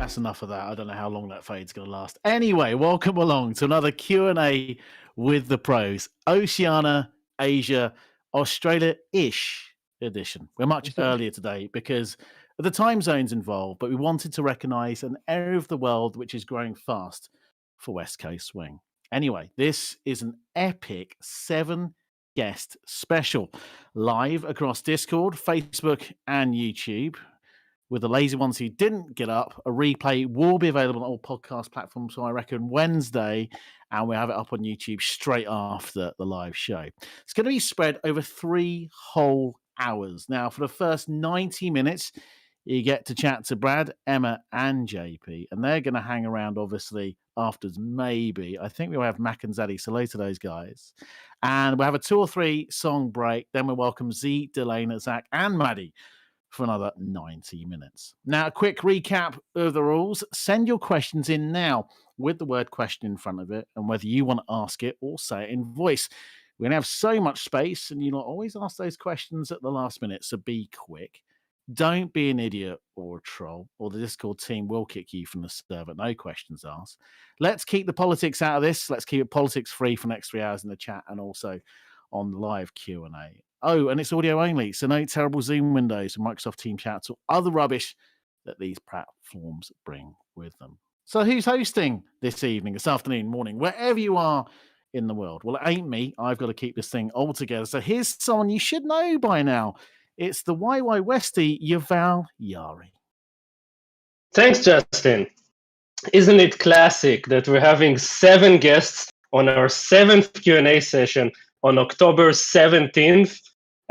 that's enough of that. I don't know how long that fade's going to last. Anyway, welcome along to another Q&A with the pros. Oceania, Asia, Australia-ish edition. We're much earlier today because of the time zones involved, but we wanted to recognise an area of the world which is growing fast for West Coast Swing. Anyway, this is an epic 7-guest special live across Discord, Facebook, and YouTube. With the lazy ones who didn't get up, a replay will be available on all podcast platforms, so I reckon Wednesday, and we'll have it up on YouTube straight after the live show. It's going to be spread over 3 whole hours. Now, for the first 90 minutes, you get to chat to Brad, Emma, and JP, and they're going to hang around, obviously, afterwards, maybe. I think we'll have Mac and Zaddy, so hello to those guys. And we'll have a 2 or 3 song break. Then we'll welcome Zee Dalena, Zac, and Maddy for another 90 minutes. Now, a quick recap of the rules. Send your questions in now with the word question in front of it, and whether you want to ask it or say it in voice. We're going to have so much space, and you'll always ask those questions at the last minute, so be quick. Don't be an idiot or a troll, or the Discord team will kick you from the server. No questions asked. Let's keep the politics out of this. Let's keep it politics free for the next 3 hours in the chat and also on the live Q&A. Oh, and it's audio only, so no terrible Zoom windows and Microsoft Team chats or other rubbish that these platforms bring with them. So who's hosting this evening, this afternoon, morning, wherever you are in the world? Well, it ain't me. I've got to keep this thing all together. So here's someone you should know by now. It's the YY Westie, Yuval Yaary. Thanks, Justin. Isn't it classic that we're having 7 guests on our 7th Q&A session on October 17th?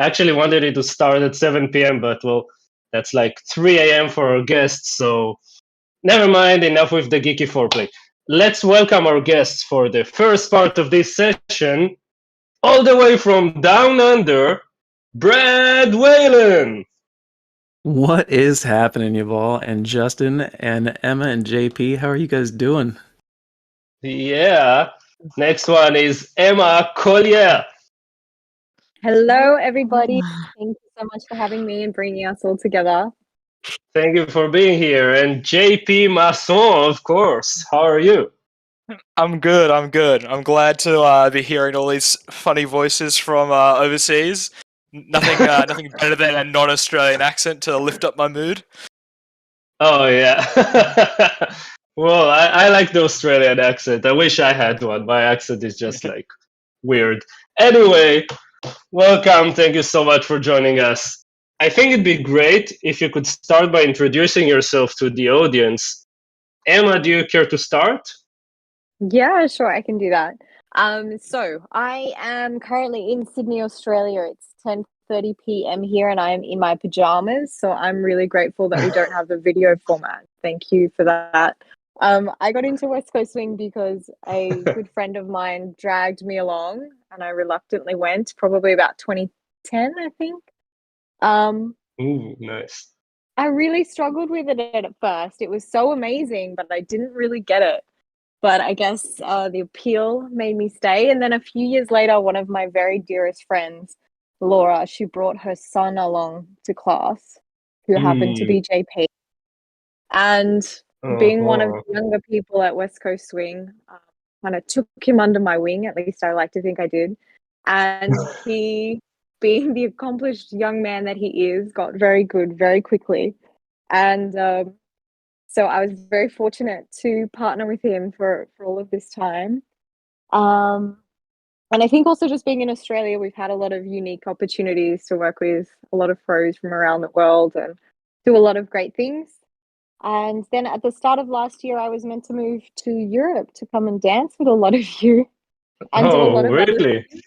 I actually wanted it to start at 7 p.m., but well, that's like 3 a.m. for our guests, so never mind, enough with the geeky foreplay. Let's welcome our guests for the first part of this session, all the way from down under, Brad Whelan. What is happening, Yuval and Justin and Emma and JP? How are you guys doing? Yeah. Next one is Emma Collyer. Hello, everybody. Thank you so much for having me and bringing us all together. Thank you for being here. And JP Masson, of course. How are you? I'm good. I'm glad to be hearing all these funny voices from overseas. Nothing better than a non-Australian accent to lift up my mood. Oh, yeah. Well, I like the Australian accent. I wish I had one. My accent is just like weird. Anyway, welcome. Thank you so much for joining us. I think it'd be great if you could start by introducing yourself to the audience. Emma, do you care to start? Yeah, sure, I can do that. So I am currently in Sydney, Australia. It's 10:30 p.m. here, and I am in my pajamas. So I'm really grateful that we don't have the video format. Thank you for that. I got into West Coast Swing because a good friend of mine dragged me along, and I reluctantly went. Probably about 2010, I think. Ooh, nice. I really struggled with it at first. It was so amazing, but I didn't really get it. But I guess the appeal made me stay. And then a few years later, one of my very dearest friends, Laura, she brought her son along to class, who happened to be JP. And being one of the younger people at West Coast Swing, kind of took him under my wing. At least I like to think I did. And he, being the accomplished young man that he is, got very good very quickly. And so I was very fortunate to partner with him for all of this time. And I think also just being in Australia, we've had a lot of unique opportunities to work with a lot of pros from around the world and do a lot of great things. And then at the start of last year, I was meant to move to Europe to come and dance with a lot of you. And do a lot of really? things.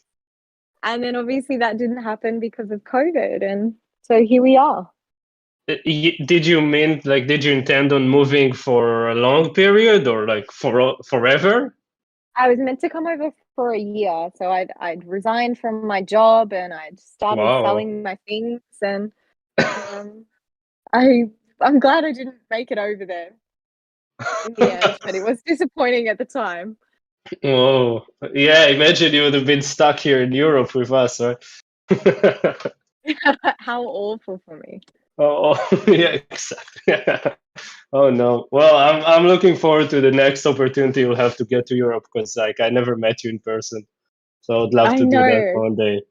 And then obviously that didn't happen because of COVID. And so here we are. Did you intend on moving for a long period or like forever? I was meant to come over for a year. So I'd resigned from my job and I'd started selling my things. And I'm glad I didn't make it over there in the end, but it was disappointing at the time. Oh, yeah, imagine you would have been stuck here in Europe with us, right? How awful for me. Yeah, exactly. Oh no. Well, I'm looking forward to the next opportunity you'll have to get to Europe, because like I never met you in person, so I'd love I to do that know. one day.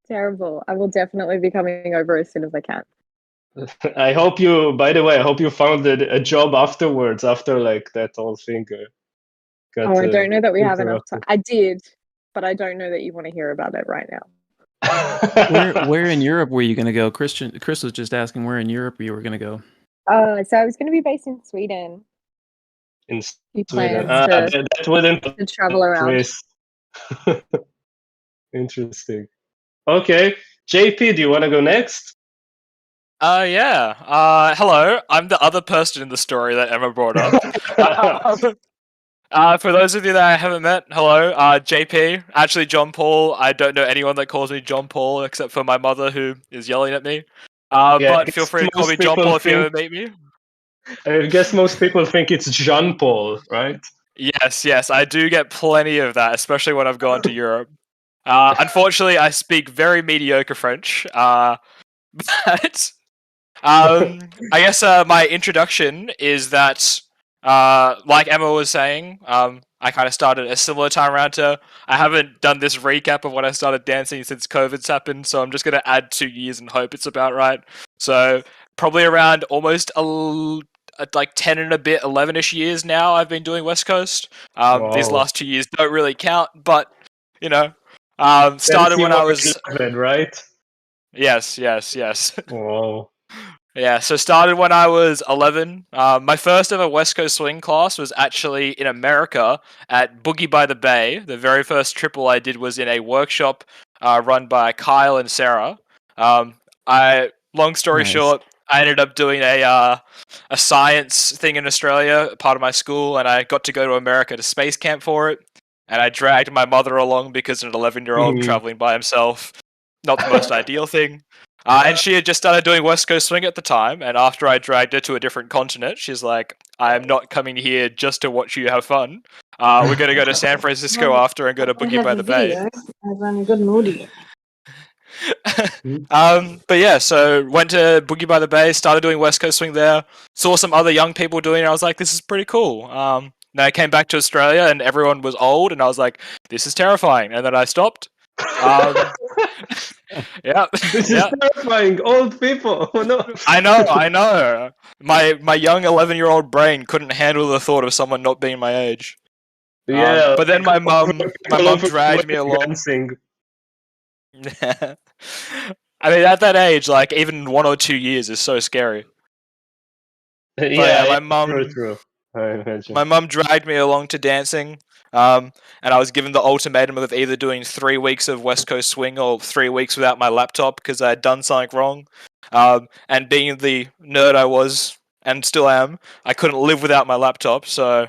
Terrible. I will definitely be coming over as soon as I can. I hope you. By the way, I hope you found a job afterwards, after like that whole thing got Oh, I don't know that we have enough time. interrupted. I did, but I don't know that you want to hear about it right now. Where in Europe were you going to go? Chris was just asking where in Europe you were going to go. So I was going to be based in Sweden. In He Sweden? plans That wouldn't to travel around. twist. Interesting. Okay, JP, do you want to go next? Yeah. Hello. I'm the other person in the story that Emma brought up. For those of you that I haven't met, hello. JP. Actually, John Paul. I don't know anyone that calls me John Paul except for my mother, who is yelling at me. Yeah, But feel free to call me John Paul if you ever meet me. I guess most people think it's Jean Paul, right? Yes. I do get plenty of that, especially when I've gone to Europe. Unfortunately, I speak very mediocre French. But I guess my introduction is that, like Emma was saying, I kind of started a similar time around to her. I haven't done this recap of when I started dancing since COVID's happened, so I'm just going to add 2 years and hope it's about right. So probably around almost like 10 and a bit, 11-ish years now I've been doing West Coast. These Wow. last 2 years don't really count, but, you know, started Since when you I were was... 11, right? Yes. Wow. Yeah, so started when I was 11. My first ever West Coast swing class was actually in America at Boogie by the Bay. The very first triple I did was in a workshop run by Kyle and Sarah. Long story Nice. short, I ended up doing a science thing in Australia, part of my school, and I got to go to America to space camp for it. And I dragged my mother along because an 11-year-old traveling by himself, not the most ideal thing. And she had just started doing West Coast swing at the time, and after I dragged her to a different continent, she's like, I am not coming here just to watch you have fun. We're going to go to San Francisco after and go to Boogie by the Bay. I'm in a good mood. But yeah, so went to Boogie by the Bay, started doing West Coast swing there, saw some other young people doing it, I was like, this is pretty cool. Then I came back to Australia and everyone was old, and I was like, this is terrifying, and then I stopped. Yeah. This is terrifying. Old people. Oh, no. I know. My young 11-year-old brain couldn't handle the thought of someone not being my age. Yeah. But then my mum dragged me along. Dancing. I mean, at that age, like even 1 or 2 years is so scary. Yeah, my mum. True. I imagine. My mum dragged me along to dancing, and I was given the ultimatum of either doing 3 weeks of West Coast swing or 3 weeks without my laptop because I had done something wrong. And being the nerd I was and still am, I couldn't live without my laptop, so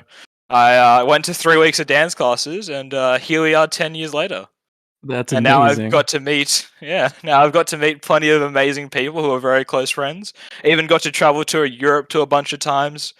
I went to 3 weeks of dance classes, and here we are 10 years later. That's and amazing. now I've got to meet plenty of amazing people who are very close friends. Even got to travel to Europe to a bunch of times.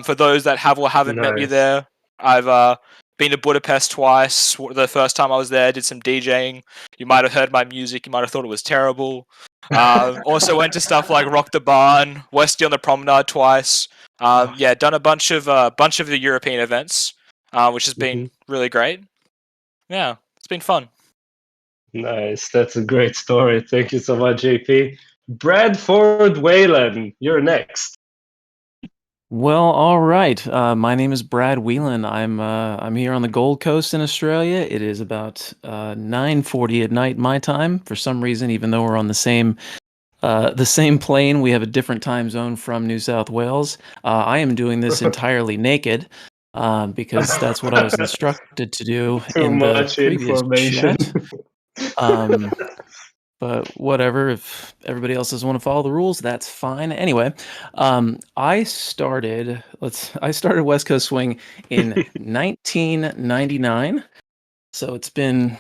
For those that have or haven't met me there, I've been to Budapest twice. The first time I was there, did some DJing. You might have heard my music. You might have thought it was terrible. Also went to stuff like Rock the Barn, Westie on the Promenade twice. Done a bunch of the European events, which has been really great. Yeah, it's been fun. Nice. That's a great story. Thank you so much, JP. Bradford Whelan, you're next. Well, all right. My name is Brad Whelan. I'm here on the Gold Coast in Australia. It is about 9:40 at night my time. For some reason, even though we're on the same plane, we have a different time zone from New South Wales. I am doing this entirely naked. Because that's what I was instructed to do in the previous information. chat. But whatever, if everybody else doesn't want to follow the rules, that's fine. Anyway, I started West Coast Swing in 1999, so it's been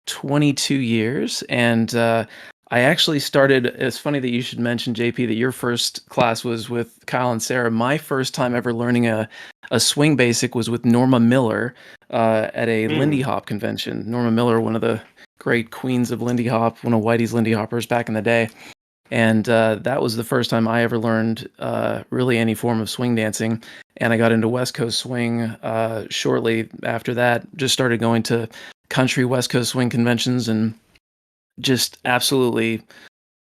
22 years, and I actually started. It's funny that you should mention, JP, that your first class was with Kyle and Sarah. My first time ever learning a swing basic was with Norma Miller at a Lindy Hop convention. Norma Miller, one of the great queens of Lindy Hop, one of Whitey's Lindy Hoppers back in the day. And that was the first time I ever learned really any form of swing dancing. And I got into West Coast swing shortly after that. Just started going to country West Coast swing conventions and just absolutely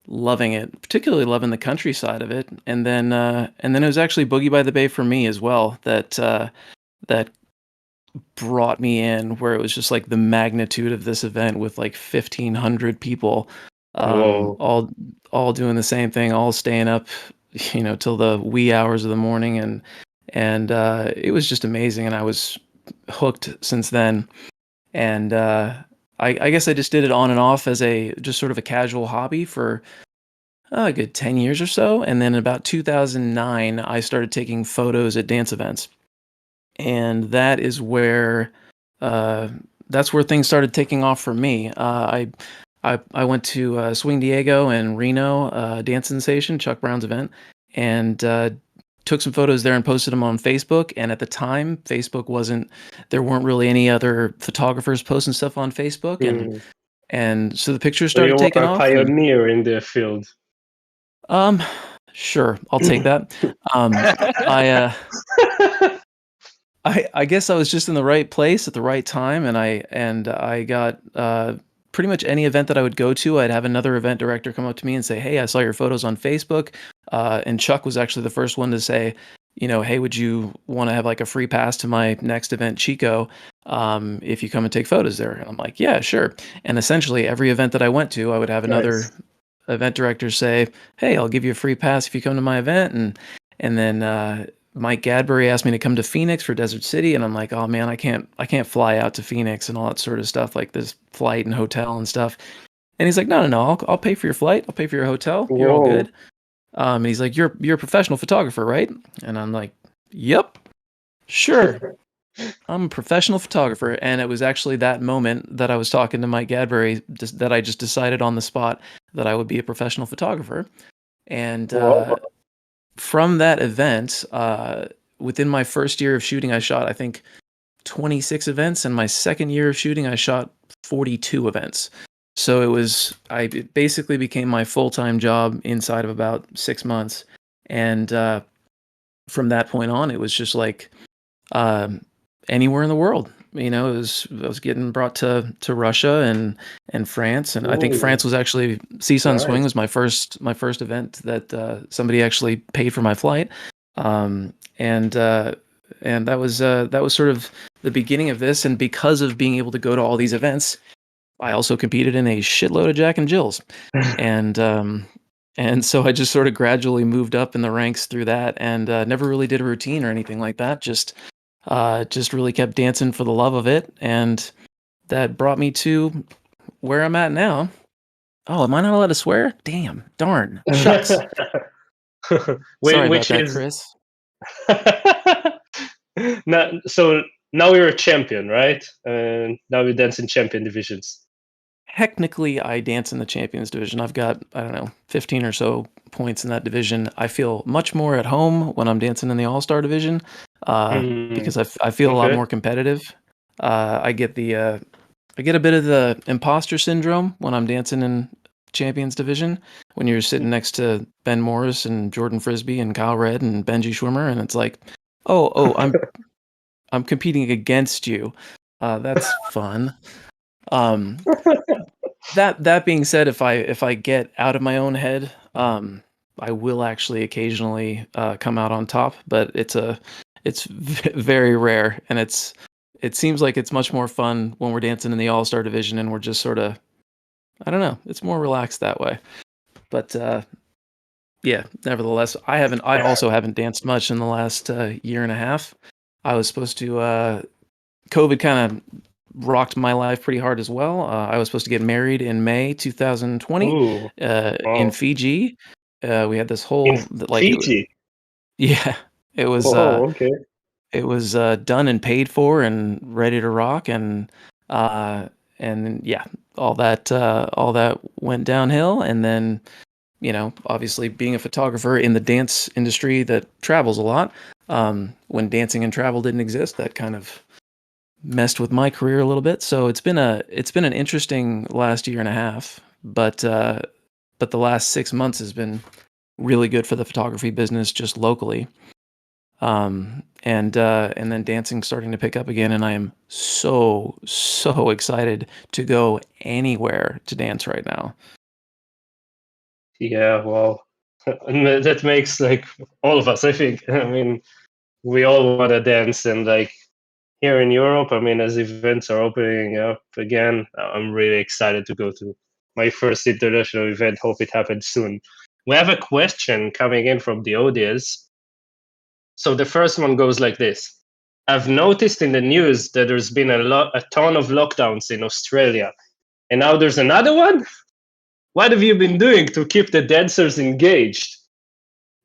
loving it, particularly loving the country side of it. And then it was actually Boogie by the Bay for me as well that brought me in, where it was just like the magnitude of this event with like 1,500 people, Whoa. all doing the same thing, all staying up, till the wee hours of the morning, and it was just amazing, and I was hooked since then. And I guess I just did it on and off as just sort of a casual hobby for a good 10 years or so. And then about 2009, I started taking photos at dance events. And that is where that's where things started taking off for me. I went to Swing Diego and Reno, Dance Sensation, Chuck Brown's event, and took some photos there and posted them on Facebook. And at the time, there weren't really any other photographers posting stuff on Facebook, and so the pictures So you started taking were a off. pioneer in the field. Sure, I'll take that. I guess I was just in the right place at the right time, and I got pretty much any event that I would go to, I'd have another event director come up to me and say, "Hey, I saw your photos on Facebook." And Chuck was actually the first one to say, "Hey, would you want to have like a free pass to my next event, Chico, if you come and take photos there?" And I'm like, "Yeah, sure." And essentially every event that I went to, I would have another event director say, "Hey, I'll give you a free pass if you come to my event." And then Mike Gadbury asked me to come to Phoenix for Desert City, and I'm like, "Oh man, I can't fly out to Phoenix and all that sort of stuff, like this flight and hotel and stuff." And he's like, "No, I'll pay for your flight. I'll pay for your hotel. You're all good." And he's like, "You're a professional photographer, right?" And I'm like, "Yep, sure. I'm a professional photographer." And it was actually that moment that I was talking to Mike Gadbury that I just decided on the spot that I would be a professional photographer. And from that event, within my first year of shooting, I shot, I think, 26 events. And my second year of shooting, I shot 42 events. So it basically became my full-time job inside of about 6 months. And from that point on, it was just like anywhere in the world. I was getting brought to Russia and France, and I think France was actually CSUN Swing was my first event that somebody actually paid for my flight, and that was sort of the beginning of this. And because of being able to go to all these events, I also competed in a shitload of Jack and Jills, and so I just sort of gradually moved up in the ranks through that, and never really did a routine or anything like that. Just really kept dancing for the love of it, and that brought me to where I'm at now. Oh, am I not allowed to swear? Damn, darn, shucks. Sorry about that, Chris. So now you're a champion, right? And now you dance in champion divisions. Technically, I dance in the champions division. I've got, I don't know, 15 or so points in that division. I feel much more at home when I'm dancing in the all-star division because I feel a lot more competitive. I get a bit of the imposter syndrome when I'm dancing in champions division, when you're sitting next to Ben Morris and Jordan Frisbee and Kyle Red and Benji Schwimmer, and it's like, oh, I'm competing against you. That's fun. That being said, if I get out of my own head, I will actually occasionally come out on top, but it's very rare, and it seems like it's much more fun when we're dancing in the all-star division and we're just sort of, I don't know, it's more relaxed that way. But yeah, nevertheless, I also haven't danced much in the last year and a half. I was supposed to COVID kind of rocked my life pretty hard as well. I was supposed to get married in May 2020 in Fiji. We had this whole Fiji. It was okay. It was done and paid for and ready to rock, and yeah, all that went downhill. And then, obviously being a photographer in the dance industry that travels a lot, when dancing and travel didn't exist, that kind of messed with my career a little bit. So it's been an interesting last year and a half, but but the last 6 months has been really good for the photography business just locally. And then dancing starting to pick up again, and I am so excited to go anywhere to dance right now. Yeah, well, and that makes like all of us, I think. I mean, we all want to dance, and like here in Europe, I mean, as events are opening up again, I'm really excited to go to my first international event. Hope it happens soon. We have a question coming in from the audience. So the first one goes like this. I've noticed in the news that there's been a ton of lockdowns in Australia, and now there's another one? What have you been doing to keep the dancers engaged?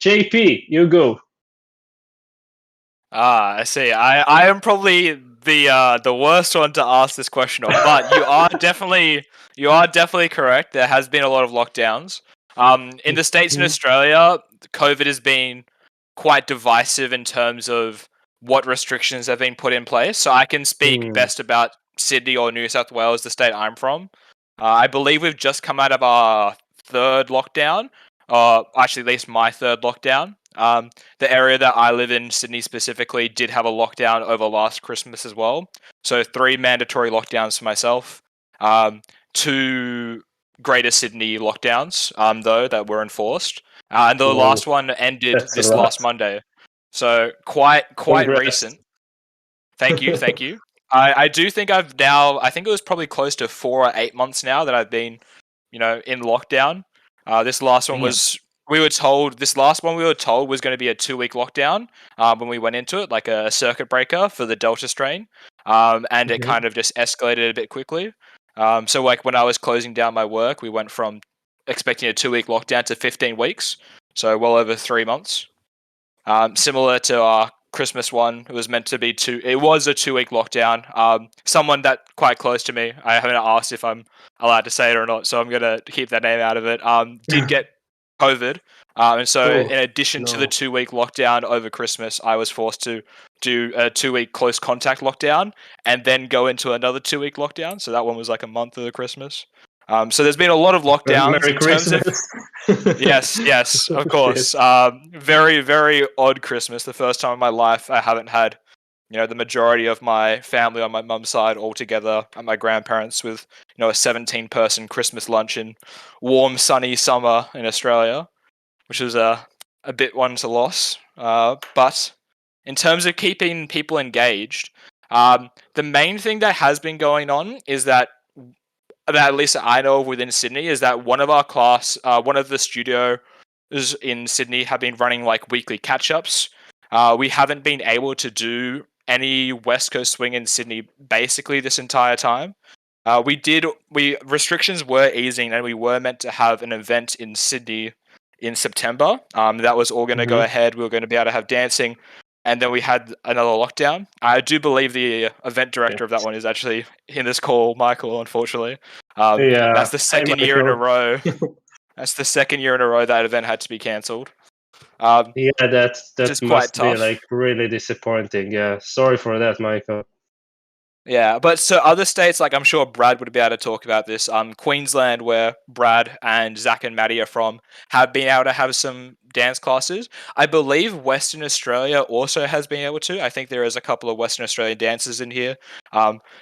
JP, you go. I see. I am probably the worst one to ask this question of, but you are definitely correct. There has been a lot of lockdowns. In the States and Australia, COVID has been quite divisive in terms of what restrictions have been put in place. So I can speak best about Sydney or New South Wales, the state I'm from. I believe we've just come out of our third lockdown, actually at least my third lockdown. The area that I live in, Sydney specifically, did have a lockdown over last Christmas as well. So 3 mandatory lockdowns for myself. 2 Greater Sydney lockdowns, though, that were enforced. And the last one ended this last Monday. So quite Congrats. recent. Thank you. I do think I think it was probably close to 4 or 8 months now that I've been, in lockdown. This last one we were told was going to be a 2-week lockdown when we went into it, like a circuit breaker for the Delta strain. And it kind of just escalated a bit quickly. So like when I was closing down my work, we went from expecting a 2-week lockdown to 15 weeks. So well over 3 months. Similar to our Christmas one, it was meant to be it was a 2-week lockdown. Someone that quite close to me, I haven't asked if I'm allowed to say it or not, so I'm going to keep that name out of it, did get COVID. And so in addition to the 2-week lockdown over Christmas, I was forced to do a 2-week close contact lockdown and then go into another 2-week lockdown. So that one was like a month of the Christmas. So there's been a lot of lockdowns. Merry Christmas. Yes, of course. Very, very odd Christmas. The first time in my life I haven't had, the majority of my family on my mum's side all together at my grandparents with, a 17-person Christmas lunch in warm, sunny summer in Australia, which was a bit one to loss. But in terms of keeping people engaged, the main thing that has been going on is that at least I know of within Sydney, is that one of the studios in Sydney have been running like weekly catch-ups. We haven't been able to do any West Coast swing in Sydney basically this entire time. Restrictions were easing and we were meant to have an event in Sydney in September. That was all going to go ahead. We were going to be able to have dancing. And then we had another lockdown. I do believe the event director of that one is actually in this call, Michael, unfortunately. That's the second year in a row. That's the second year in a row that event had to be cancelled. That must be tough. like really disappointing. Yeah, sorry for that, Michael. Yeah, but so other states, like I'm sure Brad would be able to talk about this. Queensland, where Brad and Zac and Maddy are from, have been able to have some dance classes. I believe Western Australia also has been able to. I think there is a couple of Western Australian dancers in here.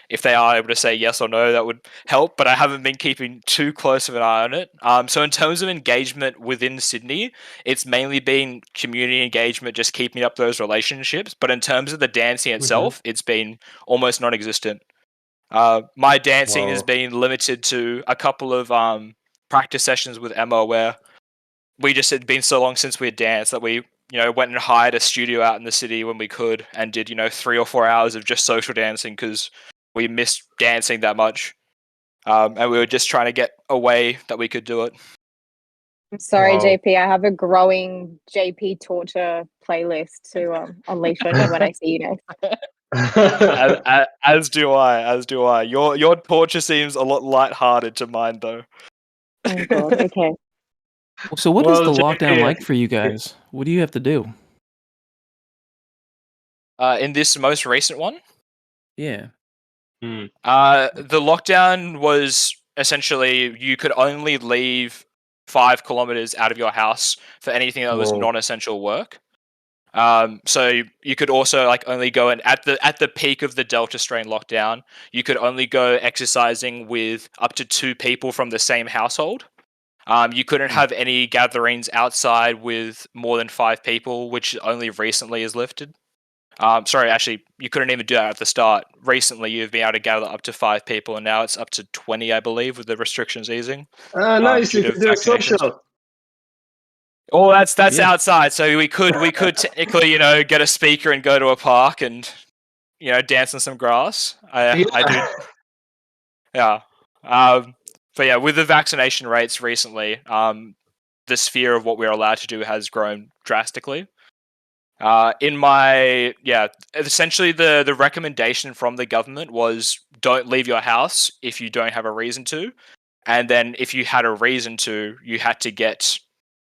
If they are able to say yes or no, that would help, but I haven't been keeping too close of an eye on it. So in terms of engagement within Sydney, it's mainly been community engagement, just keeping up those relationships. But in terms of the dancing itself, it's been almost non-existent. My dancing has been limited to a couple of practice sessions with Emma where we just had been so long since we had danced that we went and hired a studio out in the city when we could and did 3 or 4 hours of just social dancing because we missed dancing that much, and we were just trying to get a way that we could do it. I'm sorry, JP. I have a growing JP torture playlist to unleash on you when I see you next. As do I. Your torture seems a lot lighthearted to mine, though. Oh God. Okay. So what is the lockdown like for you guys? What do you have to do? In this most recent one? Yeah. The lockdown was essentially you could only leave 5 kilometers out of your house for anything that was Whoa. non-essential work. So you could also like only go in at the peak of the Delta strain lockdown. You could only go exercising with up to 2 people from the same household. You couldn't have any gatherings outside with more than 5 people, which only recently is lifted. Sorry, actually, you couldn't even do that at the start. Recently, you've been able to gather up to 5 people, and now it's up to 20, I believe, with the restrictions easing. Nice, Due you to can do a vaccinations. social. Oh, that's Yeah. outside. So we could technically, get a speaker and go to a park and, dance in some grass. I do. Yeah. But yeah, with the vaccination rates recently, the sphere of what we're allowed to do has grown drastically. Essentially the recommendation from the government was don't leave your house if you don't have a reason to. And then if you had a reason to, you had to get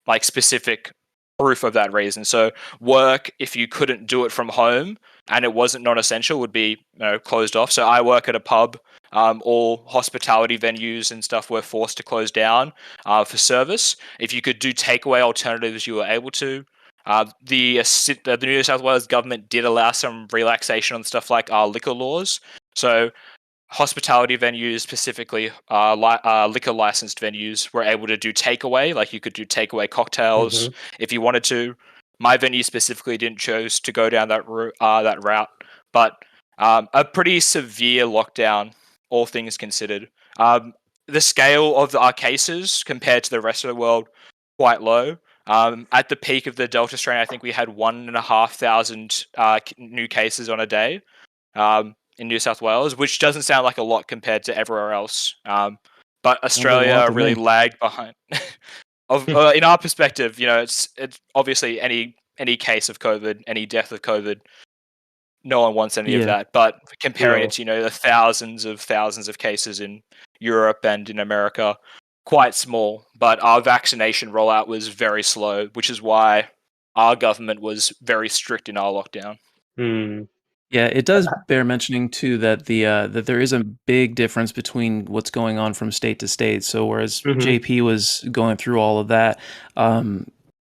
like specific proof of that reason. So work, if you couldn't do it from home and it wasn't non-essential, would be closed off. So I work at a pub. All hospitality venues and stuff were forced to close down for service. If you could do takeaway alternatives, you were able to. The New South Wales government did allow some relaxation on stuff like liquor laws. So hospitality venues, specifically liquor licensed venues, were able to do takeaway. Like you could do takeaway cocktails if you wanted to. My venue specifically didn't choose to go down that route, but a pretty severe lockdown, all things considered. The scale of our cases compared to the rest of the world, quite low. At the peak of the Delta strain, I think we had 1,500 new cases on a day. In New South Wales, which doesn't sound like a lot compared to everywhere else. But Australia really lagged behind. In our perspective, it's obviously any case of COVID, any death of COVID, no one wants any of that. But comparing it to the thousands of cases in Europe and in America, quite small. But our vaccination rollout was very slow, which is why our government was very strict in our lockdown. Yeah, it does bear mentioning too that that there is a big difference between what's going on from state to state. So whereas JP was going through all of that,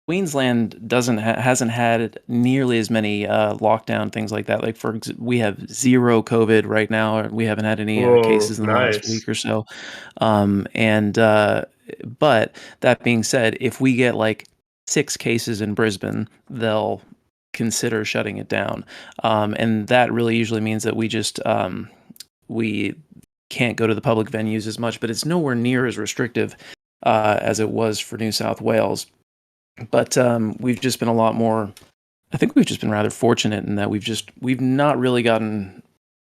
Queensland hasn't had nearly as many lockdown things like that. Like we have 0 COVID right now. We haven't had any cases in the last week or so. But that being said, if we get like 6 cases in Brisbane, they'll consider shutting it down, and that really usually means that we just we can't go to the public venues as much, but it's nowhere near as restrictive as it was for New South Wales. But we've just been a lot more, I think we've just been rather fortunate in that we've not really gotten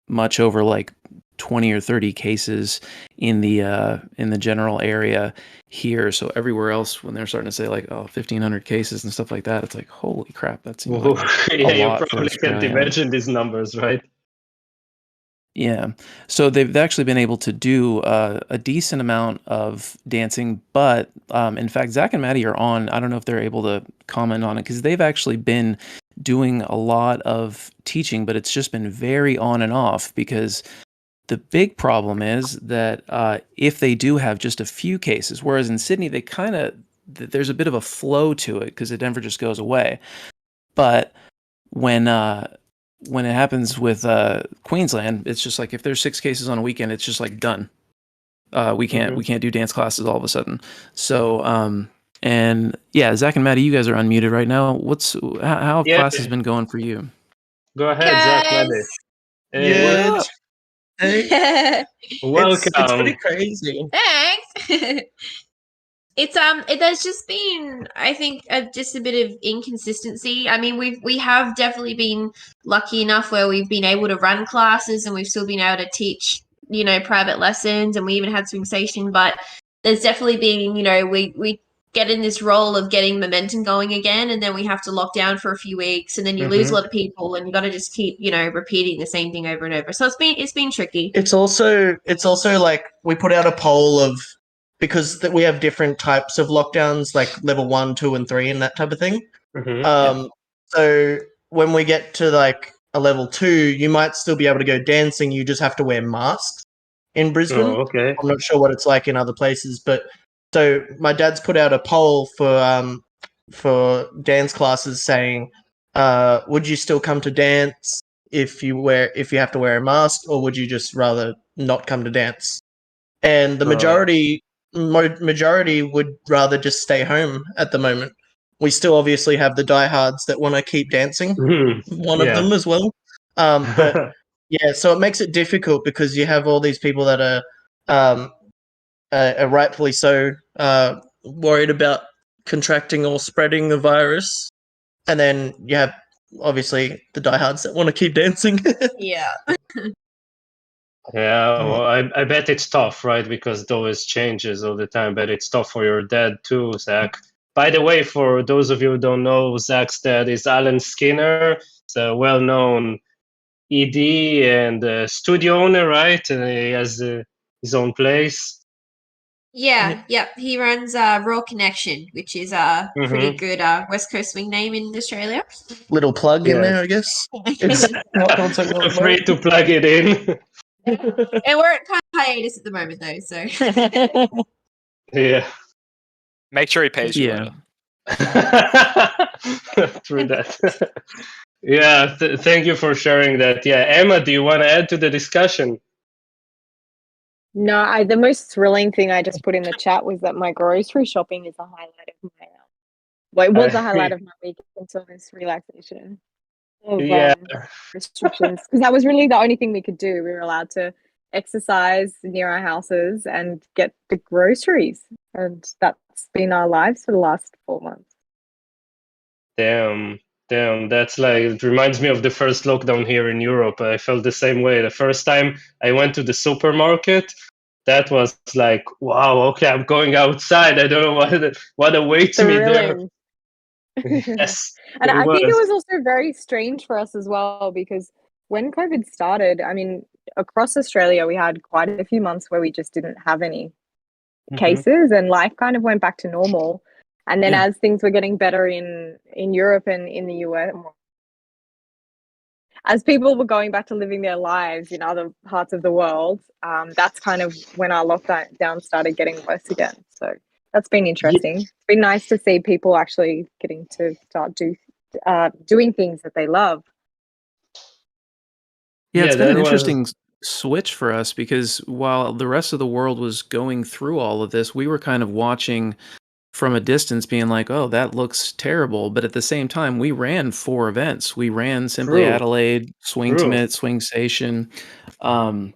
much over like 20 or 30 cases in the general area here. So everywhere else, when they're starting to say like 1,500 cases and stuff like that, it's like, holy crap, that's you probably can't imagine these numbers, right? Yeah. So they've actually been able to do a decent amount of dancing, but in fact, Zac and Maddy are on. I don't know if they're able to comment on it because they've actually been doing a lot of teaching, but it's just been very on and off because the big problem is that if they do have just a few cases, whereas in Sydney, there's a bit of a flow to it because it never just goes away. But when it happens with Queensland, it's just like if there's 6 cases on a weekend, it's just like done. We can't do dance classes all of a sudden. So and yeah, Zac and Maddy, you guys are unmuted right now. How have classes been going for you? Go ahead, Zac Maddy. Hey. Hey. Welcome. It's pretty crazy. Thanks. There's just been, I think, just a bit of inconsistency. I mean, we have definitely been lucky enough where we've been able to run classes and we've still been able to teach, private lessons, and we even had swim station. But there's definitely been, we get in this role of getting momentum going again, and then we have to lock down for a few weeks, and then you lose a lot of people, and you got to just keep, repeating the same thing over and over. So it's been tricky. It's also like we put out a poll of, because we have different types of lockdowns, like level 1, 2, and 3, and that type of thing. So when we get to like a level 2, you might still be able to go dancing. You just have to wear masks in Brisbane. Oh, okay. I'm not sure what it's like in other places, but So my dad's put out a poll for dance classes saying, would you still come to dance if you have to wear a mask, or would you just rather not come to dance? And the majority would rather just stay home at the moment. We still obviously have the diehards that want to keep dancing. One of them as well. But yeah, so it makes it difficult because you have all these people that are rightfully so worried about contracting or spreading the virus, and then you have obviously the diehards that want to keep dancing. Yeah. Yeah, well, I bet it's tough, right? Because those changes all the time. But it's tough for your dad too, Zach. By the way, for those of you who don't know, Zach's dad is Alan Skinner. He's a well-known ED and studio owner, right? And he has his own place. Yeah, yep. He runs Raw Connection, which is a pretty good West Coast swing name in Australia. Little plug in there, I guess. It's not so Feel free to plug it in. And we're at kind of hiatus at the moment, though. So Yeah. Make sure he pays you Yeah. later. True that. Yeah, thank you for sharing that. Yeah, Emma, do you want to add to the discussion? No, the most thrilling thing I just put in the chat was that my grocery shopping is a highlight of my well, it was a highlight of my week until this relaxation of restrictions, because that was really the only thing we could do. We were allowed to exercise near our houses and get the groceries, and that's been our lives for the last 4 months. Damn, that's like, it reminds me of the first lockdown here in Europe. I felt the same way. The first time I went to the supermarket, that was like, wow, okay, I'm going outside. I don't know what awaits me there. Yes. And I think it was also very strange for us as well, because when COVID started, I mean, across Australia, we had quite a few months where we just didn't have any cases, and life kind of went back to normal. And then as things were getting better in Europe and in the US, as people were going back to living their lives in other parts of the world, that's kind of when our lockdown started getting worse again. So that's been interesting. It's been nice to see people actually getting to start doing things that they love. Yeah, it's been an interesting switch for us, because while the rest of the world was going through all of this, we were kind of watching from a distance being like, oh, that looks terrible. But at the same time, we ran 4 events. We ran Simply Adelaide, Swingtimate, Swing Station, and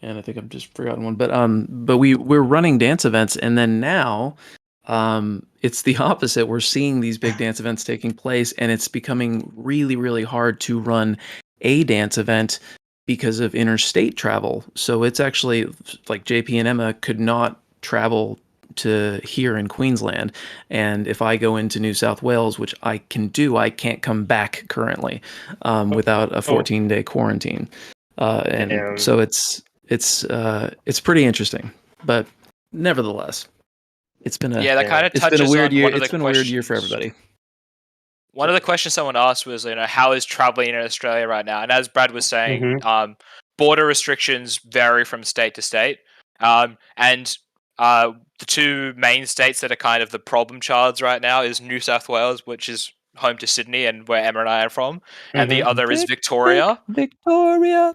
I think I've just forgotten one. But we're running dance events, and then now it's the opposite. We're seeing these big dance events taking place, and it's becoming really, really hard to run a dance event because of interstate travel. So it's actually like JP and Emma could not travel to here in Queensland, and if I go into New South Wales, which I can do, I can't come back currently without a 14-day quarantine, and so it's pretty interesting. But nevertheless, it's been that kind of touches a weird on year. one of It's the been a weird year for everybody. One of the questions someone asked was, how is traveling in Australia right now? And as Brad was saying, border restrictions vary from state to state, and the 2 main states that are kind of the problem childs right now is New South Wales, which is home to Sydney and where Emma and I are from, and the other is Victoria. Victoria.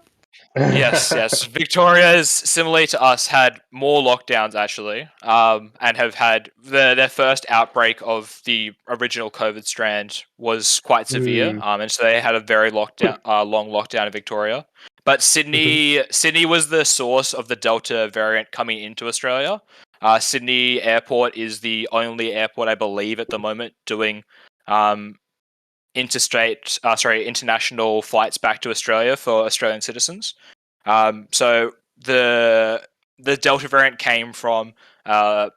Yes. Victoria is, similarly to us, had more lockdowns actually, and have had their first outbreak of the original COVID strand was quite severe, and so they had a very long lockdown in Victoria. But Sydney was the source of the Delta variant coming into Australia. Sydney Airport is the only airport, I believe, at the moment doing international flights back to Australia for Australian citizens. So the Delta variant came from an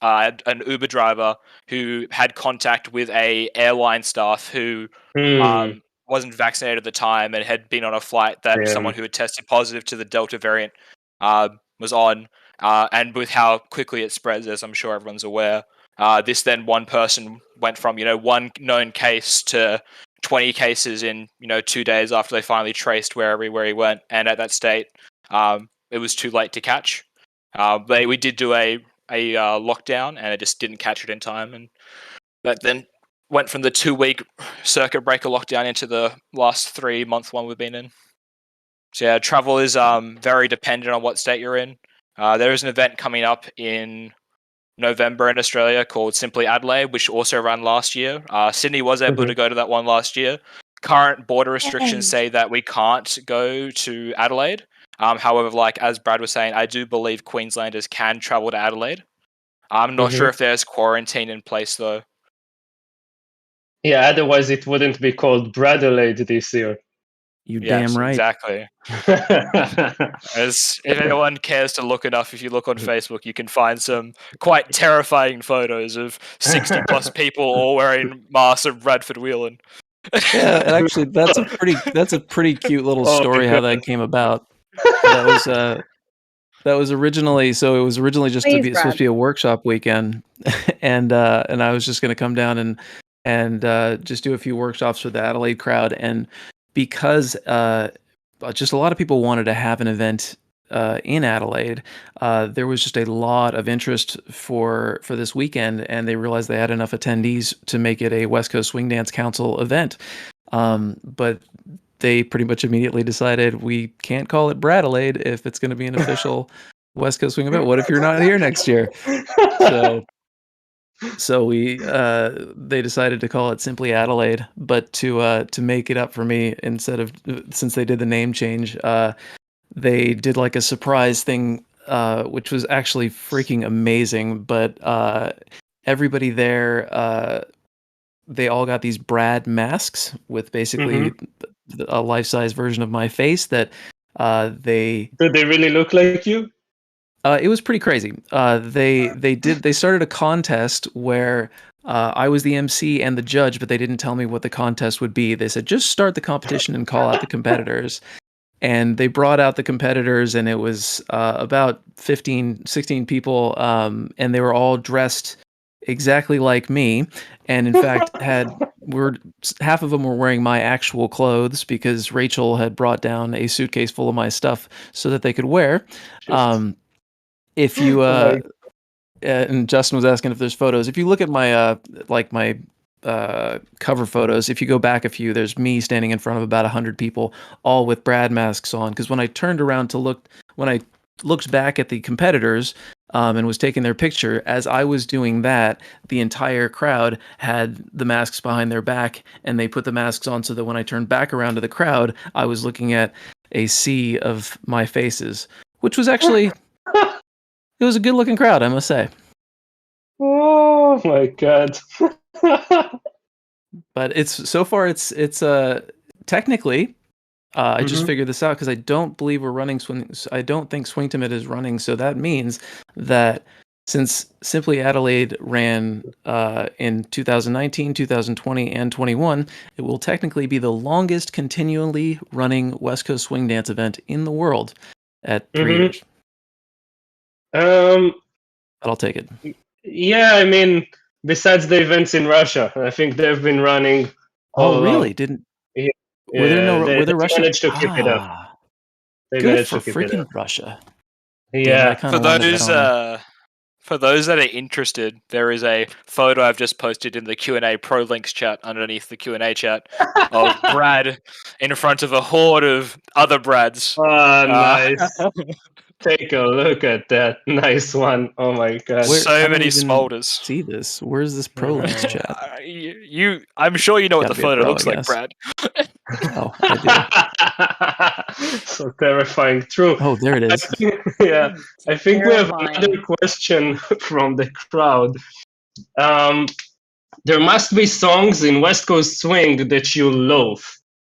Uber driver who had contact with a airline staff who wasn't vaccinated at the time and had been on a flight that someone who had tested positive to the Delta variant was on. And with how quickly it spreads, as I'm sure everyone's aware, this then one person went from, one known case to 20 cases in, 2 days after they finally traced where he went. And at that state, it was too late to catch. We did do a lockdown, and it just didn't catch it in time, and that then went from the 2-week circuit breaker lockdown into the last 3-month one we've been in. So yeah, travel is very dependent on what state you're in. There is an event coming up in November in Australia called Simply Adelaide, which also ran last year. Sydney was able to go to that one last year. Current border restrictions say that we can't go to Adelaide. However, like as Brad was saying, I do believe Queenslanders can travel to Adelaide. I'm not sure if there's quarantine in place though. Yeah, otherwise it wouldn't be called Bradelaide this year. You damn right. Exactly. As if anyone cares to look enough, if you look on Facebook, you can find some quite terrifying photos of 60 plus people all wearing masks of Bradford Whelan. Yeah, and actually, that's a pretty cute little story how that came about. That was originally it was originally just Please, supposed Brad. to be a workshop weekend, and I was just going to come down and just do a few workshops for the Adelaide crowd, and because just a lot of people wanted to have an event in Adelaide, there was just a lot of interest for this weekend, and they realized they had enough attendees to make it a West Coast Swing Dance Council event. But they pretty much immediately decided we can't call it Bradelaide if it's going to be an official West Coast Swing event. What if you're not here next year? So they decided to call it simply Adelaide, but to make it up for me, since they did the name change, they did like a surprise thing, which was actually freaking amazing. But everybody there, they all got these Brad masks with basically a life-size version of my face that they... Did they really look like you? It was pretty crazy. They started a contest where I was the MC and the judge, but they didn't tell me what the contest would be. They said, just start the competition and call out the competitors. And they brought out the competitors, and it was about 15, 16 people, and they were all dressed exactly like me. And in fact, half of them were wearing my actual clothes because Rachel had brought down a suitcase full of my stuff so that they could wear. If you and Justin was asking if there's photos. If you look at my cover photos, if you go back a few, there's me standing in front of about 100 people, all with Brad masks on. Because when I turned around when I looked back at the competitors and was taking their picture, as I was doing that, the entire crowd had the masks behind their back, and they put the masks on so that when I turned back around to the crowd, I was looking at a sea of my faces, which was actually... It was a good-looking crowd, I must say. Oh my god! But it's technically, I just figured this out because I don't believe we're running swing. I don't think Swingtimid is running, so that means that since Simply Adelaide ran in 2019, 2020, and 21, it will technically be the longest continually running West Coast Swing Dance event in the world at 3 years. But I'll take it. Yeah, I mean, besides the events in Russia, I think they've been running. Oh, really? Didn't? Yeah, were there Russian? Managed to keep it up. They Good managed for to keep it freaking up. Russia. Yeah. For those that are interested, there is a photo I've just posted in the Q&A Pro Links chat underneath the Q&A chat of Brad in front of a horde of other Brads. Oh, nice. Take a look at that. Nice one. Oh my god. So many smolders. See this? Where's this Pro Links chat? I'm sure you know what Gotta the be a photo pro, looks I like, guess. Brad. Oh, I do. So terrifying. True. Oh, there it is. I think we have Terrifying. another question from the crowd. There must be songs in West Coast Swing that you loathe,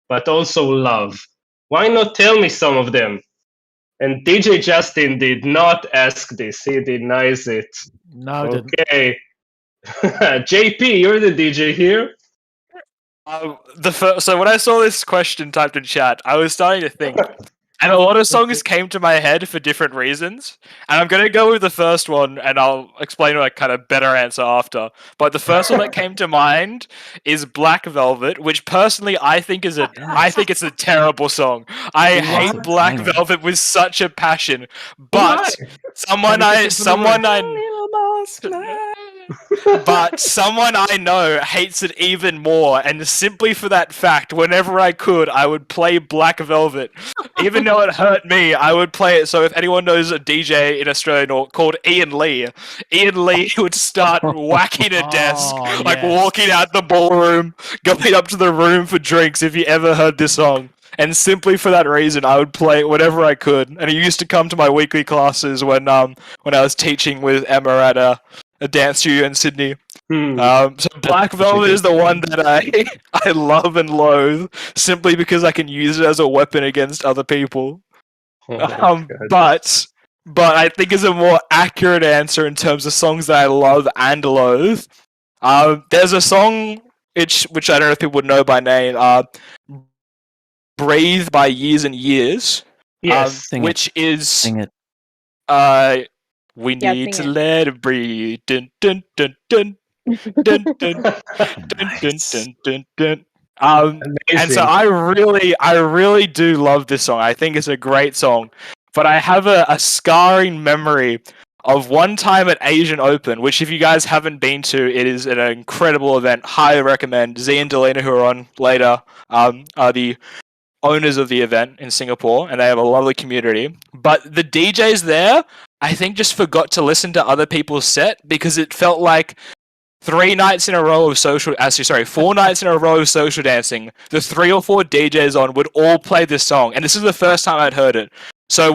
but also love. Why not tell me some of them? And DJ Justin did not ask this. He denies it. No, I didn't. Okay. JP, you're the DJ here. So when I saw this question typed in chat, I was starting to think, And a lot of songs came to my head for different reasons. And I'm going to go with the first one, and I'll explain a kind of better answer after. But the first one that came to mind is Black Velvet, which personally I think is it's a terrible song. I hate Black Velvet with such a passion. But someone I know hates it even more, and simply for that fact, whenever I could, I would play Black Velvet. Even though it hurt me, I would play it. So if anyone knows a DJ in Australia called Ian Lee would start whacking a desk, walking out the ballroom, going up to the room for drinks if you ever heard this song. And simply for that reason, I would play it whenever I could. And he used to come to my weekly classes when I was teaching with Emma at a dance studio in Sydney. So Black Velvet is the one that I love and loathe, simply because I can use it as a weapon against other people. But I think is a more accurate answer in terms of songs that I love and loathe. There's a song which I don't know if people would know by name. Breathe by Years and Years. Yes. Which is Sing it. We need to let it breathe. Dun, dun, dun, dun. Dun, dun, dun, dun, dun, dun, dun. And so I really do love this song. I think it's a great song. But I have a scarring memory of one time at Asian Open, which if you guys haven't been to, it is an incredible event. Highly recommend. Zee and Dalena, who are on later, are the owners of the event in Singapore, and they have a lovely community. But the DJs there, I think, just forgot to listen to other people's set because it felt like 4 nights in a row of social dancing. The 3 or 4 DJs on would all play this song, and this is the first time I'd heard it. So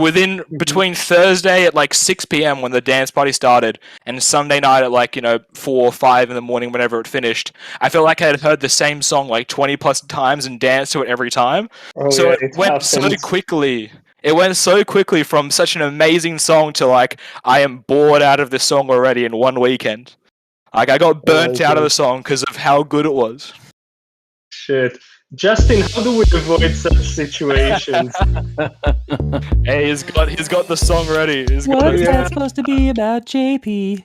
between Thursday at 6 p.m. when the dance party started, and Sunday night at 4 or 5 in the morning whenever it finished, I felt like I had heard the same song 20 plus times and danced to it every time. It went so quickly. It went so quickly from such an amazing song to I am bored out of this song already in one weekend. I got burnt out of the song because of how good it was. Shit. Justin, how do we avoid such situations? Hey, he's got the song ready. What's that supposed to be about, JP?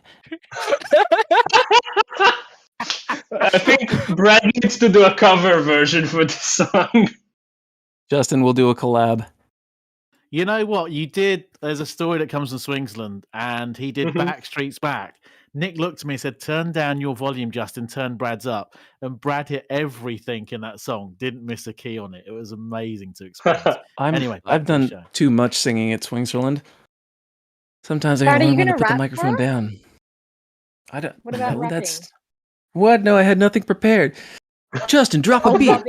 I think Brad needs to do a cover version for this song. Justin, we'll do a collab. You know what? You did. There's a story that comes from Swingsland, and he did Backstreet's Back. Nick looked at me and said, "Turn down your volume, Justin. Turn Brad's up." And Brad hit everything in that song. Didn't miss a key on it. It was amazing to experience. Anyway, I've done too much singing at Switzerland. Sometimes I want to put the microphone down. I don't. What about rapping? What? No, I had nothing prepared. Justin, drop a beat.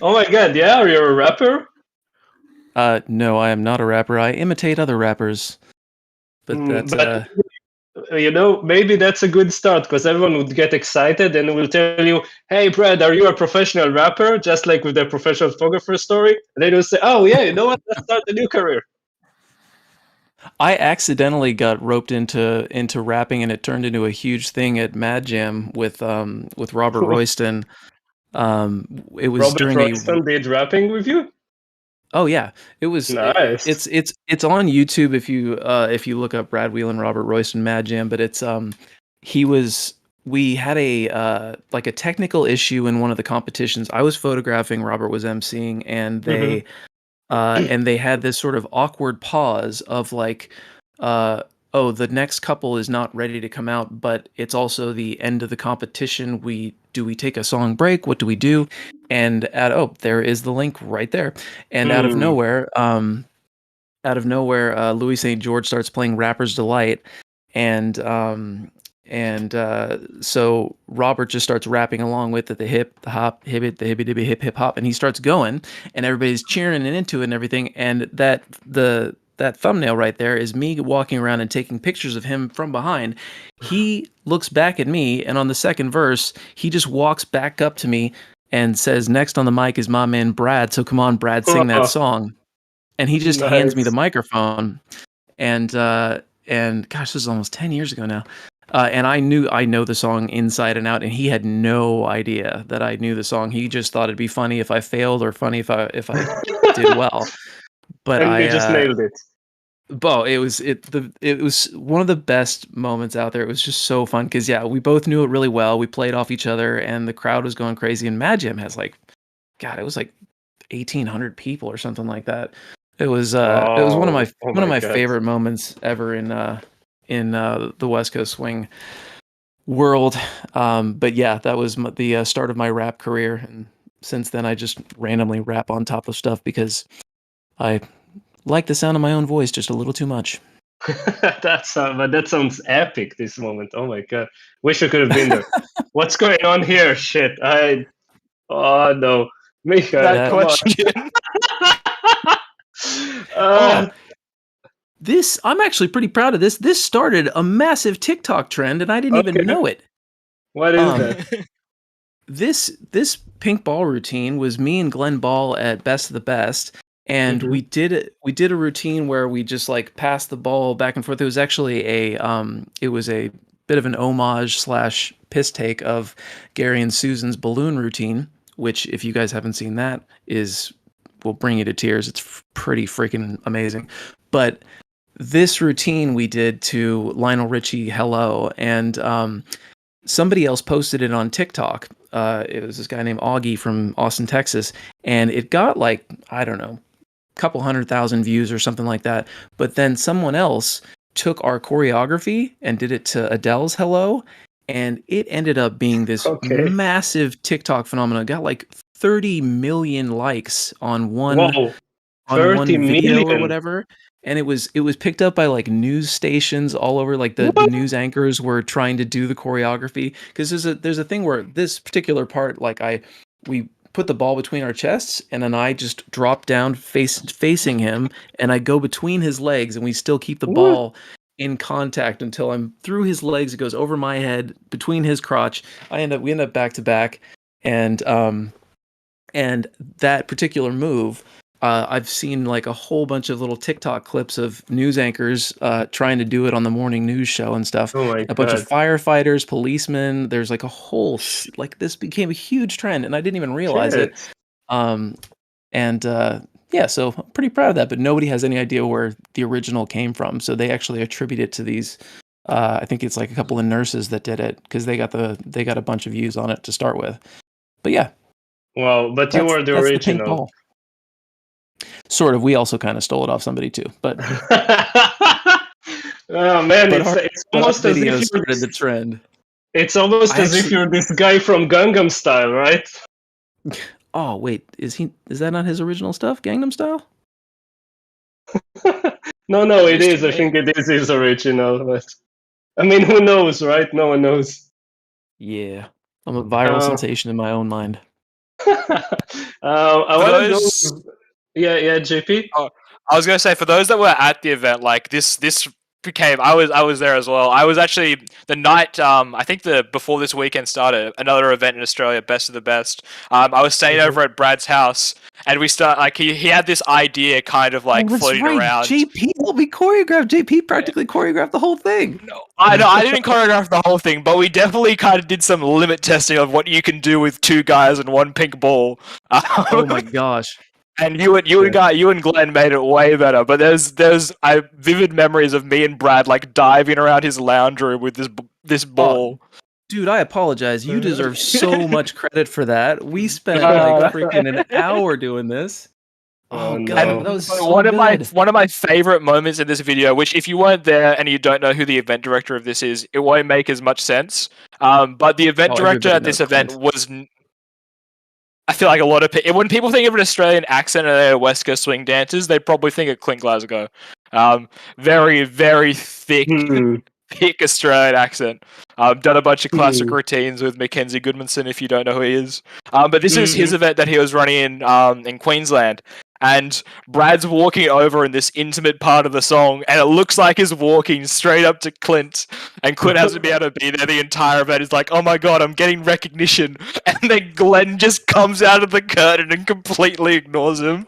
Oh my god! Yeah, are you a rapper? No, I am not a rapper. I imitate other rappers. But maybe that's a good start because everyone would get excited and will tell you, "Hey, Brad, are you a professional rapper?" Just like with the professional photographer story. And they will say, "Oh yeah, you know what? Let's start a new career." I accidentally got roped into rapping, and it turned into a huge thing at Mad Jam with Robert Royston. It was Robert Royston did rapping with you. Oh yeah, it was nice. It's on YouTube if you look up Brad Whelan, Robert Royston, Mad Jam. But we had a technical issue in one of the competitions. I was photographing, Robert was emceeing, and they had this sort of awkward pause of the next couple is not ready to come out, but it's also the end of the competition. Do we take a song break? What do we do? And there is the link right there. And out of nowhere, Louis St. George starts playing Rapper's Delight, and so Robert just starts rapping along with it, the hip, the hop, hip it, the hippy dippy hip hip hop, and he starts going, and everybody's cheering and into it and everything, and that thumbnail right there is me walking around and taking pictures of him from behind. He looks back at me, and on the second verse, he just walks back up to me and says, "Next on the mic is my man Brad, so come on, Brad, sing that song." And he just hands me the microphone. And gosh, this is almost 10 years ago now. And I know the song inside and out, and he had no idea that I knew the song. He just thought it'd be funny if I failed or funny if I did well. But And you just nailed it. Bo, it was one of the best moments out there. It was just so fun because we both knew it really well. We played off each other, and the crowd was going crazy. And Mad Jam has it was like 1,800 people or something like that. It was one of my favorite moments ever in the West Coast swing world. But yeah, that was the start of my rap career, and since then I just randomly rap on top of stuff because I like the sound of my own voice just a little too much. But that sounds epic, this moment. Oh my god. Wish I could have been there. What's going on here? Shit. Oh no. Micha, That question. I'm actually pretty proud of this. This started a massive TikTok trend, and I didn't even know it. What is that? This pink ball routine was me and Glenn Ball at Best of the Best, and we did a routine where we just like passed the ball back and forth. It was actually it was a bit of an homage / piss take of Gary and Susan's balloon routine, which if you guys haven't seen that will bring you to tears. It's pretty freaking amazing. But this routine we did to Lionel Richie Hello, and somebody else posted it on TikTok. It was this guy named Augie from Austin, Texas, and it got like, I don't know, a couple 100,000 views or something like that. But then someone else took our choreography and did it to Adele's Hello, and it ended up being this massive TikTok phenomenon. It got like 30 million likes on one video or whatever. And it was picked up by like news stations all over. Like the news anchors were trying to do the choreography because there's a thing where this particular part, like we put the ball between our chests, and then I just drop down facing him, and I go between his legs, and we still keep the ball in contact until I'm through his legs. It goes over my head, between his crotch. We end up back to back, and that particular move. I've seen like a whole bunch of little TikTok clips of news anchors trying to do it on the morning news show and stuff. A bunch of firefighters, policemen. There's like a whole this became a huge trend, and I didn't even realize it. So I'm pretty proud of that. But nobody has any idea where the original came from. So they actually attribute it to these. I think it's like a couple of nurses that did it because they got a bunch of views on it to start with. But yeah. Well, but you were the original. Sort of. We also kind of stole it off somebody too, but oh man, it's almost as if you started the trend. It's almost as if you're this guy from Gangnam Style, right? Oh wait, is that not his original stuff, Gangnam Style? No, it is. I think it is his original. But I mean, who knows, right? No one knows. Yeah, I'm a viral sensation in my own mind. I want to go. Yeah, JP. Oh, I was gonna say, for those that were at the event, like this became. I was there as well. I was actually the night. I think before this weekend started, another event in Australia, Best of the Best. I was staying over at Brad's house, and we start like he had this idea kind of like floating around. JP helped me choreograph. JP practically choreographed the whole thing. No, I know I didn't choreograph the whole thing, but we definitely kind of did some limit testing of what you can do with two guys and one pink ball. Oh my gosh. And you and Glenn made it way better. But there's vivid memories of me and Brad like diving around his lounge room with this ball. Dude, I apologize. You deserve so much credit for that. We spent like freaking an hour doing this. Oh god, that was so one of my favorite moments in this video. Which, if you weren't there and you don't know who the event director of this is, it won't make as much sense. But the event director at this event was. I feel like a lot of people, when people think of an Australian accent and they're West Coast swing dancers, they probably think of Clint Glasgow. Very, very thick Australian accent. Done a bunch of classic routines with Mackenzie Goodmanson, if you don't know who he is. But this is his event that he was running in Queensland. And Brad's walking over in this intimate part of the song, and it looks like he's walking straight up to Clint, and Clint hasn't been able to be there the entire event. He's like, oh my god, I'm getting recognition. And then Glenn just comes out of the curtain and completely ignores him.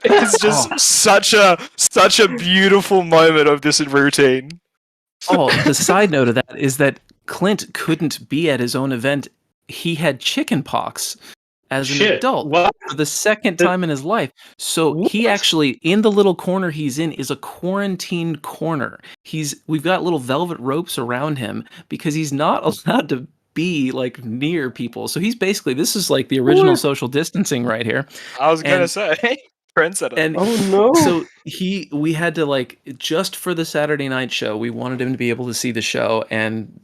It's just such a beautiful moment of this routine. Oh, the side note of that is that Clint couldn't be at his own event. He had chicken pox as an adult What? for the second time in his life. So he actually, in the little corner he's in, is a quarantine corner. We've got little velvet ropes around him because he's not allowed to be like near people. So he's basically, this is like the original social distancing right here. I was gonna say, trendsetter. And Oh no! so we had to, like, just for the Saturday night show, we wanted him to be able to see the show, and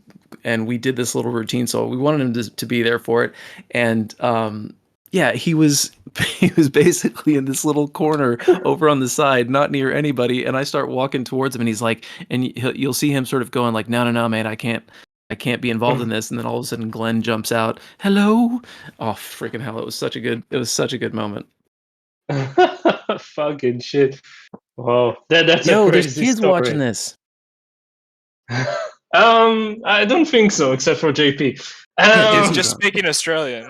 we did this little routine. So we wanted him to be there for it. And yeah, he was basically in this little corner over on the side, not near anybody. And I start walking towards him, and he's like, and you'll see him sort of going like, no, mate, I can't be involved in this. And then all of a sudden Glenn jumps out, hello. Oh, freaking hell. It was such a good moment. Fucking shit! Wow, that's Yo, a there's crazy kids story. watching this. I don't think so, except for JP. He's just speaking Australian.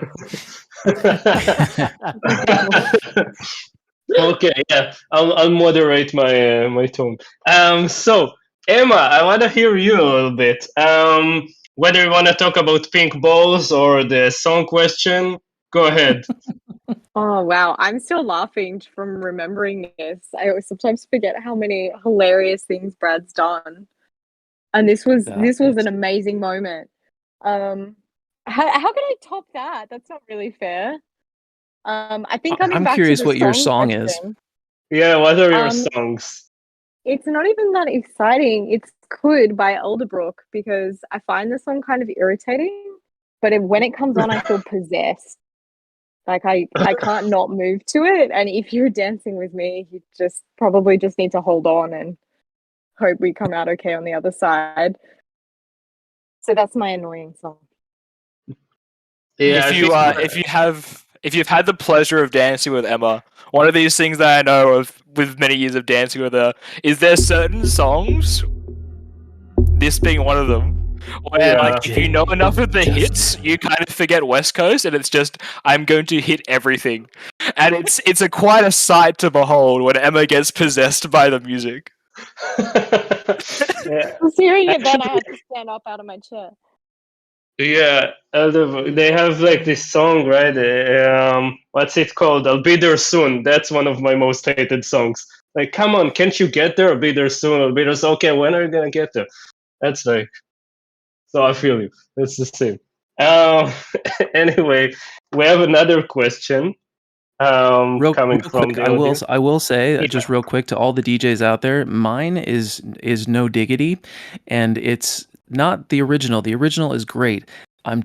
Okay, yeah, I'll moderate my my tone. So Emma, I want to hear you a little bit. Whether you want to talk about pink balls or the song question, go ahead. Oh wow, I'm still laughing from remembering this. I always sometimes forget how many hilarious things Brad's done. And this was an amazing moment. How can I top that? That's not really fair. I think I'm curious what your song is. Yeah, what are your songs? It's not even that exciting. It's Could by Elderbrook, because I find the song kind of irritating, but when it comes on, I feel possessed. Like I can't not move to it. And if you're dancing with me, you probably just need to hold on and hope we come out okay on the other side. So that's my annoying song. Yeah, if you've had the pleasure of dancing with Emma, one of these things that I know of with many years of dancing with her is there certain songs, this being one of them, where like if you know enough of the hits, you kind of forget West Coast, and it's just I'm going to hit everything, and it's quite a sight to behold when Emma gets possessed by the music. Yeah. I was hearing it then I had to stand up out of my chair. Yeah, they have like this song, right? What's it called? I'll Be There Soon. That's one of my most hated songs. Like, come on, can't you get there? I'll be there soon. I'll be there soon. Okay, when are you gonna get there? That's like, so I feel you. It's the same. Anyway, we have another question. Coming from quick, the audience. I will say just real quick to all the DJs out there, mine is No Diggity, and it's not the original. The original is great. I'm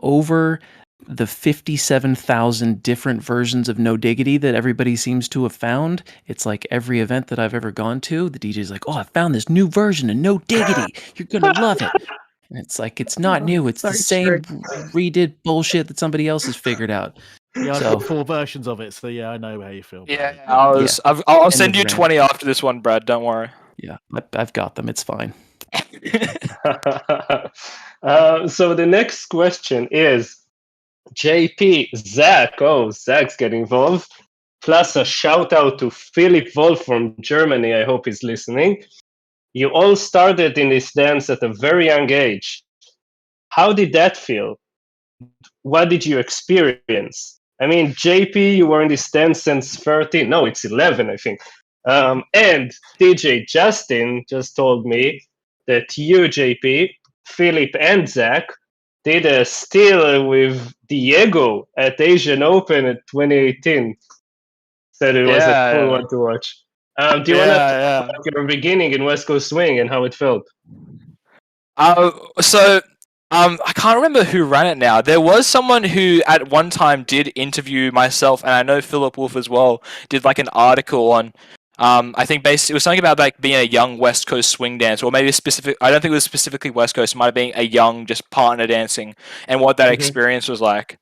over the 57,000 different versions of No Diggity that everybody seems to have found. It's like every event that I've ever gone to, the DJ's like, oh, I found this new version of No Diggity. You're gonna love it. And it's like, it's not new. It's the same redid bullshit that somebody else has figured out. Yeah, I've got 4 versions of it, so yeah, I know how you feel. Yeah, I'll send you 20 after this one, Brad. Don't worry. Yeah, I've got them. It's fine. So the next question is JP, Zac. Oh, Zac's getting involved. Plus a shout out to Philip Wolf from Germany. I hope he's listening. You all started in this dance at a very young age. How did that feel? What did you experience? I mean, JP, you were in this dance since 13. No, it's 11, I think. And DJ Justin just told me that you, JP, Philip, and Zac did a steal with Diego at Asian Open at 2018. Said it was a cool one to watch. Do you want to talk about your beginning in West Coast Swing and how it felt? I can't remember who ran it now. There was someone who at one time did interview myself, and I know Philip Wolf as well, did like an article on, I think it was something about like being a young West Coast swing dancer, or maybe I don't think it was specifically West Coast, it might have been a young just partner dancing, and what that experience was like.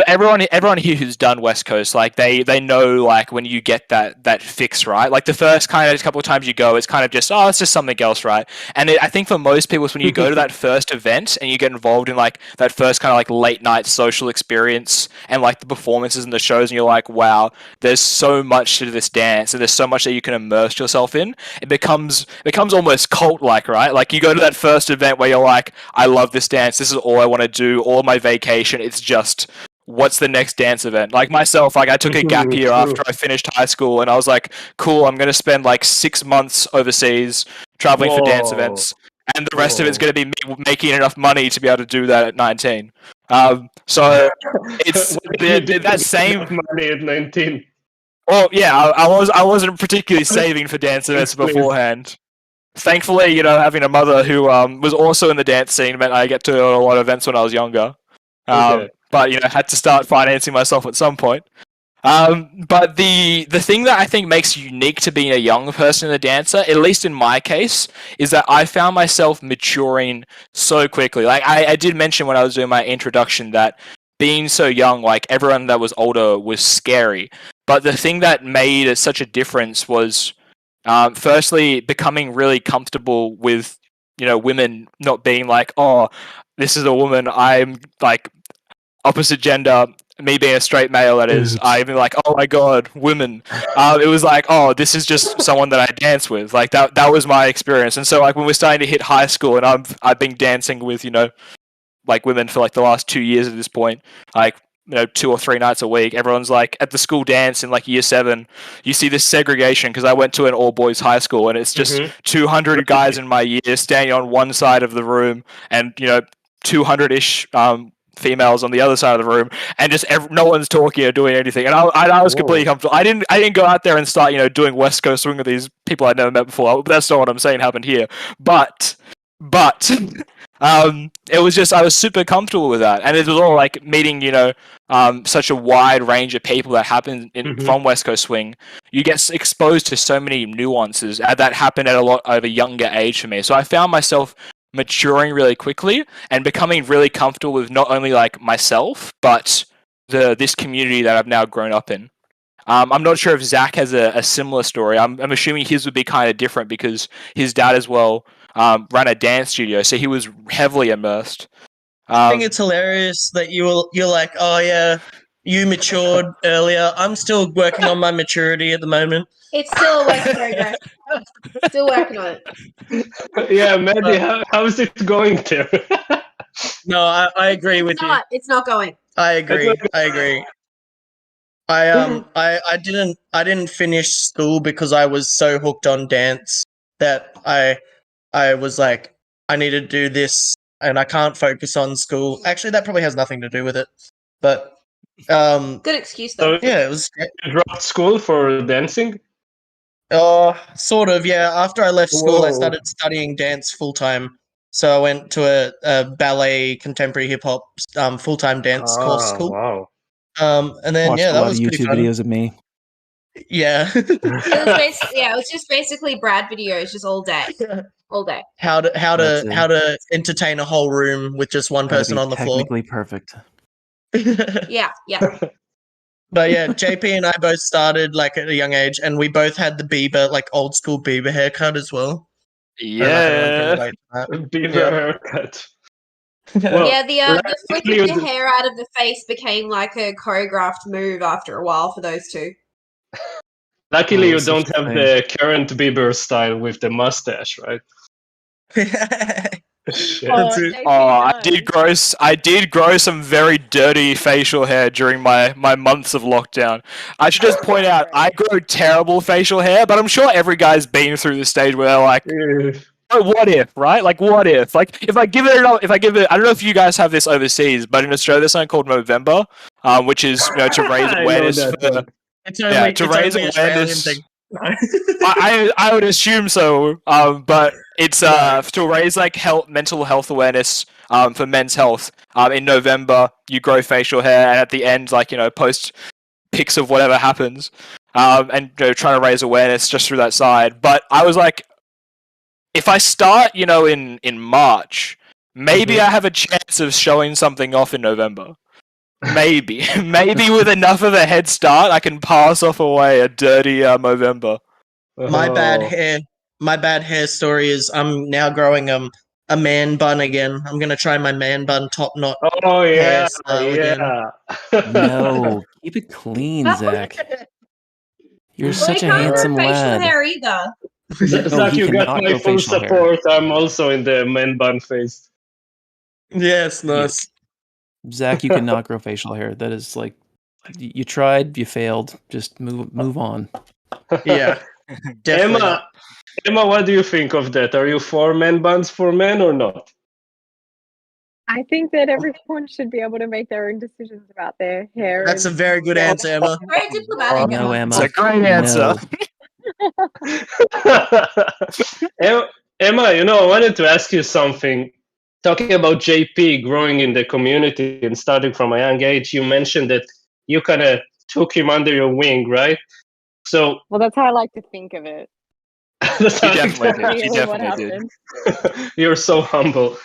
everyone here who's done West Coast, like they know like when you get that fix, right? Like the first kind of couple of times you go, it's kind of just it's just something else, right? And I think for most people, it's when you go to that first event and you get involved in like that first kind of like late night social experience and like the performances and the shows, and you're like, wow, there's so much to this dance and there's so much that you can immerse yourself in. It becomes almost cult like, right? Like you go to that first event where you're like, I love this dance, this is all I want to do, all of my vacation, it's just what's the next dance event? Like myself, like I took a gap year after I finished high school, and I was like, cool, I'm going to spend like 6 months overseas traveling for dance events, and the rest of it's going to be me making enough money to be able to do that at 19. So it's that same money at 19. Well, yeah, I wasn't particularly saving for dance events beforehand. Thankfully, having a mother who was also in the dance scene meant I get to a lot of events when I was younger. But had to start financing myself at some point. But the thing that I think makes unique to being a young person and a dancer, at least in my case, is that I found myself maturing so quickly. Like I did mention when I was doing my introduction that being so young, like everyone that was older was scary. But the thing that made it such a difference was, firstly, becoming really comfortable with, women not being like, oh, this is a woman, I'm like opposite gender, me being a straight male, that is, I'd be like, oh my god, women. It was like, oh, this is just someone that I dance with. Like that was my experience. And so like when we're starting to hit high school, and I've been dancing with, like women for like the last 2 years at this point, like 2 or 3 nights a week. Everyone's like at the school dance in like year 7. You see this segregation because I went to an all boys high school, and it's just 200 guys in my year standing on one side of the room, and 200-ish females on the other side of the room, and just no one's talking or doing anything. And I was completely comfortable. I didn't go out there and start doing West Coast swing with these people I'd never met before. That's not what I'm saying happened here. But it was just I was super comfortable with that, and it was all like meeting such a wide range of people that happen from West Coast swing. You get exposed to so many nuances that happened at a lot of a younger age for me. So I found myself maturing really quickly and becoming really comfortable with not only like myself but this community that I've now grown up in. I'm not sure if Zac has a similar story. I'm assuming his would be kind of different because his dad as well ran a dance studio, so he was heavily immersed. I think it's hilarious that you're like, oh yeah, you matured earlier. I'm still working on my maturity at the moment. It's still a work in progress. Still working on it. Yeah, Maddy, how's it going there? No, I agree with you. It's not going. I agree. I didn't finish school because I was so hooked on dance that I was like, I need to do this and I can't focus on school. Actually, that probably has nothing to do with it. But good excuse though. Yeah, it was great. You dropped school for dancing? Sort of, yeah. After I left school, I started studying dance full time. So I went to a ballet contemporary hip hop full time dance course school. Wow. And then Watched that a lot was of pretty YouTube fun. videos of me. Yeah. It was just basically Brad videos, just all day, all day. How to entertain a whole room with just one person on the floor. Technically perfect. Yeah. But yeah, JP and I both started like at a young age, and we both had the Bieber, like old school Bieber haircut as well. Yeah. Bieber haircut. Well, the flicking the hair out of the face became like a choreographed move after a while for those two. Luckily, you don't have the current Bieber style with the mustache, right? I did grow some very dirty facial hair during my months of lockdown. I should just point out I grow terrible facial hair, but I'm sure every guy's been through this stage where they're like, oh, what if, right? Like, what if? Like, if I give it, I don't know if you guys have this overseas, but in Australia, there's something called Movember, which is to raise awareness to raise awareness. I would assume so, but it's to raise like mental health awareness for men's health. In November, you grow facial hair, and at the end, like post pics of whatever happens, and try to raise awareness just through that side. But I was like, if I start, in March, maybe I have a chance of showing something off in November. Maybe with enough of a head start, I can pass off away a dirty Movember. My bad hair story is I'm now growing a man bun again. I'm gonna try my man bun top knot Oh yeah, hairstyle again. No, keep it clean, Zach. You're Well, he such a can't grow handsome facial lad. hair either. No, Zach, he you got cannot my grow full facial hair. support. I'm also in the man bun phase. Yes, nice. Zach, you cannot grow facial hair. That is like you tried, you failed. Just move on. Yeah, definitely. not. Emma, what do you think of that? Are you for man buns for men or not? I think that everyone should be able to make their own decisions about their hair. That's a and very good answer, Emma. Very diplomatic. No, It's Emma. a great answer. Emma, I wanted to ask you something. Talking about JP growing in the community and starting from a young age, you mentioned that you kind of took him under your wing, right? So Well, that's how I like to think of it. that's You how definitely did. Really You what definitely did. happened. You're so humble.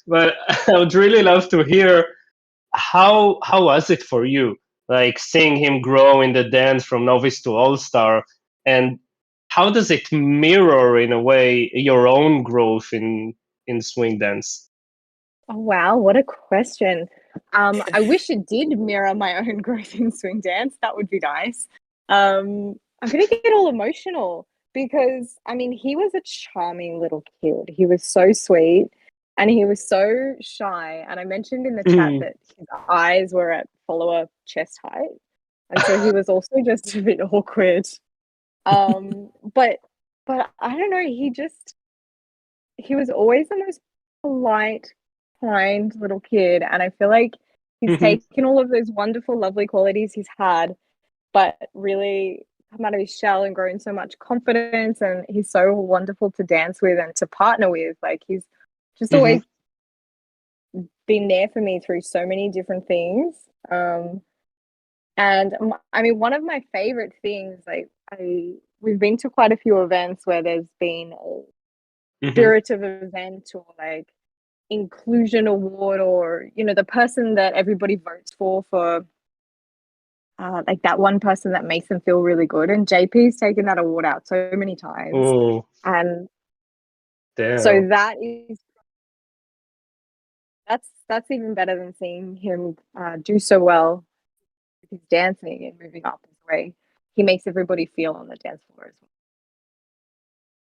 But I would really love to hear how was it for you, like seeing him grow in the dance from novice to all-star, and how does it mirror in a way your own growth in swing dance? Oh, wow, what a question. I wish it did mirror my own growth in swing dance. That would be nice. I'm gonna get all emotional because I mean he was a charming little kid. He was so sweet and he was so shy. And I mentioned in the chat that his eyes were at follower chest height. And so he was also just a bit awkward. But I don't know, he was always the most polite, kind little kid, and I feel like he's taken all of those wonderful, lovely qualities he's had, but really come out of his shell and grown so much confidence, and he's so wonderful to dance with and to partner with. Like he's just always been there for me through so many different things. And I mean, one of my favorite things, like we've been to quite a few events where there's been a spirit of event or like inclusion award, or the person that everybody votes for like that one person that makes them feel really good, and JP's taken that award out so many times. Oh, and damn. so that's even better than seeing him do so well with his dancing and moving up his way. He makes everybody feel on the dance floor as well.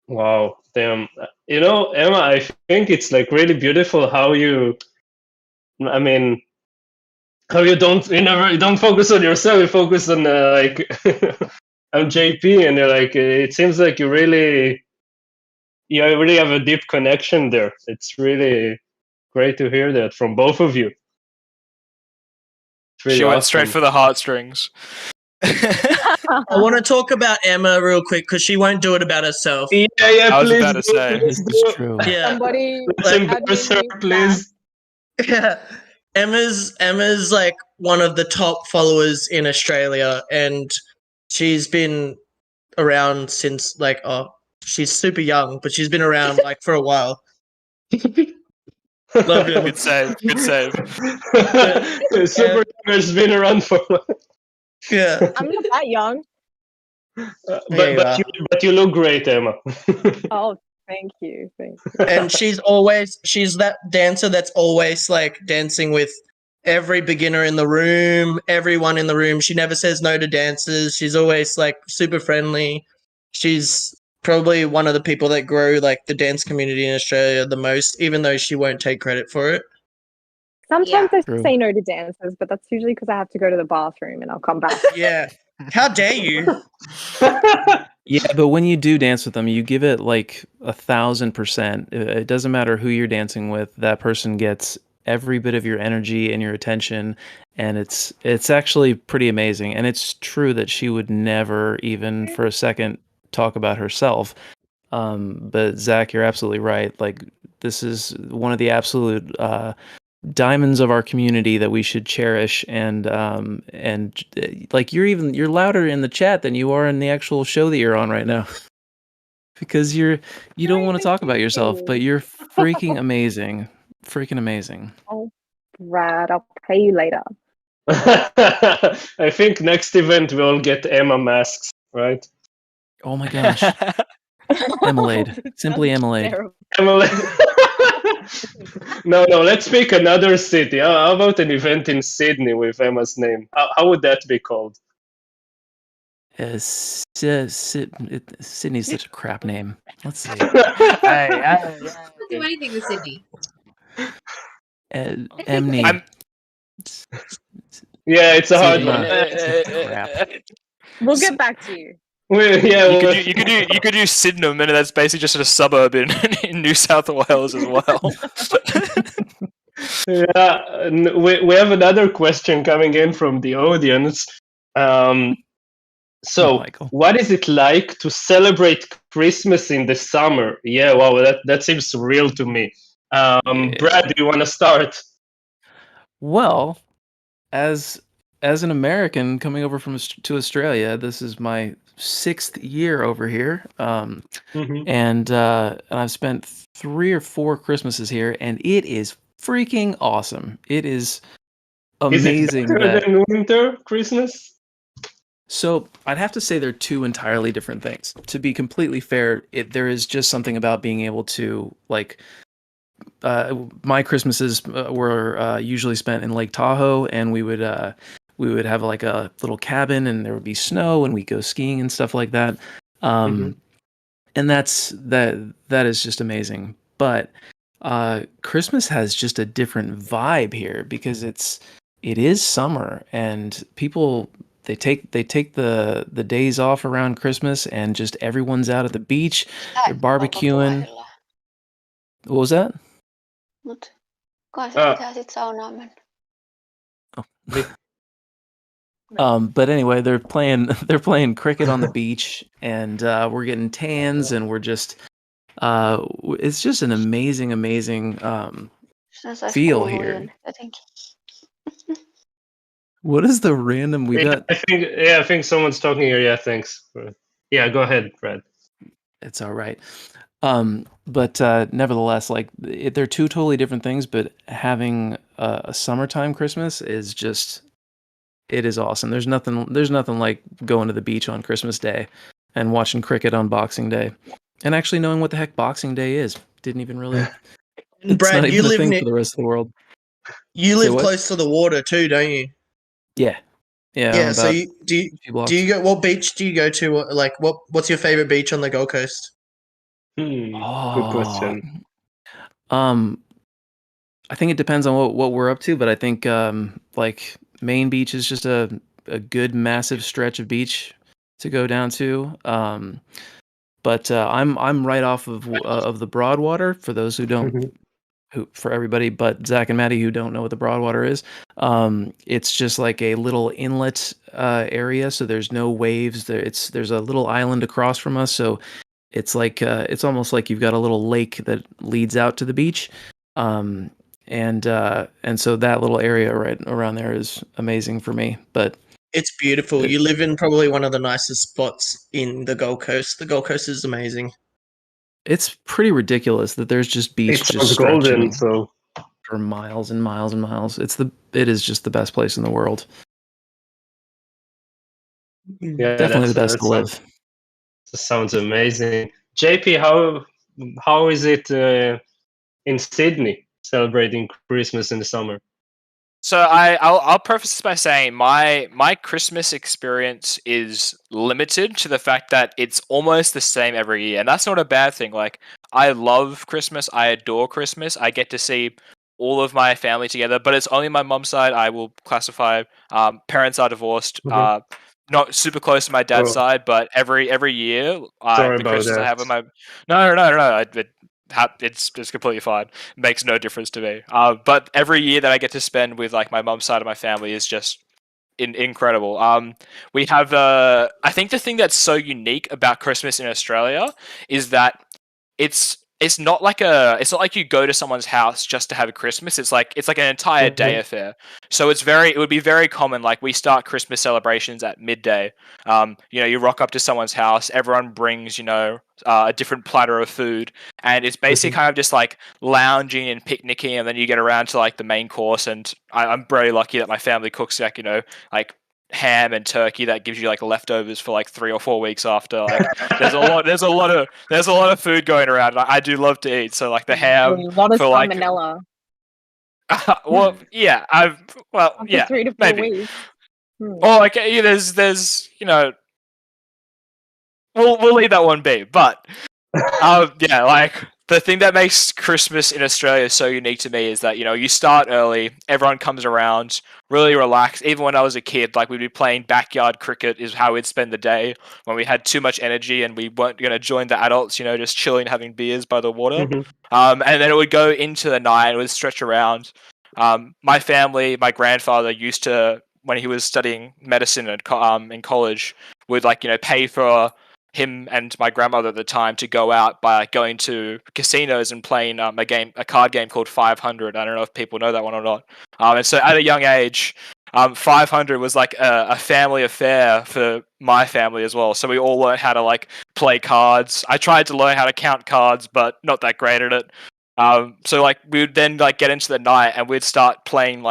Wow, damn. Emma, I think it's like really beautiful how you don't you don't focus on yourself, you focus on like on JP, and you're like it seems like you really have a deep connection there. It's really great to hear that from both of you. Really She went awesome. straight for the heartstrings. I want to talk about Emma real quick because she won't do it about herself. Yeah, I was please. about to say. This is true. Yeah. Somebody Let's embarrass her, please. Yeah. Emma's like one of the top followers in Australia, and she's been around since like she's super young, but she's been around like for a while. Love you. Good save. Good save. Super has been around for. Yeah. I'm not that young. But you look great, Emma. Oh, thank you. And she's that dancer that's always like dancing with every beginner in the room, everyone in the room. She never says no to dancers. She's always like super friendly. She's probably one of the people that grow like the dance community in Australia the most, even though she won't take credit for it. Sometimes I True. say no to dancers, but that's usually because I have to go to the bathroom and I'll come back. Yeah. How dare you? Yeah, but when you do dance with them, you give it like 1,000%. It doesn't matter who you're dancing with; that person gets every bit of your energy and your attention, and it's actually pretty amazing. And it's true that she would never even for a second talk about herself. But Zach, you're absolutely right. Like this is one of the absolute diamonds of our community that we should cherish, and like you're louder in the chat than you are in the actual show that you're on right now. Because you don't want to talk about yourself, but you're freaking amazing. Oh, Brad, I'll pay you later. I think next event we'll get Emma masks, right? Oh my gosh. Emelade. Simply Emelade. Terrible. Emily. No, let's pick another city. How about an event in Sydney with Emma's name? How would that be called? Sydney's such a crap name. Let's see. Can't do anything with Sydney. Emney. Yeah, it's a hard one. Crap. We'll get back to you. You could do Sydenham, and that's basically just a suburb in New South Wales as well. Yeah, we have another question coming in from the audience. So, what is it like to celebrate Christmas in the summer? Yeah, wow, that seems real to me. Brad, do you want to start? Well, as an American coming over to Australia, this is my 6th year over here, and I've spent 3 or 4 Christmases here, and it is freaking awesome. It is amazing. Is it better than winter Christmas? So I'd have to say they're 2 entirely different things. To be completely fair, there is just something about being able to, like, my Christmases were usually spent in Lake Tahoe, and we would have like a little cabin, and there would be snow, and we'd go skiing and stuff like that. And that is just amazing. But Christmas has just a different vibe here because it is summer, and people they take the days off around Christmas, and just everyone's out at the beach, they're barbecuing. What was that? Mut kai se pitää sit saunaan mennä. But anyway, they're playing cricket on the beach, and we're getting tans, and we're just it's just an amazing feel here. What is the random we got? I think someone's talking here. Yeah, thanks. Yeah, go ahead, Brad. It's all right. But nevertheless, like they're 2 totally different things, but having a summertime Christmas is just, it is awesome. There's nothing like going to the beach on Christmas Day and watching cricket on Boxing Day, and actually knowing what the heck Boxing Day is. Didn't even really. Brad, you live for the rest of the world. You live close to the water too, don't you? Yeah. Yeah. So do you go? What beach do you go to? Like, what's your favorite beach on the Gold Coast? Good question. I think it depends on what we're up to, but I think like Main Beach is just a good massive stretch of beach to go down to. But I'm right off of the Broadwater. For those who don't, for everybody but Zac and Maddy who don't know what the Broadwater is, it's just like a little inlet area. So there's no waves. There's a little island across from us. So it's like it's almost like you've got a little lake that leads out to the beach. And so that little area right around there is amazing for me. But it's beautiful. You live in probably one of the nicest spots in the Gold Coast. The Gold Coast is amazing. It's pretty ridiculous that there's just beach just golden, for miles and miles and miles. It is just the best place in the world. Yeah, definitely the best to live. Sounds amazing. JP, how is it in Sydney celebrating Christmas in the summer? So I'll preface this by saying my Christmas experience is limited to the fact that it's almost the same every year, and that's not a bad thing. Like, I love Christmas, I adore Christmas. I get to see all of my family together, but it's only my mum's side. I will classify. Parents are divorced. Not super close to my dad's side, but every year, the Christmas I have with my no. It's completely fine. It makes no difference to me. But every year that I get to spend with like my mum's side of my family is just incredible. We have I think the thing that's so unique about Christmas in Australia is that it's it's not like you go to someone's house just to have a Christmas. It's like an entire day affair. So it would be very common. Like we start Christmas celebrations at midday. You rock up to someone's house, everyone brings, a different platter of food, and it's basically kind of just like lounging and picnicking, and then you get around to like the main course. And I'm very lucky that my family cooks like, like ham and turkey that gives you like leftovers for like 3 or 4 weeks after. Like there's a lot of food going around. I do love to eat, so like the ham A lot of for like salmonella. well, yeah, After 3 to 4 maybe. weeks. Or like there's we'll leave that one be. But yeah, like the thing that makes Christmas in Australia so unique to me is that you start early, everyone comes around, really relaxed. Even when I was a kid, like we'd be playing backyard cricket is how we'd spend the day when we had too much energy and we weren't going to join the adults, just chilling, having beers by the water. And then it would go into the night, it would stretch around. My family, my grandfather used to, when he was studying medicine in college, would pay for him and my grandmother at the time to go out by going to casinos and playing a card game called 500. I don't know if people know that one or not. And so at a young age, 500 was like a family affair for my family as well. So we all learned how to play cards. I tried to learn how to count cards, but not that great at it. So we would then get into the night and we'd start playing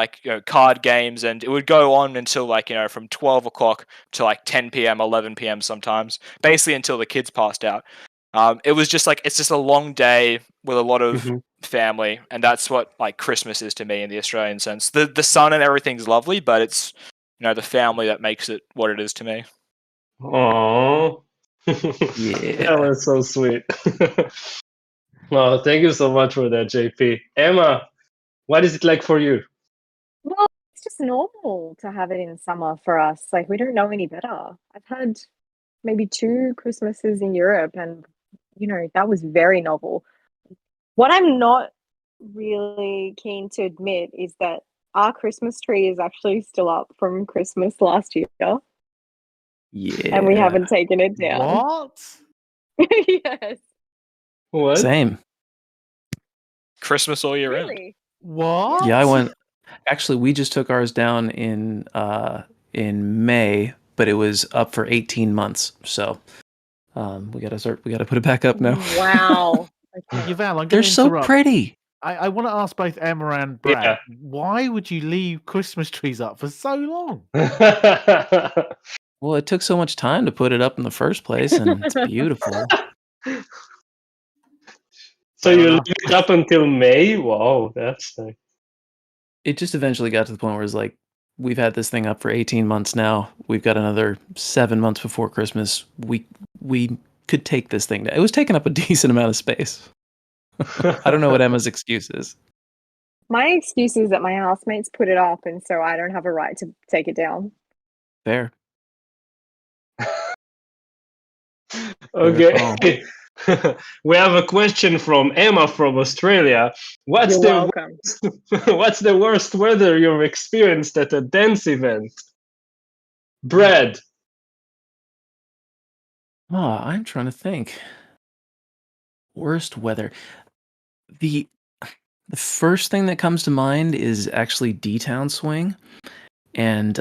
card games, and it would go on until from 12 o'clock to 10 p.m, 11 p.m. sometimes, basically until the kids passed out. It was just it's just a long day with a lot of family, and that's what Christmas is to me in the Australian sense. The sun and everything's lovely, but it's the family that makes it what it is to me. Aww. Yeah. That was so sweet. Well, thank you so much for that, JP. Emma, what is it like for you? Well, it's just normal to have it in summer for us. We don't know any better. I've had maybe 2 Christmases in Europe, and that was very novel. What I'm not really keen to admit is that our Christmas tree is actually still up from Christmas last year. Yeah. And we haven't taken it down. What? Yes. What? Same. Christmas all year round. Really? What? Yeah, I went. Actually, we just took ours down in May, but it was up for 18 months. So we gotta put it back up now. Wow. Yuval, I'm They're going to so interrupt. pretty. I want to ask both Emma and Brad, why would you leave Christmas trees up for so long? Well, it took so much time to put it up in the first place, and it's beautiful. So Fair you enough. leave it up until May? Wow, that's nice. It just eventually got to the point where it's we've had this thing up for 18 months now. We've got another 7 months before Christmas. We could take this thing down. It was taking up a decent amount of space. I don't know what Emma's excuse is. My excuse is that my housemates put it up, and so I don't have a right to take it down. Fair. Okay. We have a question from Emma from Australia. What's You're welcome. what's the worst weather you've experienced at a dance event? Brad. Oh, I'm trying to think. Worst weather. The first thing that comes to mind is actually D-Town Swing, and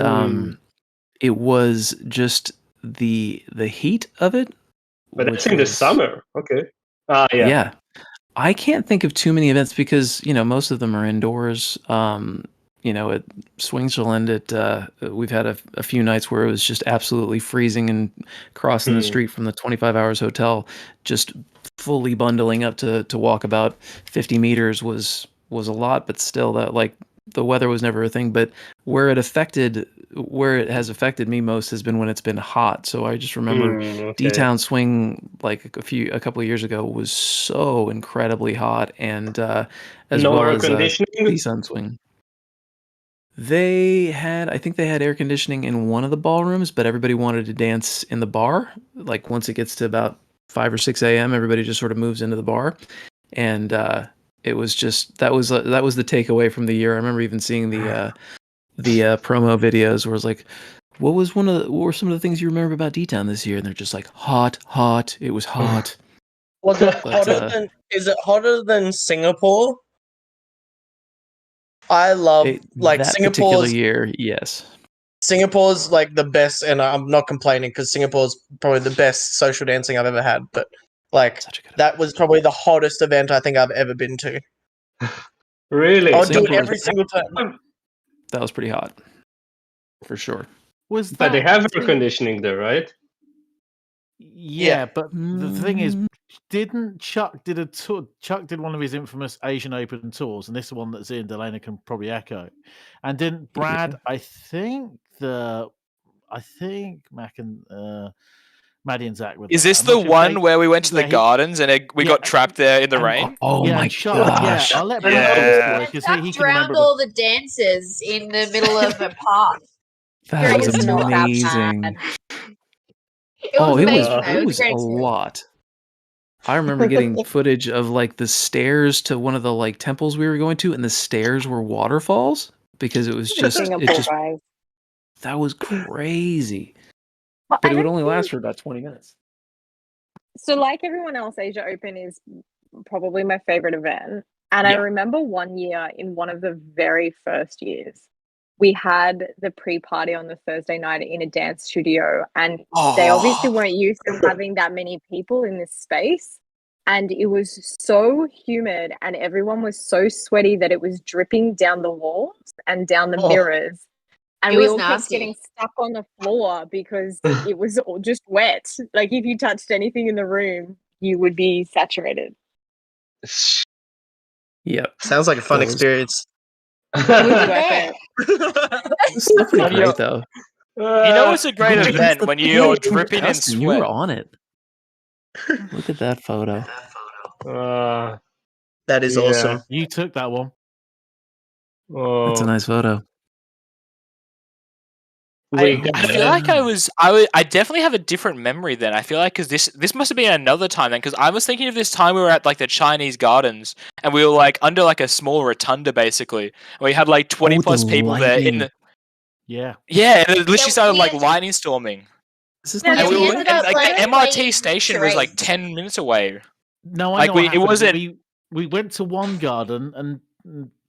it was just the heat of it. But it's in the summer. Okay. Yeah. I can't think of too many events because most of them are indoors. At Switzerland, we've had a few nights where it was just absolutely freezing, and crossing the street from the 25 Hours Hotel, just fully bundling up to walk about 50 meters was a lot, but still that the weather was never a thing. But where it has affected me most has been when it's been hot. So I just remember D-Town Swing a couple of years ago was so incredibly hot, and as no well air as conditioning? D-Town Swing. I think they had air conditioning in one of the ballrooms, but everybody wanted to dance in the bar. Once it gets to about 5 or 6 a.m., everybody just sort of moves into the bar, and it was just that was the takeaway from the year. I remember even seeing the promo videos where it's what were some of the things you remember about D-Town this year? And they're just hot. It was hot. Was it But, hotter than? Is it hotter than Singapore? I love like that particular Singapore's. year, yes. Singapore's like the best, and I'm not complaining because Singapore's probably the best social dancing I've ever had. But like Such a good that was probably the hottest event I think I've ever been to. Really? I would do it Singapore- every single time. That was pretty hot, for sure. Was But they that have air thing- conditioning there, right? Yeah, but the thing is, Mm. didn't Chuck did a tour? Chuck did one of his infamous Asian Open tours, and this is one that Zee Dalena can probably echo. And didn't Brad? I think Mac and Maddie and Zach were. Is there. this I'm the not sure if one they- where we went to the where he- gardens and we Yeah, got trapped there in the and- rain? Oh yeah, my and Chuck, gosh. Yeah, I'll let Yeah. Brad tell the story And because Chuck he can drowned remember. all the dancers in the middle of a park. That was was not that amazing. bad. It was amazing. though. It was a a great experience. lot. I remember getting footage of like the stairs to one of the like temples we were going to, and the stairs were waterfalls because it was just Singapore, guys. that was crazy. But But I it would don't only think- last for about 20 minutes. So, like everyone else, Asia Open is probably my favorite event. And I Yeah. remember one year in one of the very first years, we had the pre-party on the Thursday night in a dance studio, and they obviously weren't used to having that many people in this space. And it was so humid, and everyone was so sweaty that it was dripping down the walls and down the Oh. mirrors. And It we was all kept nasty. getting stuck on the floor because it was all just wet. Like if you touched anything in the room, you would be saturated. Yep. Sounds like a fun That was- experience. It was Yeah. worth it. It was still pretty Have you- great though. You know it's a great That's event the when you're thing, dripping in Justin, You were sweat. on it. Look at that photo. That is Yeah. awesome. You took that one. That's a nice photo. We I feel like I definitely have a different memory then. I feel like because this must have been another time then, because I was thinking of this time we were at like the Chinese gardens and we were like under like a small rotunda basically. And we had like 20 plus the people there in lightning. the Yeah. and it literally Yeah, started we like had- lightning storming. This is Yeah, not And, we we were, ended and up, like like, the MRT playing station was like charades. 10 minutes away. No, I Like, know what it happened. wasn't- We went to one garden and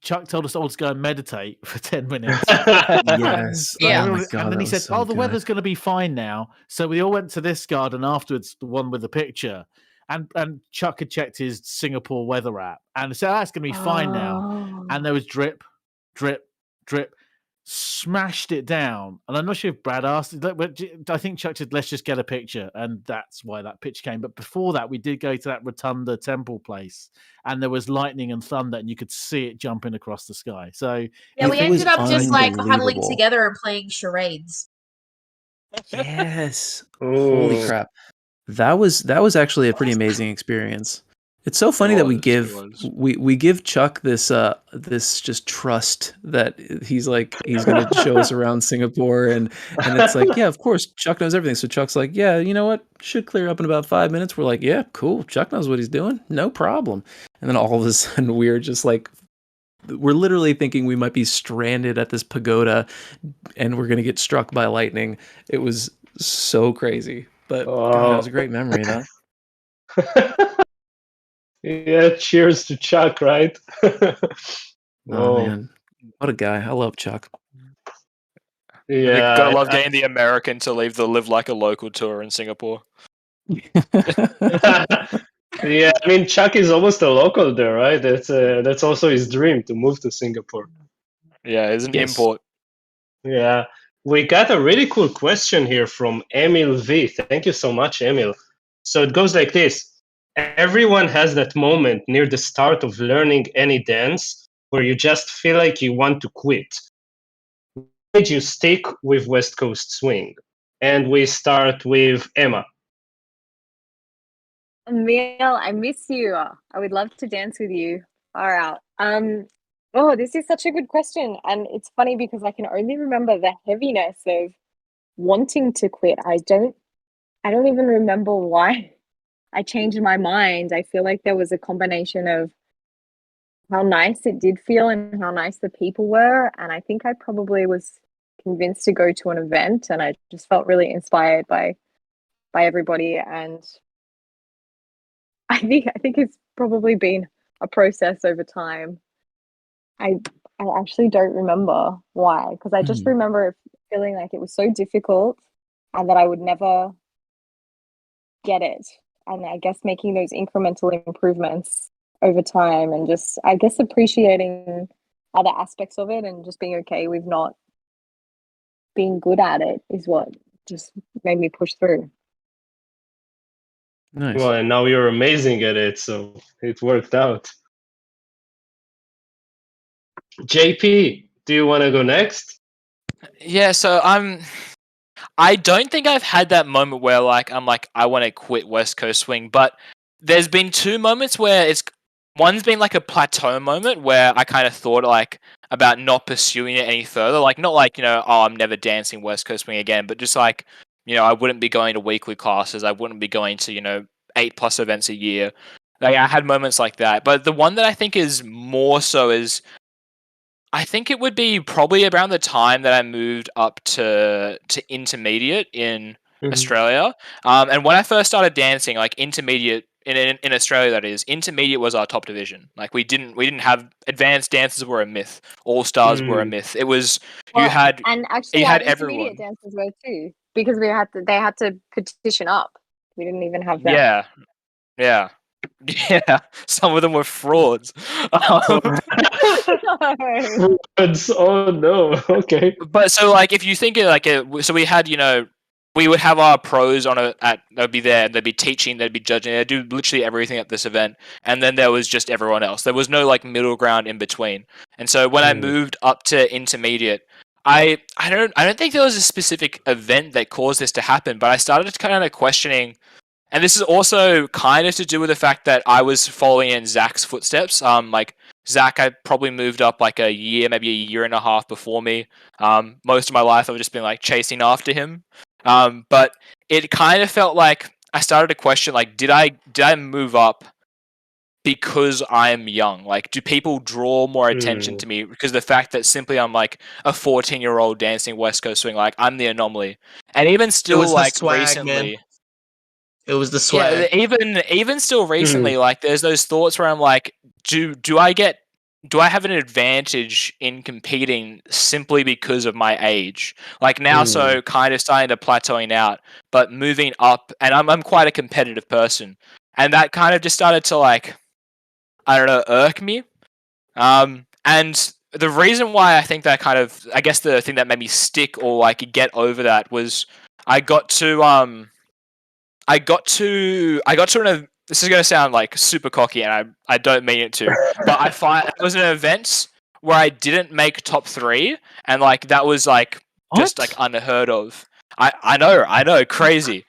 Chuck told us all to go and meditate for 10 minutes. Yes. Yeah. Oh my and God, then that he was said, so "Oh, the good. weather's going to be fine now." So we all went to this garden afterwards, the one with the picture, and Chuck had checked his Singapore weather app and said, "That's going to be fine now." Oh. And there was drip, drip, drip. Smashed it down, and I'm not sure if Brad asked, but I think Chuck said, "Let's just get a picture," and that's why that picture came. But before that, we did go to that rotunda temple place, and there was lightning and thunder, and you could see it jumping across the sky. So Yeah, we It was ended up just like huddling unbelievable. together and playing charades. Yes. Holy crap. That was actually a pretty amazing experience. It's so funny that we was, it give was. we give Chuck this this just trust that he's going to show us around Singapore and it's like, yeah, of course Chuck knows everything. So Chuck's like, yeah, you know what? Should clear up in about 5 minutes. We're like, yeah, cool. Chuck knows what he's doing. No problem. And then all of a sudden we're just like we're literally thinking we might be stranded at this pagoda and we're going to get struck by lightning. It was so crazy. But God, it was a great memory though. Yeah, cheers to Chuck, right? Oh man, what a guy! I love Chuck. Yeah, Gotta love getting the American to leave the Live Like a Local tour in Singapore. yeah. I mean, Chuck is almost a local there, right? That's also his dream to move to Singapore. Yeah, it's an Yes. import. Yeah, we got a really cool question here from Emil V. Thank you so much, Emil. So it goes like this. Everyone has that moment near the start of learning any dance where you just feel like you want to quit. Did you stick with West Coast Swing? And we start with Emma. Emil, I miss you. I would love to dance with you. Far out. Oh, this is such a good question. And it's funny because I can only remember the heaviness of wanting to quit. I don't even remember why I changed my mind. I feel like there was a combination of how nice it did feel and how nice the people were. And I think I probably was convinced to go to an event, and I just felt really inspired by everybody. And I think it's probably been a process over time. I actually don't remember why, because I just remember feeling like it was so difficult and that I would never get it. And I guess making those incremental improvements over time and just, I guess, appreciating other aspects of it and just being okay with not being good at it is what just made me push through. Nice. Well, and now you're amazing at it, so it worked out. JP, do you want to go next? Yeah, so I don't think I've had that moment where I'm like I want to quit West Coast swing, but there's been two moments where one's been like a plateau moment where I kind of thought about not pursuing it any further, not oh, I'm never dancing West Coast swing again, but just I wouldn't be going to weekly classes, I wouldn't be going to 8+ events a year. I had moments like that, but the one that I think is more so is I think it would be probably around the time that I moved up to intermediate in Australia. And when I first started dancing, intermediate in Australia, that is, intermediate was our top division. We didn't have advanced dances were a myth. All stars were a myth. It was and actually you our had intermediate everyone. dancers were too, because they had to petition up. We didn't even have that. Yeah. Some of them were frauds. Frauds. Oh no. Okay. But so if you think of so we had we would have our pros they'd be there and they'd be teaching, they'd be judging, they'd do literally everything at this event, and then there was just everyone else. There was no middle ground in between. And so when I moved up to intermediate, I don't think there was a specific event that caused this to happen, but I started kind of questioning. And this is also kind of to do with the fact that I was following in Zac's footsteps. Zac, I probably moved up a year, maybe a year and a half before me. Most of my life, I've just been chasing after him. But it kind of felt like I started to question, did I move up because I'm young? Do people draw more attention to me because the fact that simply I'm a 14-year-old dancing West Coast swing, I'm the anomaly? And even still, was the swag, recently. man. It was the swag. Yeah, even still recently, there's those thoughts where I'm do I have an advantage in competing simply because of my age? Now, so kind of starting to plateauing out, but moving up, and I'm quite a competitive person, and that kind of just started to I don't know, irk me. And the reason why I think that I guess the thing that made me stick or get over that was I got to this is going to sound super cocky, and I don't mean it to, but it was an event where I didn't make top 3, and that was just unheard of. I know, crazy.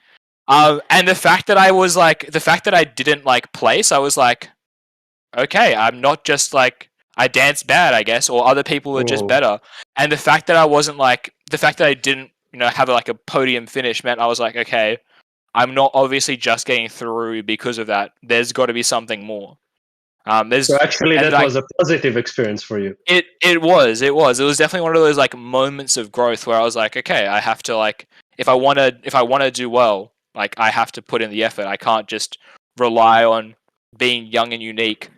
And the fact that I didn't place, I was okay, I'm not just I dance bad, I guess, or other people are just better. And the fact that I wasn't the fact that I didn't have a podium finish meant I was okay, I'm not obviously just getting through because of that. There's got to be something more. So actually, that was a positive experience for you. It was definitely one of those moments of growth where I was okay, I have to if I want to do well, I have to put in the effort. I can't just rely on being young and unique.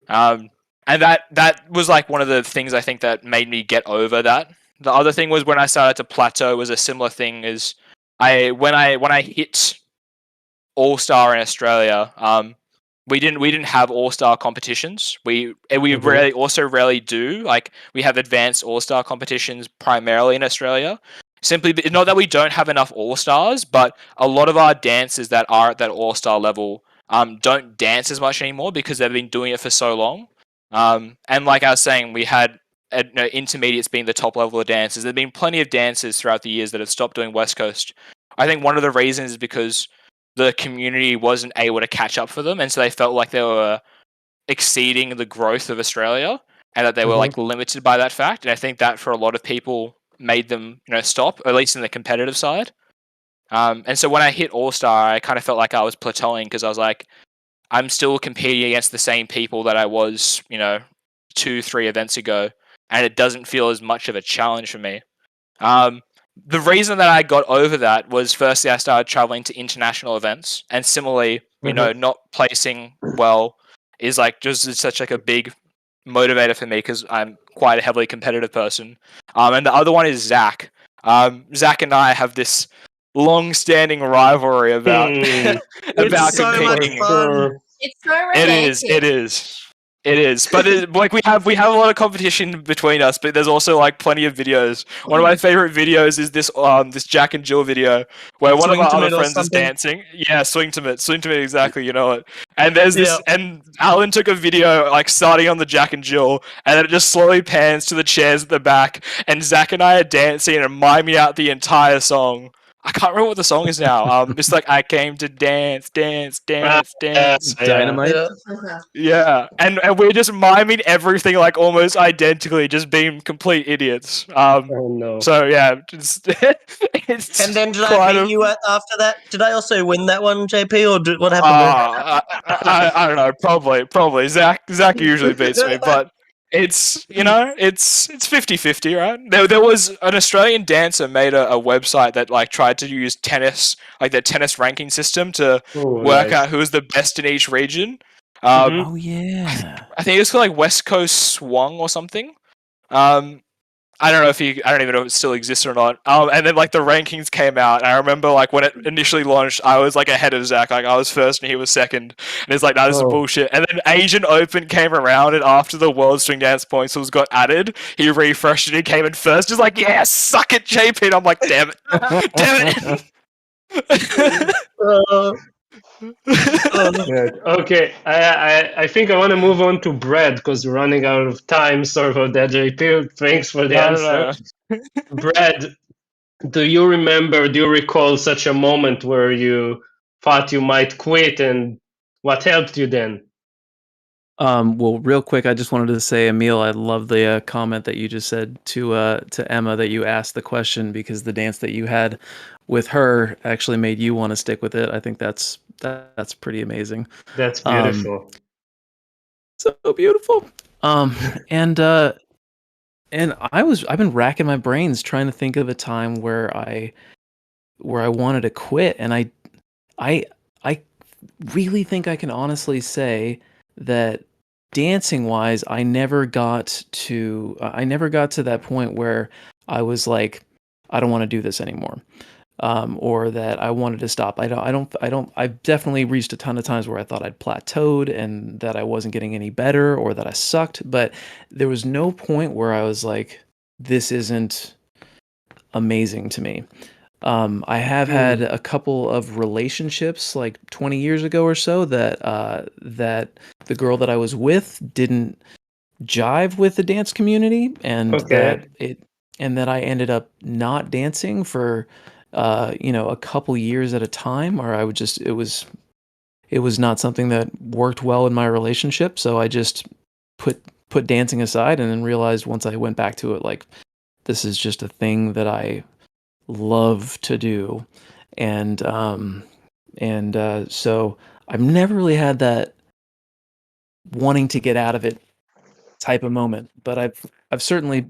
And that was one of the things I think that made me get over that. The other thing was when I started to plateau was a similar thing as when I hit All-Star in Australia, we didn't have All-Star competitions. We rarely do. We have advanced All-Star competitions primarily in Australia. Simply not that we don't have enough All-Stars, but a lot of our dancers that are at that All-Star level don't dance as much anymore because they've been doing it for so long. And like I was saying, we had intermediates being the top level of dancers. There've been plenty of dancers throughout the years that have stopped doing West Coast. I think one of the reasons is because the community wasn't able to catch up for them, and so they felt like they were exceeding the growth of Australia, and that they were limited by that fact. And I think that for a lot of people made them stop, at least in the competitive side. And so when I hit All-Star, I kind of felt like I was plateauing because I was I'm still competing against the same people that I was 2-3 events ago, and it doesn't feel as much of a challenge for me. the reason that I got over that was firstly I started traveling to international events, and similarly, you know, not placing well is like just such like a big motivator for me because I'm quite a heavily competitive person. And the other one is Zach. Zach and I have this long-standing rivalry about about so much competing. fun. It's so It romantic. is. But like we have a lot of competition between us, but there's also like plenty of videos. One of my favorite videos is this Jack and Jill video where one of Swing our to other it or friends is something? dancing. Yeah, swing to me exactly. You know it. And there's this, Yeah. and Alan took a video like starting on the Jack and Jill, and then it just slowly pans to the chairs at the back, and Zach and I are dancing and miming out the entire song. I can't remember what the song is now. It's like I came to dance. Dynamite. Yeah. Yeah, and we're just miming everything like almost identically, just being complete idiots. Oh no. So yeah, it's And then did I quite beat you after that? Did I also win that one, JP, or what happened there? I don't know. Probably. Zach usually beats me, but it's it's 50-50, right? There was an Australian dancer made a website that like tried to use tennis, like their tennis ranking system to work out who was the best in each region. Oh yeah. I think it's called like West Coast Swung or something. I don't even know if it still exists or not. And then like the rankings came out, and I remember like when it initially launched, I was like ahead of Zach, like I was first and he was second, and it's like, nah, this is bullshit. And then Asian Open came around, and after the World String Dance Points got added, he refreshed and he came in first, just like, yeah, suck it, JP. And I'm like, damn it. Good. Okay, I think I want to move on to Brad because we're running out of time. Sorry for that, JP. Thanks for the answer. Brad, do you recall such a moment where you thought you might quit, and what helped you then? Well, real quick, I just wanted to say, Emil, I love the comment that you just said to Emma, that you asked the question because the dance that you had with her actually made you want to stick with it. I think that's pretty amazing. That's beautiful. So beautiful. And I've been racking my brains trying to think of a time where I wanted to quit, and I really think I can honestly say that dancing wise, I never got to that point where I was like, I don't want to do this anymore. Or that I wanted to stop. I've definitely reached a ton of times where I thought I'd plateaued and that I wasn't getting any better or that I sucked, but there was no point where I was like, this isn't amazing to me. I have had a couple of relationships like 20 years ago or so that the girl that I was with didn't jive with the dance community, and that I ended up not dancing for a couple years at a time, or it was not something that worked well in my relationship, so I just put dancing aside, and then realized once I went back to it, like, this is just a thing that I love to do. And so I've never really had that wanting to get out of it type of moment, but I've certainly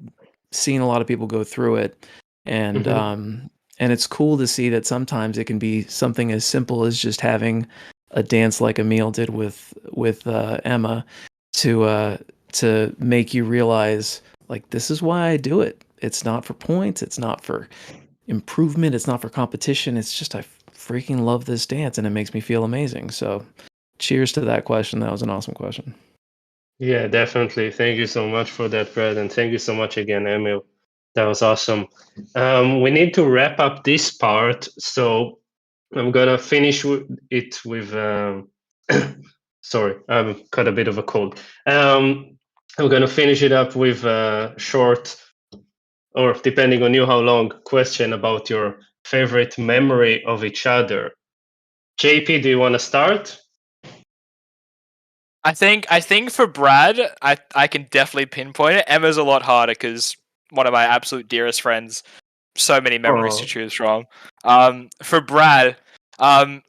seen a lot of people go through it, and it's cool to see that sometimes it can be something as simple as just having a dance like Emil did with Emma to make you realize, like, this is why I do it. It's not for points, it's not for improvement, it's not for competition, it's just I freaking love this dance and it makes me feel amazing. So cheers to that question. That was an awesome question. Yeah, definitely. Thank you so much for that, Brad, and thank you so much again, Emil. That was awesome. We need to wrap up this part, so I'm gonna finish it with. Sorry, I've got a bit of a cold. I'm gonna finish it up with a short, or depending on you how long, question about your favorite memory of each other. JP, do you want to start? I think for Brad, I can definitely pinpoint it. Emma's a lot harder because one of my absolute dearest friends. So many memories to choose from. For Brad, I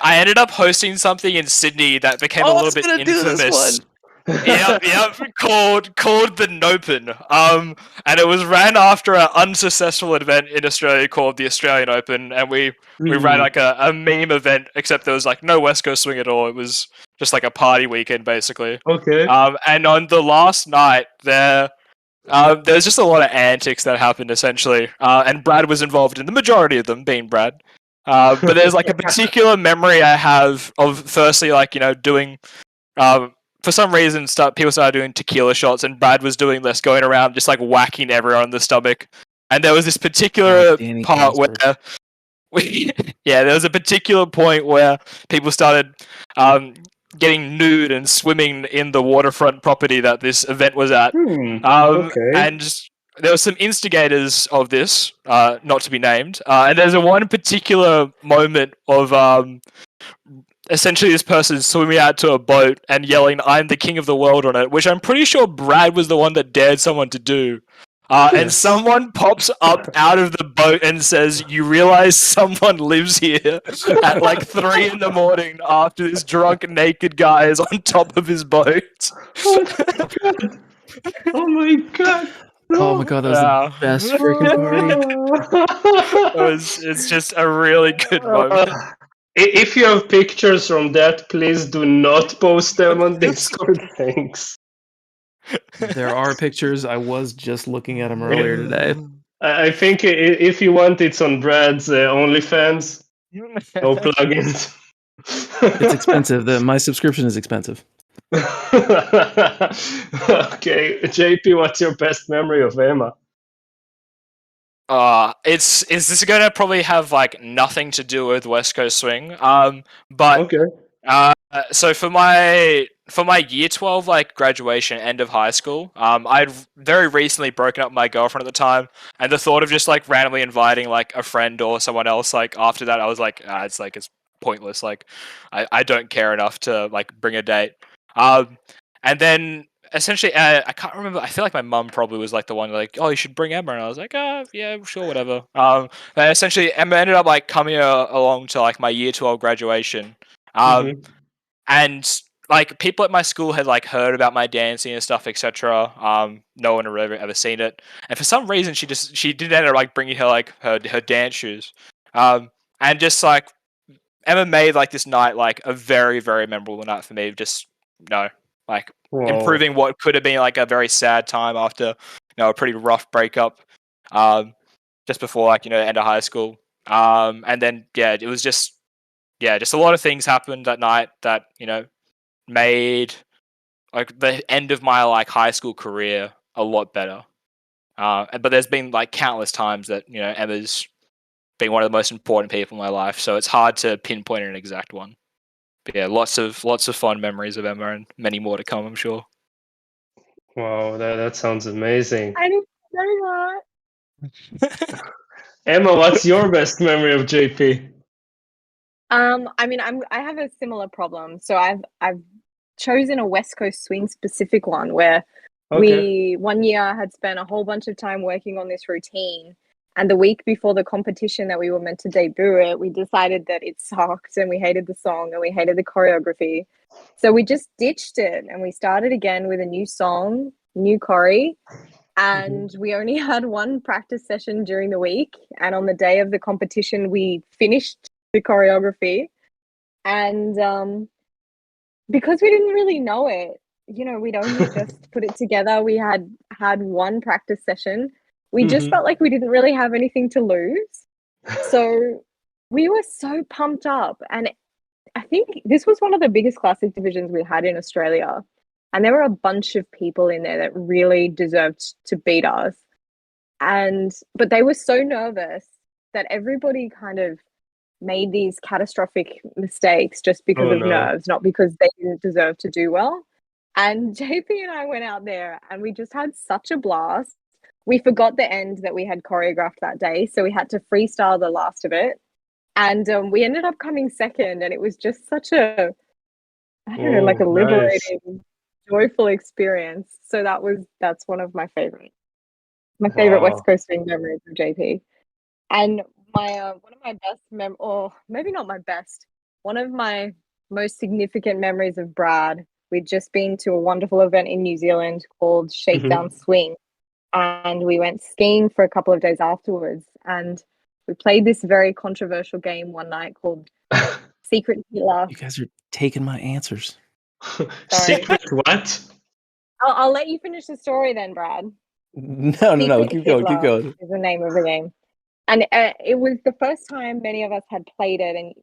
ended up hosting something in Sydney that became a little bit infamous. Yep, called the Nopen. And it was ran after an unsuccessful event in Australia called the Australian Open, and we ran like a meme event, except there was like no West Coast swing at all. It was just like a party weekend basically. Okay. And on the last night there was just a lot of antics that happened essentially, and Brad was involved in the majority of them, being Brad. But there's like a particular memory I have of firstly, like, you know, doing. For some reason, people started doing tequila shots, and Brad was doing this, going around just like whacking everyone in the stomach. And there was this particular part where, there was a particular point where people started getting nude and swimming in the waterfront property that this event was at. Okay. And there were some instigators of this, not to be named. And there's one particular moment of essentially this person swimming out to a boat and yelling, "I'm the king of the world" on it, which I'm pretty sure Brad was the one that dared someone to do. And someone pops up out of the boat and says, "You realize someone lives here," at like 3 a.m. after this drunk naked guy is on top of his boat. Oh my god. Oh my god, that was the best freaking party. It's just a really good moment. If you have pictures from that, please do not post them on Discord. Thanks. There are pictures. I was just looking at them earlier today. I think if you want, it's on Brad's OnlyFans. No plugins. It's expensive. My subscription is expensive. Okay, JP, what's your best memory of Emma? Is this gonna probably have like nothing to do with West Coast Swing? But okay. So for my year 12 like graduation, end of high school, I'd very recently broken up with my girlfriend at the time, and the thought of just like randomly inviting like a friend or someone else like after that, I was like, it's pointless. Like, I don't care enough to like bring a date. And then essentially, I can't remember. I feel like my mum probably was like the one like, "Oh, you should bring Emma," and I was like, yeah, sure, whatever." And essentially, Emma ended up like coming along to like my year 12 graduation. And like people at my school had like heard about my dancing and stuff, etc. No one had ever seen it, and for some reason, she did end up like bringing her like her dance shoes. And just like Emma made like this night like a very, very memorable night for me. Just like improving what could have been like a very sad time after a pretty rough breakup, just before like end of high school. And then it was just a lot of things happened that night that made like the end of my like high school career a lot better. But there's been like countless times that Emma's been one of the most important people in my life, so it's hard to pinpoint an exact one. But yeah, lots of fond memories of Emma, and many more to come, I'm sure. Wow, that sounds amazing. I didn't know that. Emma, what's your best memory of JP? I mean, I have a similar problem. So I've chosen a West Coast Swing specific one where we one year had spent a whole bunch of time working on this routine. And the week before the competition that we were meant to debut it, we decided that it sucked and we hated the song and we hated the choreography. So we just ditched it and we started again with a new song, new choreo. And we only had one practice session during the week. And on the day of the competition, we finished the choreography. And because we didn't really know it, we'd only just put it together. We had one practice session. We just felt like we didn't really have anything to lose. So we were so pumped up. And I think this was one of the biggest classic divisions we had in Australia. And there were a bunch of people in there that really deserved to beat us. But they were so nervous that everybody kind of made these catastrophic mistakes just because of nerves, not because they didn't deserve to do well. And JP and I went out there and we just had such a blast. We forgot the end that we had choreographed that day, so we had to freestyle the last of it. And we ended up coming second, and it was just such a, I don't know, like a liberating, joyful experience. So that's one of my favorite West Coast Swing memories of JP. And my one of my best or maybe not my best, one of my most significant memories of Brad We'd just been to a wonderful event in New Zealand called Shakedown Swing, and we went skiing for a couple of days afterwards. And we played this very controversial game one night called Secret Hitler. You guys are taking my answers. Secret what? I'll let you finish the story then, Brad. No. Keep going. Is the name of the game. And it was the first time many of us had played it. And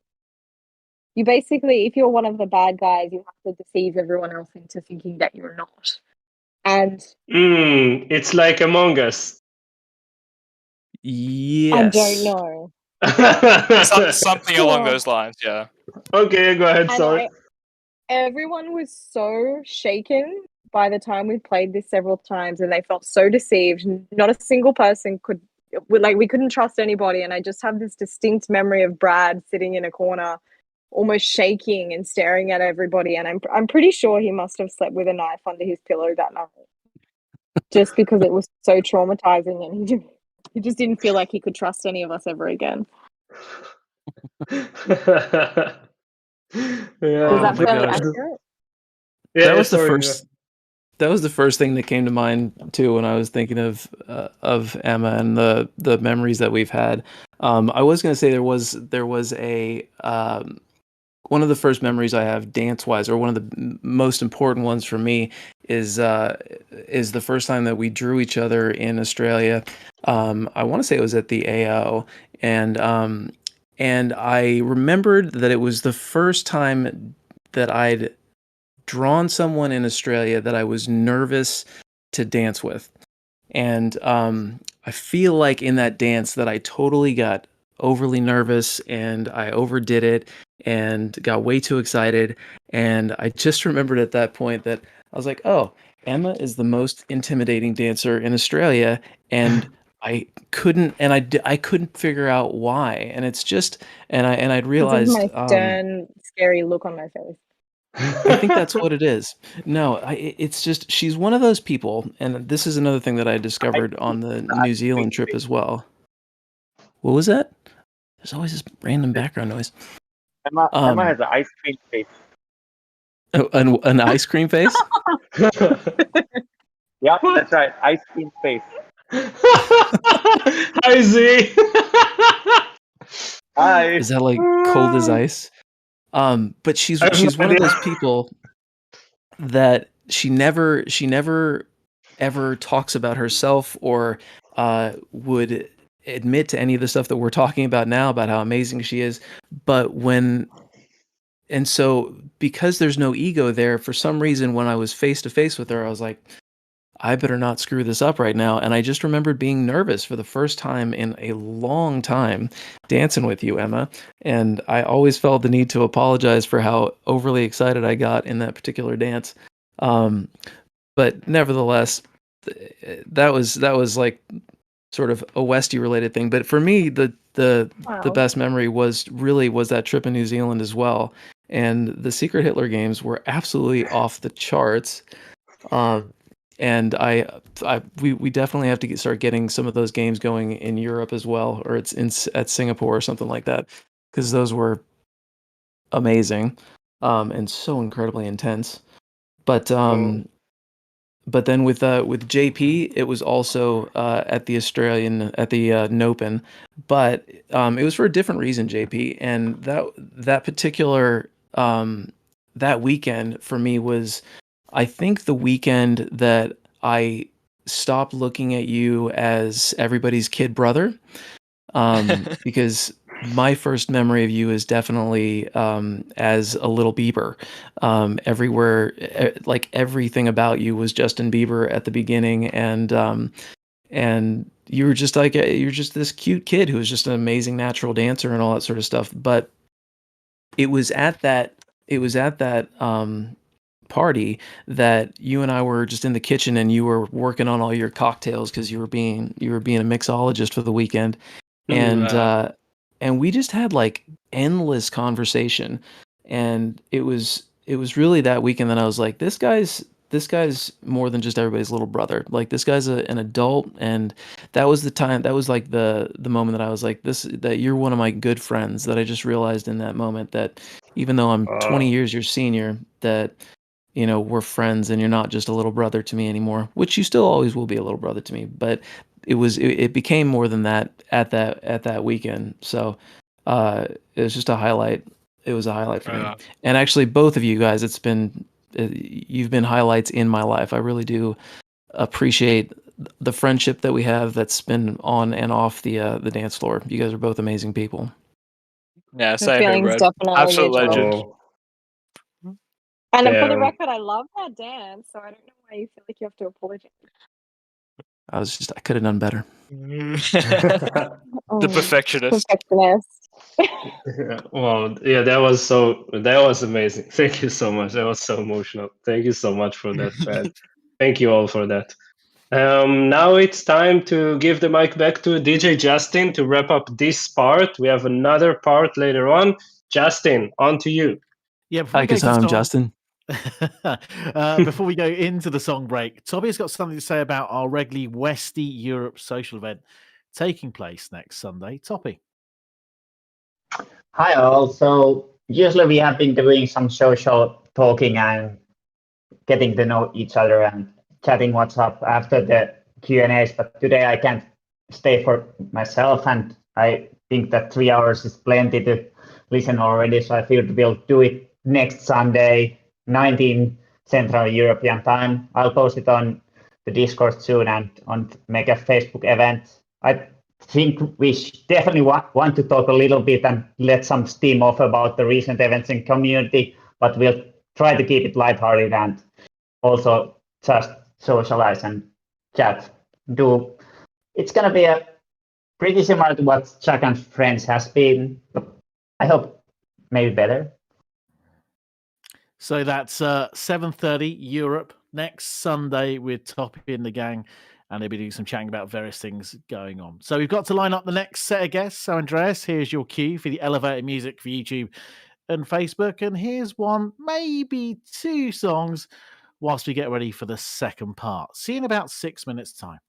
you basically, if you're one of the bad guys, you have to deceive everyone else into thinking that you're not. And it's like Among Us. Yes. I don't know. Something along those lines, yeah. Okay, go ahead. And Sorry. everyone was so shaken by the time we played this several times, and they felt so deceived. Not a single person we couldn't trust anybody. And I just have this distinct memory of Brad sitting in a corner, almost shaking and staring at everybody. And I'm pretty sure he must have slept with a knife under his pillow that night, just because it was so traumatizing, and he just didn't feel like he could trust any of us ever again. Yeah. Was that fairly accurate? Yeah, that was the first. That was the first thing that came to mind too when I was thinking of Emma and the memories that we've had. I was going to say there was a one of the first memories I have dance wise, or one of the most important ones for me, is the first time that we drew each other in Australia. I want to say it was at the AO, and I remembered that it was the first time that I'd drawn someone in Australia that I was nervous to dance with. And I feel like in that dance that I totally got overly nervous and I overdid it and got way too excited. And I just remembered at that point that I was like, oh, Emma is the most intimidating dancer in Australia. And I couldn't figure out why. And it's just, and I'd realized my stern, scary look on my face. I think that's what it is. No, it's just she's one of those people, and this is another thing that I discovered on the New Zealand trip as well. What was that? There's always this random background noise. Emma has an ice cream face. Oh, an ice cream face? Yeah, that's right. Ice cream face. Hi, Zee. Hi. Is that like cold as ice? But she's one of those people that she never ever talks about herself or would admit to any of the stuff that we're talking about now about how amazing she is. But so because there's no ego there, for some reason, when I was face to face with her, I was like, I better not screw this up right now. And I just remembered being nervous for the first time in a long time dancing with you, Emma. And I always felt the need to apologize for how overly excited I got in that particular dance. But nevertheless, that was like sort of a Westie related thing. But for me, the best memory was that trip in New Zealand as well. And the Secret Hitler games were absolutely off the charts. And we definitely have to start getting some of those games going in Europe as well, or at Singapore or something like that, because those were amazing, and so incredibly intense. But then with JP, it was also at the Nopen, but it was for a different reason, JP, and that particular that weekend for me was, I think, the weekend that I stopped looking at you as everybody's kid brother, because my first memory of you is definitely as a little Bieber. Everywhere, like everything about you was Justin Bieber at the beginning, and you were just this cute kid who was just an amazing natural dancer and all that sort of stuff. But it was at that party that you and I were just in the kitchen, and you were working on all your cocktails because you were being a mixologist for the weekend, and we just had like endless conversation, and it was really that weekend that I was like, this guy's more than just everybody's little brother. Like, this guy's an adult, and that was the time. That was like the moment that I was like, that you're one of my good friends. That I just realized in that moment that even though I'm 20 years your senior, that we're friends and you're not just a little brother to me anymore, which you still always will be a little brother to me. But it became more than that at that weekend. So it was just a highlight. It was a highlight for me. And actually, both of you guys, you've been highlights in my life. I really do appreciate the friendship that we have that's been on and off the dance floor. You guys are both amazing people. Yeah, The same here, feeling's Red. definitely Absolute mutual. legend. Oh, And for yeah. the record, I love that dance, so I don't know why you feel like you have to apologize. I could have done better. The perfectionist. Perfectionist. Well, yeah, that was amazing. Thank you so much. That was so emotional. Thank you so much for that, Brad. Thank you all for that. Now it's time to give the mic back to DJ Justin to wrap up this part. We have another part later on. Justin, on to you. Yeah, Hi, I'm Justin. Before we go into the song break, Topi's got something to say about our regularly Westies Europe social event taking place next Sunday. Topi. Hi all. So usually we have been doing some social talking and getting to know each other and chatting what's up after the Q&As, but today I can't stay for myself, and I think that 3 hours is plenty to listen already, so I feel we'll do it next Sunday, 19 Central European time. I'll post it on the Discord soon and make a Facebook event. I think we definitely want to talk a little bit and let some steam off about the recent events in community, but we'll try to keep it lighthearted and also just socialize and chat. It's going to be a pretty similar to what Jack and Friends has been. I hope maybe better. So that's 7:30 Europe next Sunday with Topi and the gang, and they'll be doing some chatting about various things going on. So we've got to line up the next set of guests. So Andreas, here's your cue for the elevator music for YouTube and Facebook, and here's one, maybe two songs whilst we get ready for the second part. See you in about 6 minutes' time.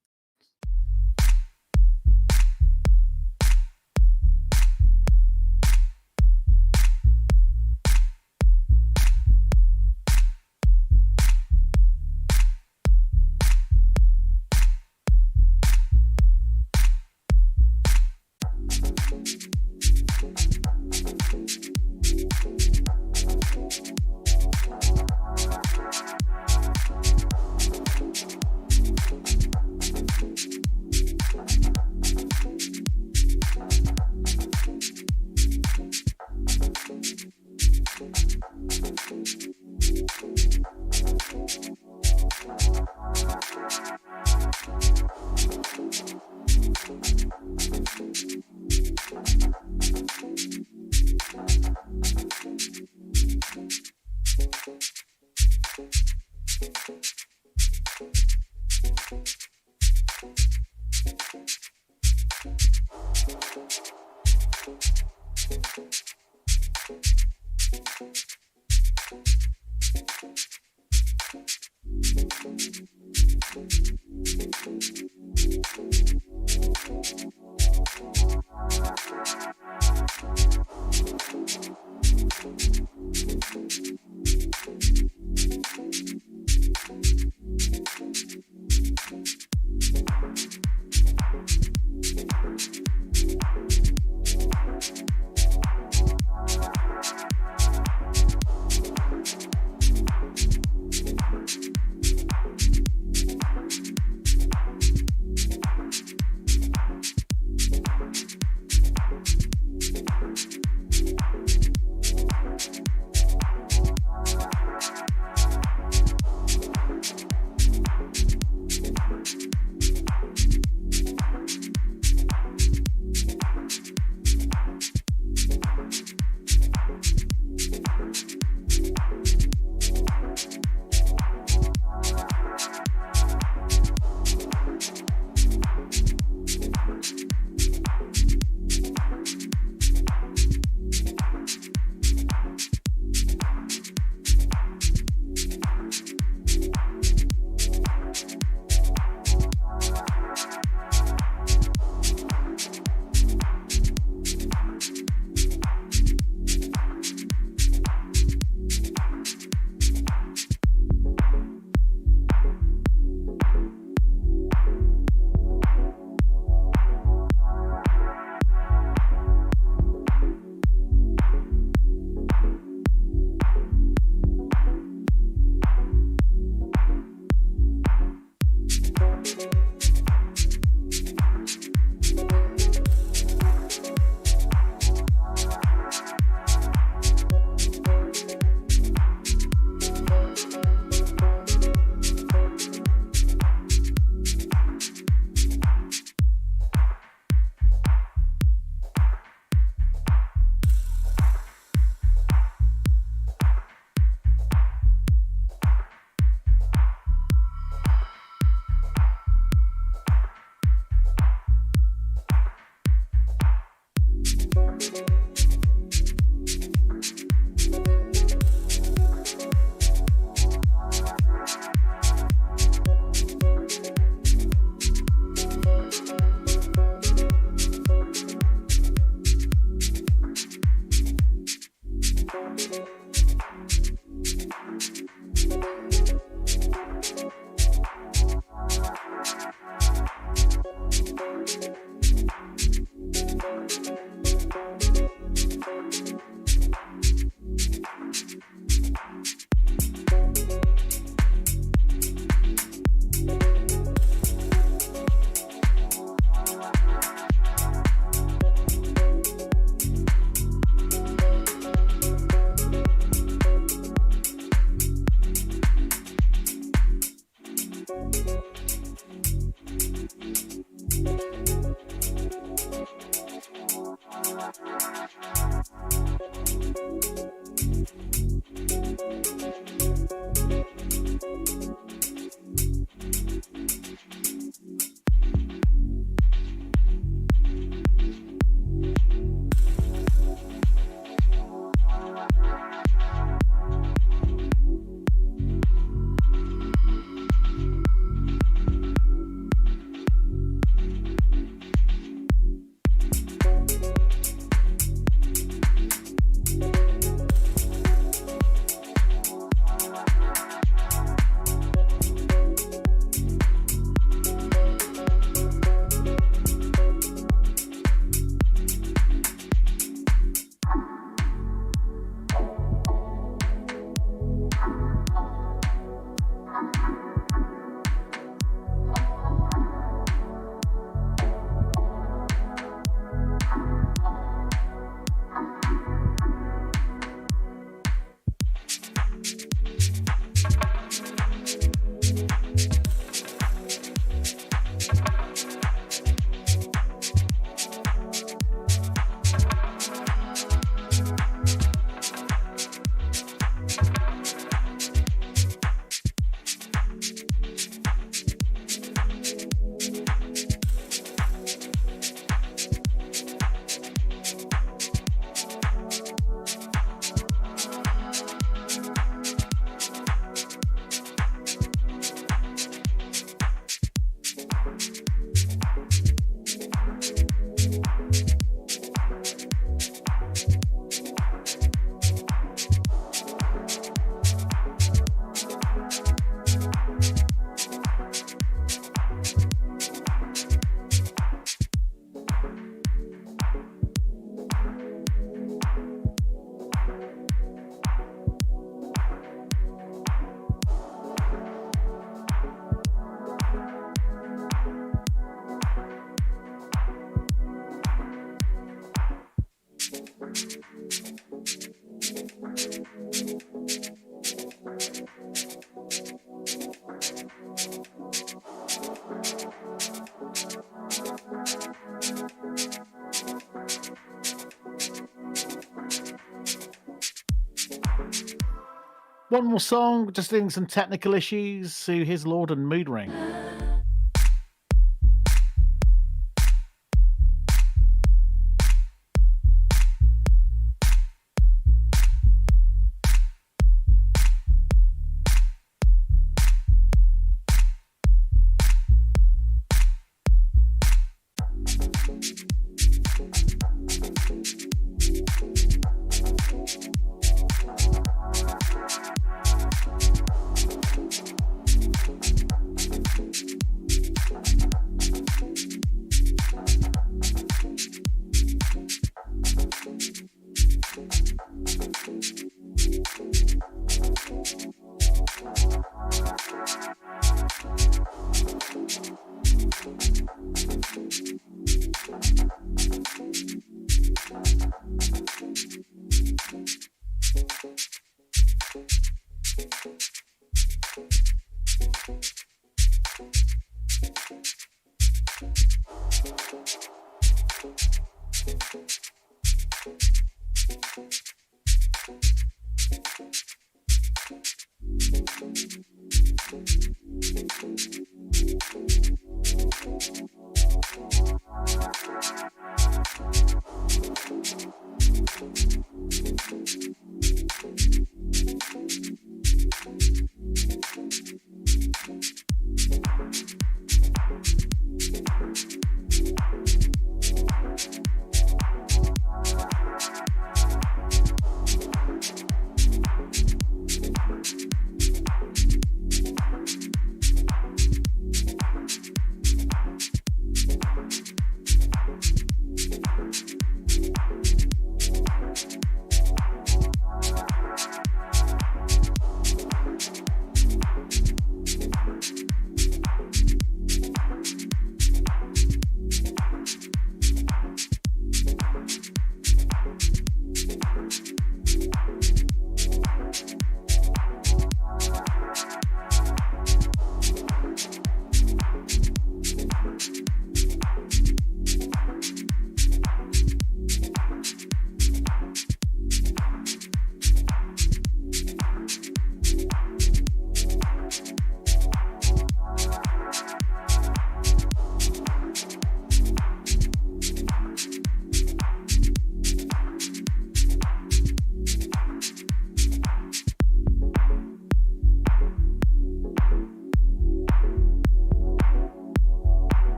One more song, just doing some technical issues. So here's Lord and Mood Ring.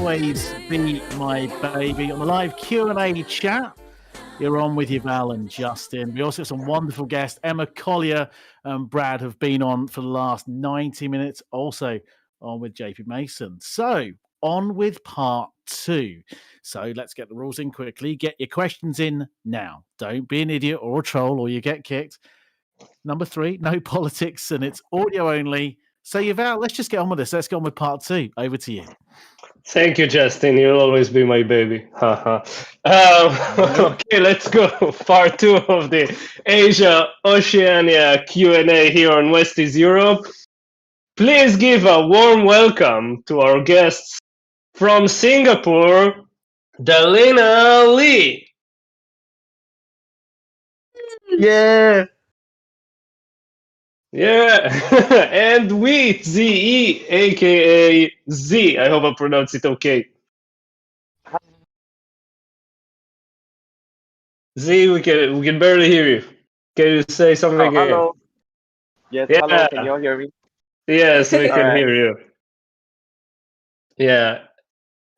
always be my baby. On the live Q&A chat, you're on with Yuval and Justin. We also have some wonderful guests. Emma, Collyer and Brad have been on for the last 90 minutes, also on with JP Masson. So on with part 2. So let's get the rules in quickly. Get your questions in now. Don't be an idiot or a troll or you get kicked. Number 3, no politics and it's audio only. So Yuval, let's just get on with this. Let's go on with part 2. Over to you. Thank you, Justin. You'll always be my baby. Okay, let's go. Part 2 of the Asia Oceania Q&A here on Westies Europe. Please give a warm welcome to our guests from Singapore, Dalena Lee. Yeah. Yeah, and we, Zee, aka Z. I hope I pronounced it okay. Z, we can barely hear you. Can you say something again? Hello. Yes, Yeah. hello. Can you all hear me? Yes, we can Alright. hear you. Yeah.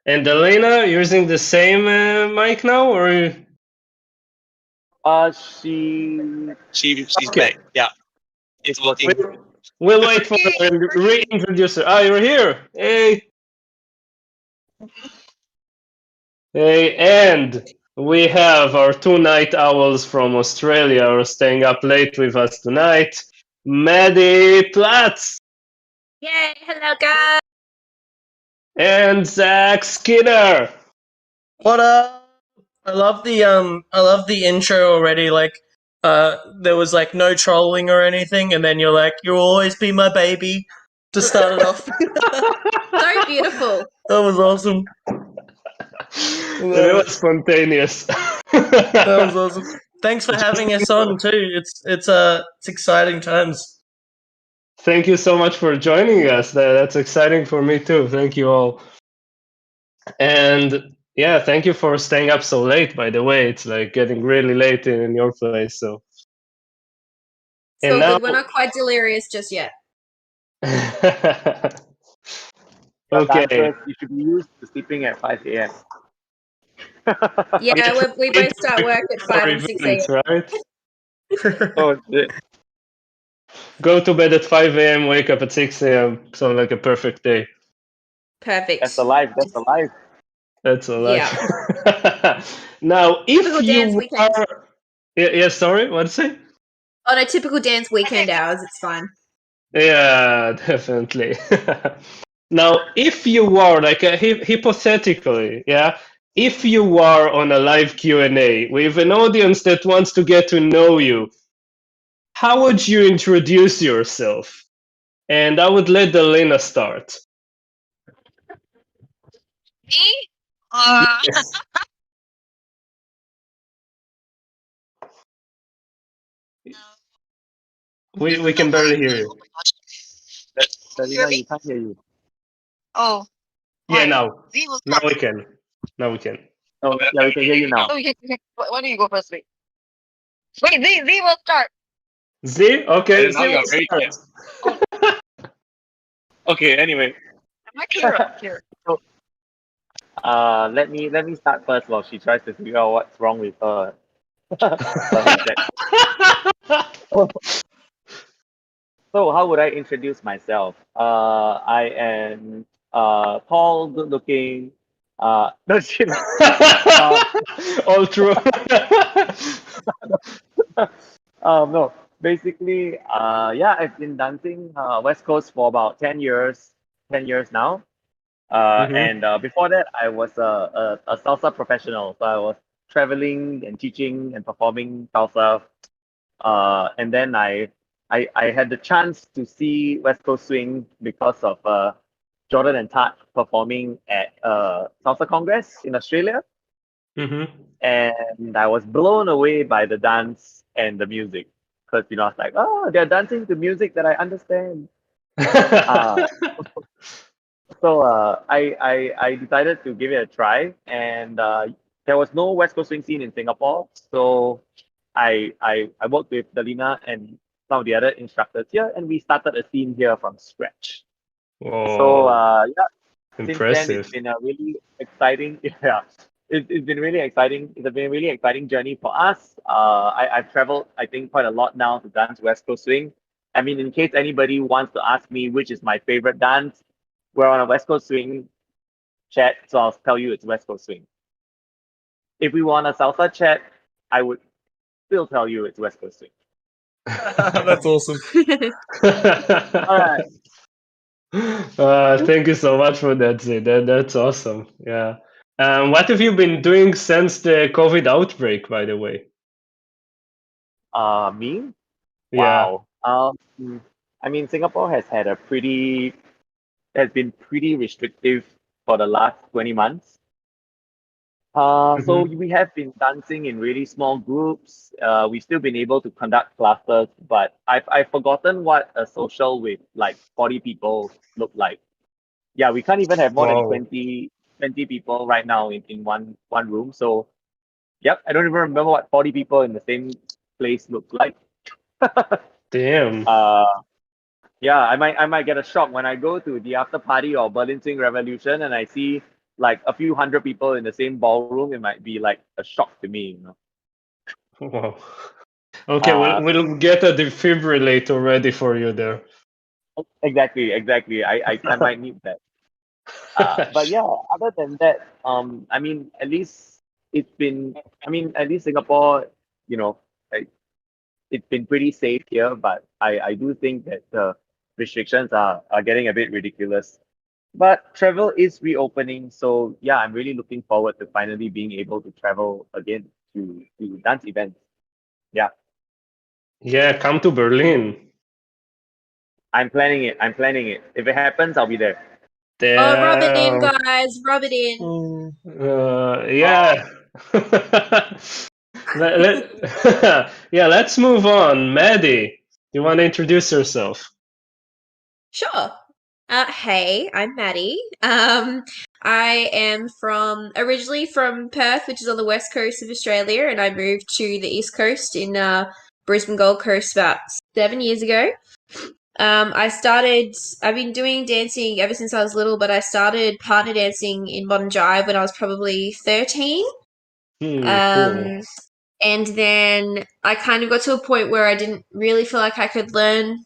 And Dalena, you're using the same mic now, or? She's Okay. back. Yeah, it's working. We'll wait for her and reintroduce her. Ah, you're here. Hey. Hey, and we have our 2 night owls from Australia are staying up late with us tonight. Maddie Platz Yay! Hello, guys. and Zach Skinner. What up? I love the intro already. Like, there was like no trolling or anything, and then you're like, "You'll always be my baby," to start it off. So beautiful. That was awesome. It was spontaneous. That was awesome. Thanks for having us on too. It's exciting times. Thank you so much for joining us. That's exciting for me too. Thank you all. And yeah, thank you for staying up so late, by the way. It's like getting really late in your place. So So and now good. We're not quite delirious just yet. okay. Dancers, you should be used to sleeping at 5 a.m. Yeah, we both start work at 5 and 6 a.m. Right? Oh, shit. Go to bed at 5 a.m., wake up at 6 a.m. Sounds like a perfect day. Perfect. That's alive. That's alive. That's a lot. Now, Typical if dance you weekend. are... Yeah, sorry, what'd you say? On a typical dance weekend hours, it's fine. Yeah, definitely. Now, if you are, like, hypothetically, yeah, if you are on a live Q&A with an audience that wants to get to know you, how would you introduce yourself? And I would let Dalena start. Me? Yes. We can barely hear you. Selena, you can't hear you. Oh. Yeah, Why? now. We will Now start. we can. Now we can. Oh, yeah, we can hear you now. Oh, why don't you go first? Wait, Z will start. Z? Okay, And now Z you're will very start. Okay, anyway. Am I clear? Here. So, let me start first while she tries to figure out what's wrong with her headset. So how would I introduce myself? I am tall, good looking. No shit. All true. No. Basically, yeah, I've been dancing West Coast for about 10 years. 10 years now. And before that, I was a salsa professional. So I was traveling and teaching and performing salsa. And then I had the chance to see West Coast Swing because of Jordan and Taj performing at Salsa Congress in Australia. And I was blown away by the dance and the music. Because, I was like, oh, they're dancing to music that I understand. So I decided to give it a try, and there was no West Coast swing scene in Singapore, so I worked with Dalena and some of the other instructors here, and we started a scene here from scratch. Whoa. So yeah, since then, it's Impressive. been a really exciting, yeah, it's been really exciting. It's been a really exciting journey for us. I've traveled, I think, quite a lot now to dance West Coast Swing. I mean, in case anybody wants to ask me which is my favorite dance, we're on a West Coast Swing chat, so I'll tell you it's West Coast Swing. If we want a salsa chat, I would still tell you it's West Coast Swing. That's awesome. All right. Thank you so much for that, Zee. That's awesome. Yeah. What have you been doing since the COVID outbreak, by the way? Me? Yeah. Wow. I mean, Singapore has been pretty restrictive for the last 20 months. So we have been dancing in really small groups. We've still been able to conduct classes, but I've forgotten what a social with like 40 people look like. Yeah, we can't even have more than Wow. 20 people right now in one room. So, yep, I don't even remember what 40 people in the same place look like. Damn. Yeah, I might get a shock when I go to the after party or Berlin Swing Revolution and I see like a few hundred people in the same ballroom. It might be like a shock to me, you know. Wow. Okay, we'll get a defibrillator ready for you there. Exactly. I might need that. But yeah, other than that, I mean, at least Singapore, you know, it's been pretty safe here, but I do think that the restrictions are getting a bit ridiculous. But travel is reopening, so yeah, I'm really looking forward to finally being able to travel again to dance events. Yeah, Yeah, come to Berlin. I'm planning it. If it happens, I'll be there. Oh, rub it in, Damn. guys. Rub it in. Yeah. Yeah, let's move on. Maddie, you want to introduce yourself? Sure. Hey, I'm Maddie. I am originally from Perth, which is on the west coast of Australia, and I moved to the east coast in Brisbane, Gold Coast about 7 years ago. I've been doing dancing ever since I was little, but I started partner dancing in modern jive when I was probably 13. Cool. And then I kind of got to a point where I didn't really feel like I could learn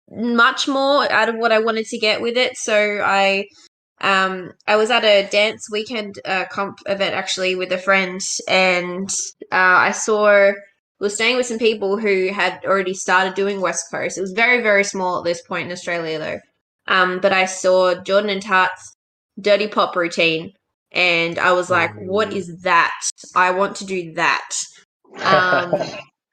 much more out of what I wanted to get with it. So I was at a dance weekend comp event actually with a friend, and I was staying with some people who had already started doing West Coast. It was very, very small at this point in Australia though. But I saw Jordan and Tart's Dirty Pop routine, and I was like, what is that? I want to do that.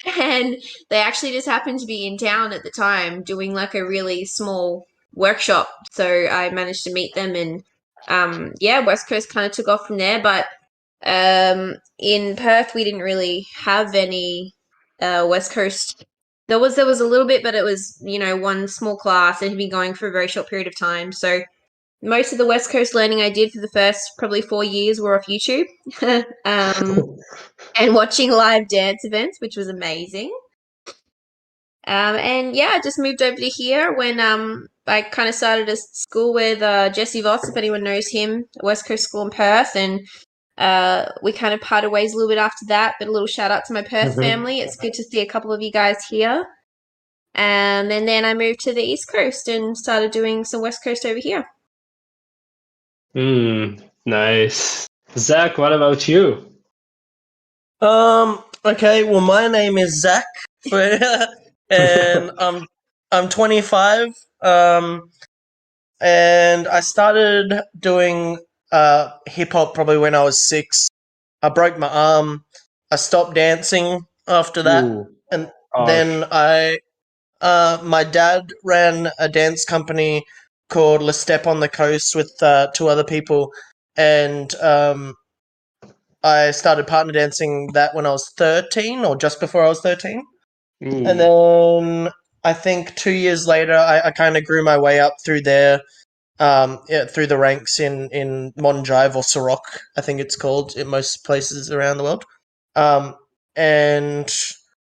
And they actually just happened to be in town at the time doing like a really small workshop. So I managed to meet them, and West Coast kind of took off from there. But in Perth, we didn't really have any West Coast. There was a little bit, but it was, one small class and had been going for a very short period of time. So most of the West Coast learning I did for the first probably 4 years were off YouTube. And watching live dance events, which was amazing. I just moved over to here when I kind of started a school with Jesse Voss, if anyone knows him, West Coast School in Perth, and we kind of parted ways a little bit after that. But a little shout out to my Perth family. It's good to see a couple of you guys here. And then I moved to the East Coast and started doing some West Coast over here. Nice. Zach, what about you? Okay, well, my name is Zach, and I'm 25. And I started doing hip hop probably when I was 6. I broke my arm. I stopped dancing after that, and then my dad ran a dance company called Le Step on the Coast with 2 other people, and I started partner dancing that when I was 13 or just before I was 13. And then I think 2 years later, I kind of grew my way up through there, through the ranks in Modern Jive or Ciroc, I think it's called in most places around the world. And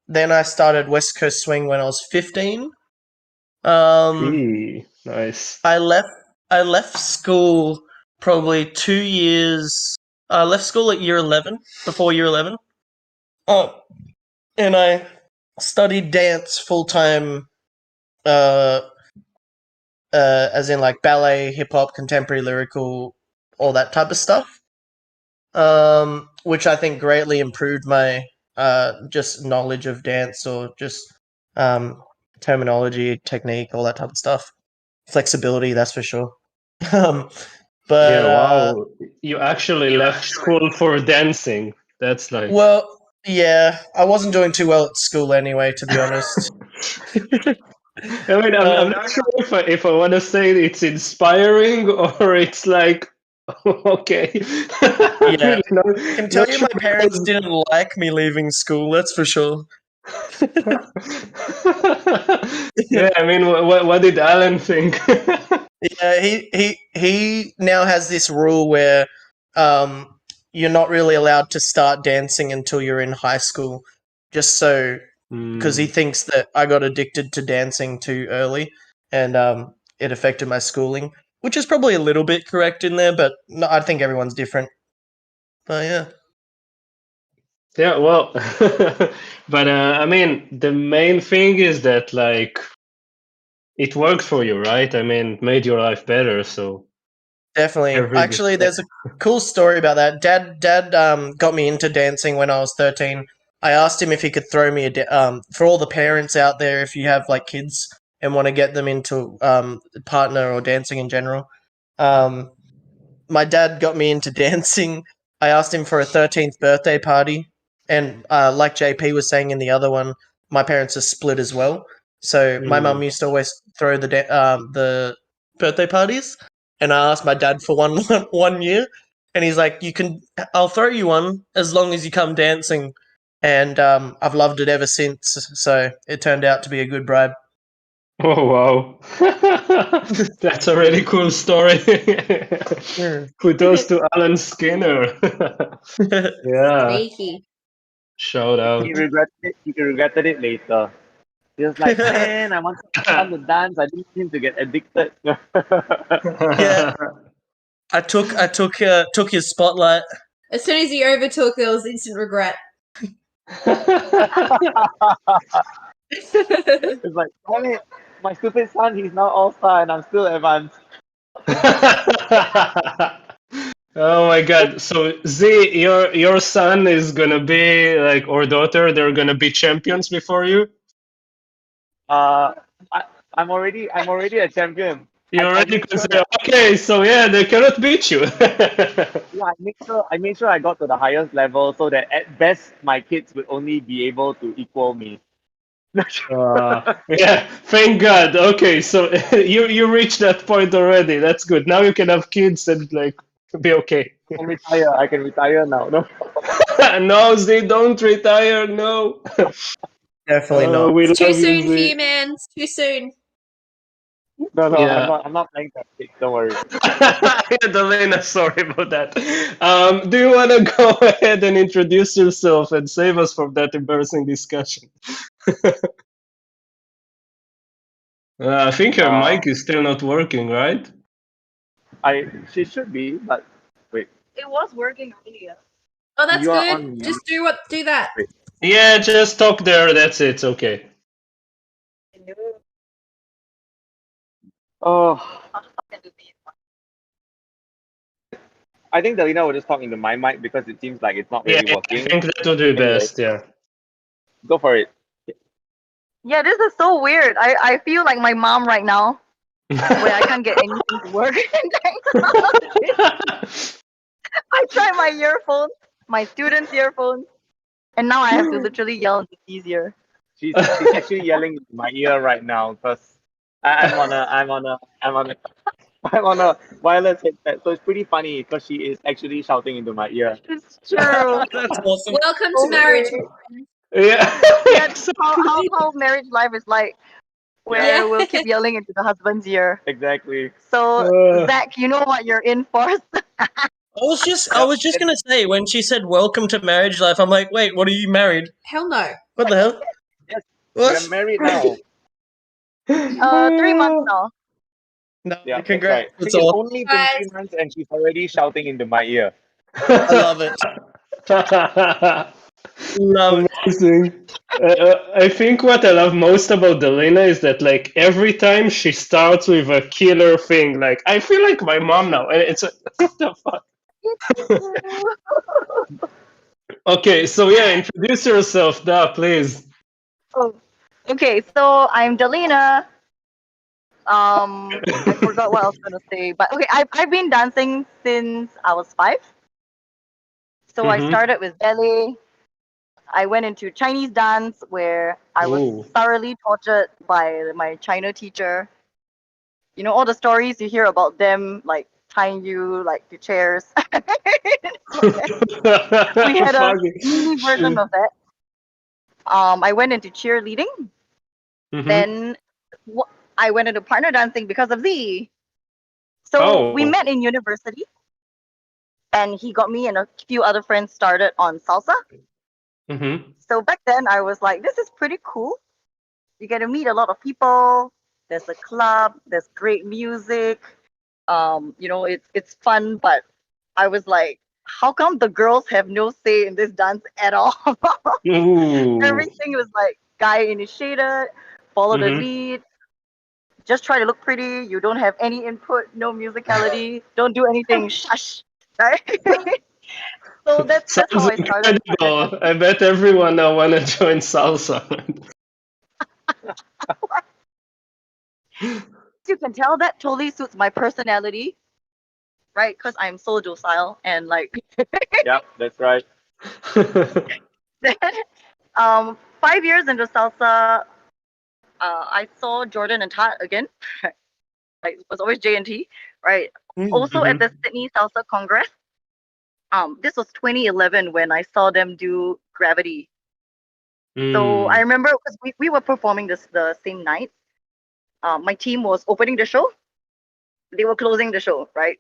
then I started West Coast Swing when I was 15. Nice. I left school probably 2 years. I left school at year 11, before year 11. And I studied dance full time, as in like ballet, hip hop, contemporary, lyrical, all that type of stuff. Which I think greatly improved my just knowledge of dance, or just terminology, technique, all that type of stuff. Flexibility, that's for sure. But yeah, wow, you actually left school for dancing. That's like, well, yeah, I wasn't doing too well at school anyway, to be honest. I mean, I'm not sure if I want to say it's inspiring or it's like, okay. Yeah, Not, I can tell not you sure my parents didn't like me leaving school, that's for sure. Yeah, I mean, what did Alan think? Yeah, he now has this rule where you're not really allowed to start dancing until you're in high school, just so because he thinks that I got addicted to dancing too early, and it affected my schooling, which is probably a little bit correct in there, but no, I think everyone's different. But yeah. Yeah, well, but I mean, the main thing is that like it worked for you, right? I mean, it made your life better. So Definitely. Actually, there's a cool story about that. Dad got me into dancing when I was 13. I asked him if he could throw me for all the parents out there, if you have like kids and want to get them into partner or dancing in general. My dad got me into dancing. I asked him for a 13th birthday party, and like JP was saying in the other one, my parents are split as well. So my mum used to always throw the birthday parties, and I asked my dad for one year, and he's like, I'll throw you one as long as you come dancing." And I've loved it ever since. So it turned out to be a good bribe. Oh wow, that's a really cool story. Kudos to Alan Skinner. Yeah, Sneaky. shout out. He regretted it later. He was like, man, I want someone to dance. I didn't mean to get addicted. Yeah, I took his spotlight. As soon as he overtook, there was instant regret. It's like, damn it, my stupid son, he's now all-star and I'm still advanced. Oh my god. So Z, your son is gonna be like, or daughter, they're gonna be champions before you? I'm already a champion. You I already made sure consider, okay, so yeah, they cannot beat you. Yeah, I made sure I got to the highest level so that at best my kids would only be able to equal me. Yeah, thank God. Okay, so you reached that point already. That's good. Now you can have kids and like be okay. I can retire now. No. No, Z, don't retire. No. Definitely not. We It's too love you, soon Z. for you, man. It's too soon. No, Yeah. I'm not playing that kick, don't worry. Dalena, sorry about that. Do you want to go ahead and introduce yourself and save us from that embarrassing discussion? I think your mic is still not working, right? She should be, but wait. It was working earlier. Oh, that's You are good. on mute. Just do that. Wait. Yeah, just talk there. That's it. It's okay. Oh, I think Dalena will just talk into my mic because it seems like it's not really I working. think that would be best. Yeah. Go for it. Yeah, this is so weird. I feel like my mom right now, where I can't get anything to work. I tried my earphones, my students' earphones, and now I have to literally yell into these ear. She's actually yelling into my ear right now because I'm on a wireless headset, so it's pretty funny because she is actually shouting into my ear. It's true. That's awesome. Welcome to marriage. Yeah. Yeah, how marriage life is like, where we'll keep yelling into the husband's ear. Exactly. So Zach, you know what you're in for. I was just gonna say, when she said "Welcome to marriage life," I'm like, wait, what, are you married? Hell no. What the hell? Yes, What? we're married now. 3 months now. No, Yeah, congrats. that's right. That's It's all. only been 3 months and she's already shouting into my ear. I love it. Love it. Amazing. I think what I love most about Dalena is that like every time she starts with a killer thing, like I feel like my mom now, and it's what the fuck. Okay, so yeah, introduce yourself, Da, please. Oh, okay. So I'm Dalena. I forgot what I was gonna say, but okay. I've been dancing since I was 5. So I started with ballet. I went into Chinese dance where I was Ooh. thoroughly tortured by my China teacher. You know all the stories you hear about them, like tying you like to chairs. We had a mini version of that. I went into cheerleading. Then I went into partner dancing because of Zee. So we met in university, and he got me and a few other friends started on salsa. So back then I was like, this is pretty cool. You get to meet a lot of people. There's a club. There's great music. You know, it's fun. But I was like, how come the girls have no say in this dance at all? Everything was like guy initiated, follow the lead, just try to look pretty. You don't have any input, no musicality, don't do anything, shush. Right? So that's how I started. Incredible. I bet everyone now want to join salsa. You can tell that totally suits my personality, right? Because I'm so docile and like. Yeah, that's right. Then, 5 years into salsa, I saw Jordan and Tat again. Like, it was always J&T, right? Also at the Sydney Salsa Congress. This was 2011 when I saw them do Gravity. So I remember because we were performing the same night. My team was opening the show. They were closing the show, right?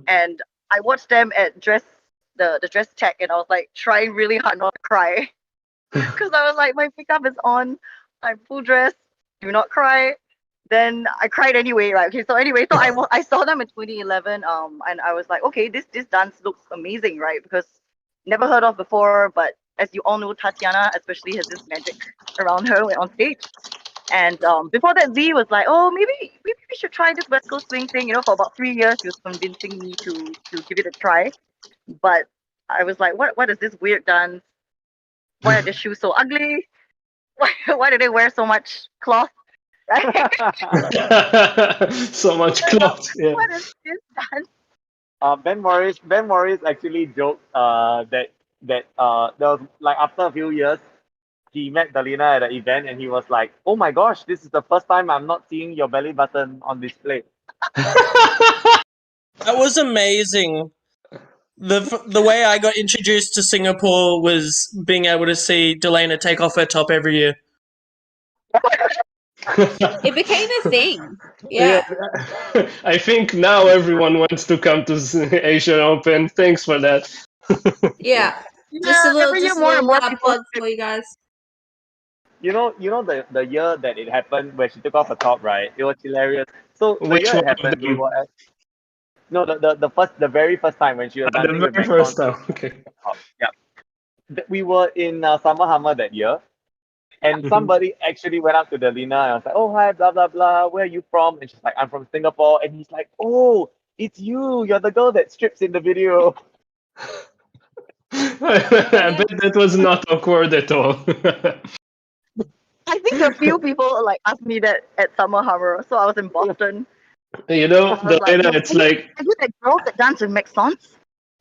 And I watched them at the dress check, and I was like trying really hard not to cry. Because I was like, my makeup is on, I'm full dress, do not cry. Then I cried anyway, right? Okay, so anyway, so I saw them in 2011, and I was like, okay, this dance looks amazing, right? Because never heard of before, but as you all know, Tatiana especially has this magic around her on stage. And before that, Zee was like, oh, maybe we should try this West Coast swing thing. You know, for about 3 years, he was convincing me to give it a try. But I was like, what is this weird dance? Why are the shoes so ugly? Why do they wear so much cloth? So much cloth. Yeah. What is this dance? Ben Morris actually joked that there was like after a few years he met Dalena at an event and he was like, oh my gosh, this is the first time I'm not seeing your belly button on display. That was amazing. The way I got introduced to Singapore was being able to see Dalena take off her top every year. It became a thing. Yeah. I think now everyone wants to come to Asian Open. Thanks for that. Yeah. Just a little plug for you guys. You know the year that it happened where she took off her top, right? It was hilarious. So the Which year one it happened, of we them? were at the very first time when she was dancing with very Masson. first time. Okay. Yeah. We were in Summer Hammer that year. And somebody actually went up to Dalena and was like, oh, hi, blah, blah, blah. Where are you from? And she's like, I'm from Singapore. And he's like, oh, it's you. You're the girl that strips in the video. I bet that was not awkward at all. I think a few people like asked me that at Summer Harbor. So I was in Boston. You know, Dalena, it's like... Are you that girl that danced with Masson?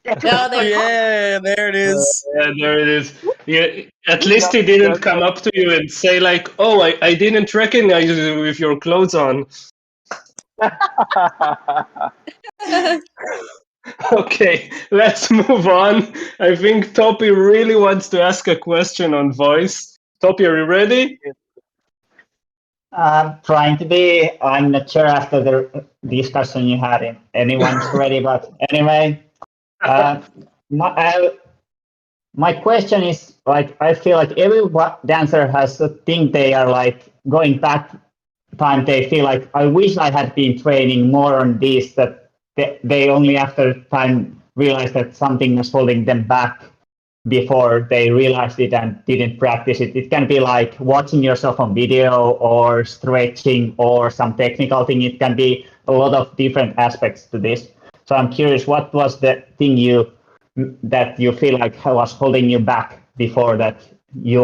Yeah, there it is. Yeah, there it is. Yeah, at least he didn't come up to you and say like, "Oh, I didn't recognize you with your clothes on." Okay, let's move on. I think Topi really wants to ask a question on voice. Topi, are you ready? Trying to be. I'm not sure after the discussion you had if anyone's ready, but anyway. My question is, like, I feel like every dancer has a thing they are like going back time they feel like, I wish I had been training more on this, that they only after time realize that something was holding them back before they realized it and didn't practice it. It can be like watching yourself on video or stretching or some technical thing. It can be a lot of different aspects to this. So I'm curious, what was the thing that you feel like was holding you back before, that you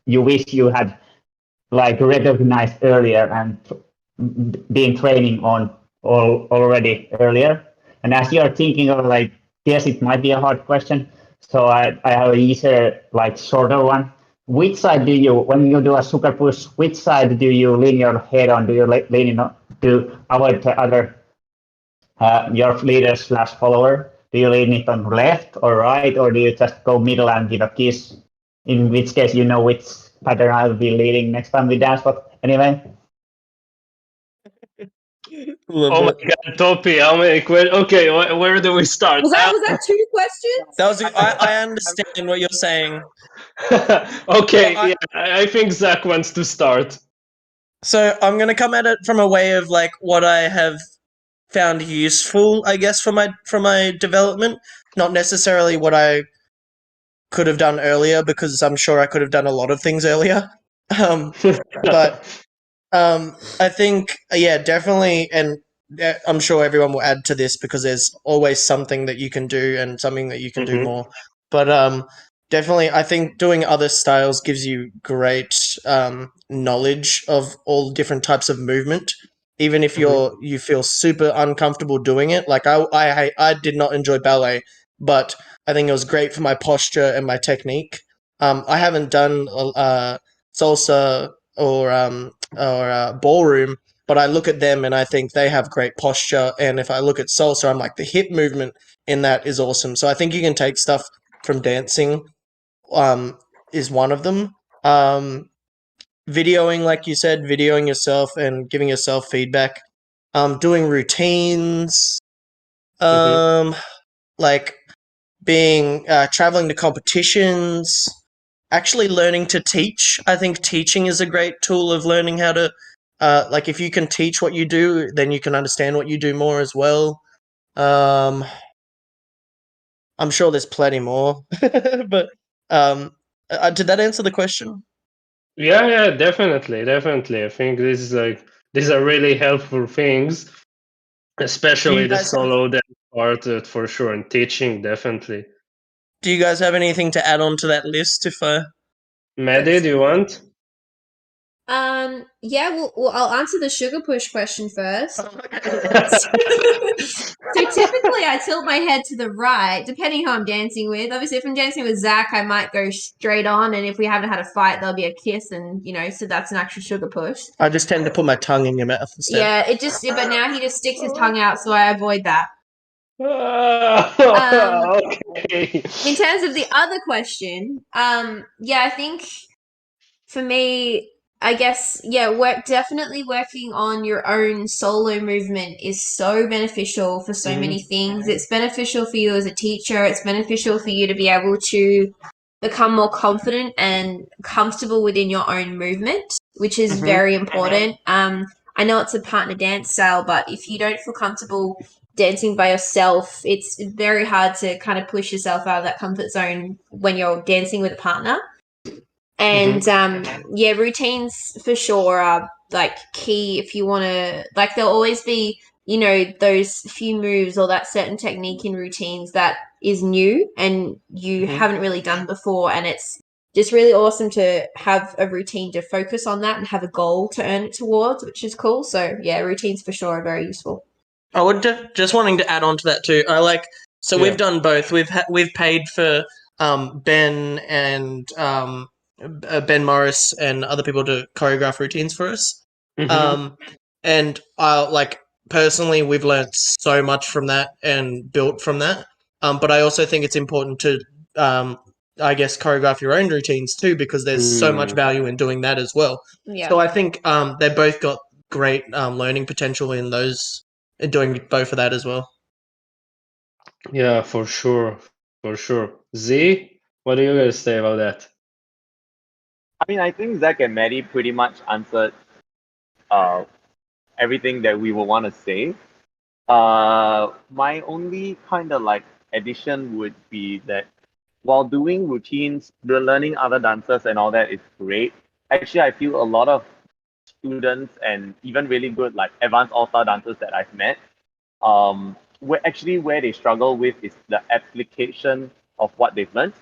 wish you had like recognized earlier and been training on already earlier? And as you're thinking of like, yes, it might be a hard question. So I have a easier, like shorter one. Which side do you, when you do a super push, which side do you lean your head on? Do you lean in to avoid the other, your leader / follower? Do you lean it on left or right, or do you just go middle and give a kiss? In which case, you know which pattern I'll be leading next time we dance. But anyway. Oh my god, Topi, how many questions? Okay, where do we start? Was that 2 questions? That was. I understand what you're saying. Okay, yeah, I think Zach wants to start. So I'm going to come at it from a way of like what I have found useful, I guess, for my development. Not necessarily what I could have done earlier, because I'm sure I could have done a lot of things earlier. But I think, yeah, definitely, and I'm sure everyone will add to this because there's always something that you can do and something that you can do more. But definitely, I think doing other styles gives you great knowledge of all different types of movement. Even if you feel super uncomfortable doing it, like I did not enjoy ballet, but I think it was great for my posture and my technique. I haven't done salsa or ballroom, but I look at them and I think they have great posture. And if I look at salsa, I'm like, the hip movement in that is awesome. So I think you can take stuff from dancing, is one of them. Videoing, like you said, videoing yourself and giving yourself feedback. Doing routines. Like being traveling to competitions. Actually learning to teach. I think teaching is a great tool of learning how to, like if you can teach what you do, then you can understand what you do more as well. I'm sure there's plenty more, but did that answer the question? Yeah, definitely. I think these are really helpful things, especially the solo dance part for sure, and teaching definitely. Do you guys have anything to add on to that list? Maddy, do you want? Yeah, well, I'll answer the sugar push question first. So typically I tilt my head to the right, depending who I'm dancing with. Obviously, if I'm dancing with Zach, I might go straight on, and if we haven't had a fight, there'll be a kiss, and so that's an actual sugar push. I just tend to put my tongue in your mouth instead. Yeah, but now he just sticks his tongue out, so I avoid that. Okay. In terms of the other question, yeah, I think for me, I guess, yeah, definitely working on your own solo movement is so beneficial for so many things. It's beneficial for you as a teacher. It's beneficial for you to be able to become more confident and comfortable within your own movement, which is very important. I know it's a partner dance style, but if you don't feel comfortable dancing by yourself, it's very hard to kind of push yourself out of that comfort zone when you're dancing with a partner. And yeah, routines for sure are like key if you want to, like there'll always be, those few moves or that certain technique in routines that is new and you haven't really done before. And it's just really awesome to have a routine to focus on that and have a goal to earn it towards, which is cool. So yeah, routines for sure are very useful. I would just wanting to add on to that too. We've done both. We've paid for Ben and Ben Morris and other people to choreograph routines for us. And personally, we've learned so much from that and built from that. But I also think it's important to, I guess, choreograph your own routines too, because there's so much value in doing that as well. Yeah. So I think they both got great learning potential in those, doing both of that as well. Yeah, for sure. Zee, what do you guys say about that? I mean, I think Zac and Maddy pretty much answered everything that we would want to say. My only kind of like addition would be that while doing routines, learning other dancers and all that is great. Actually, I feel a lot of students and even really good like advanced all-star dancers that I've met, where they struggle with is the application of what they've learned.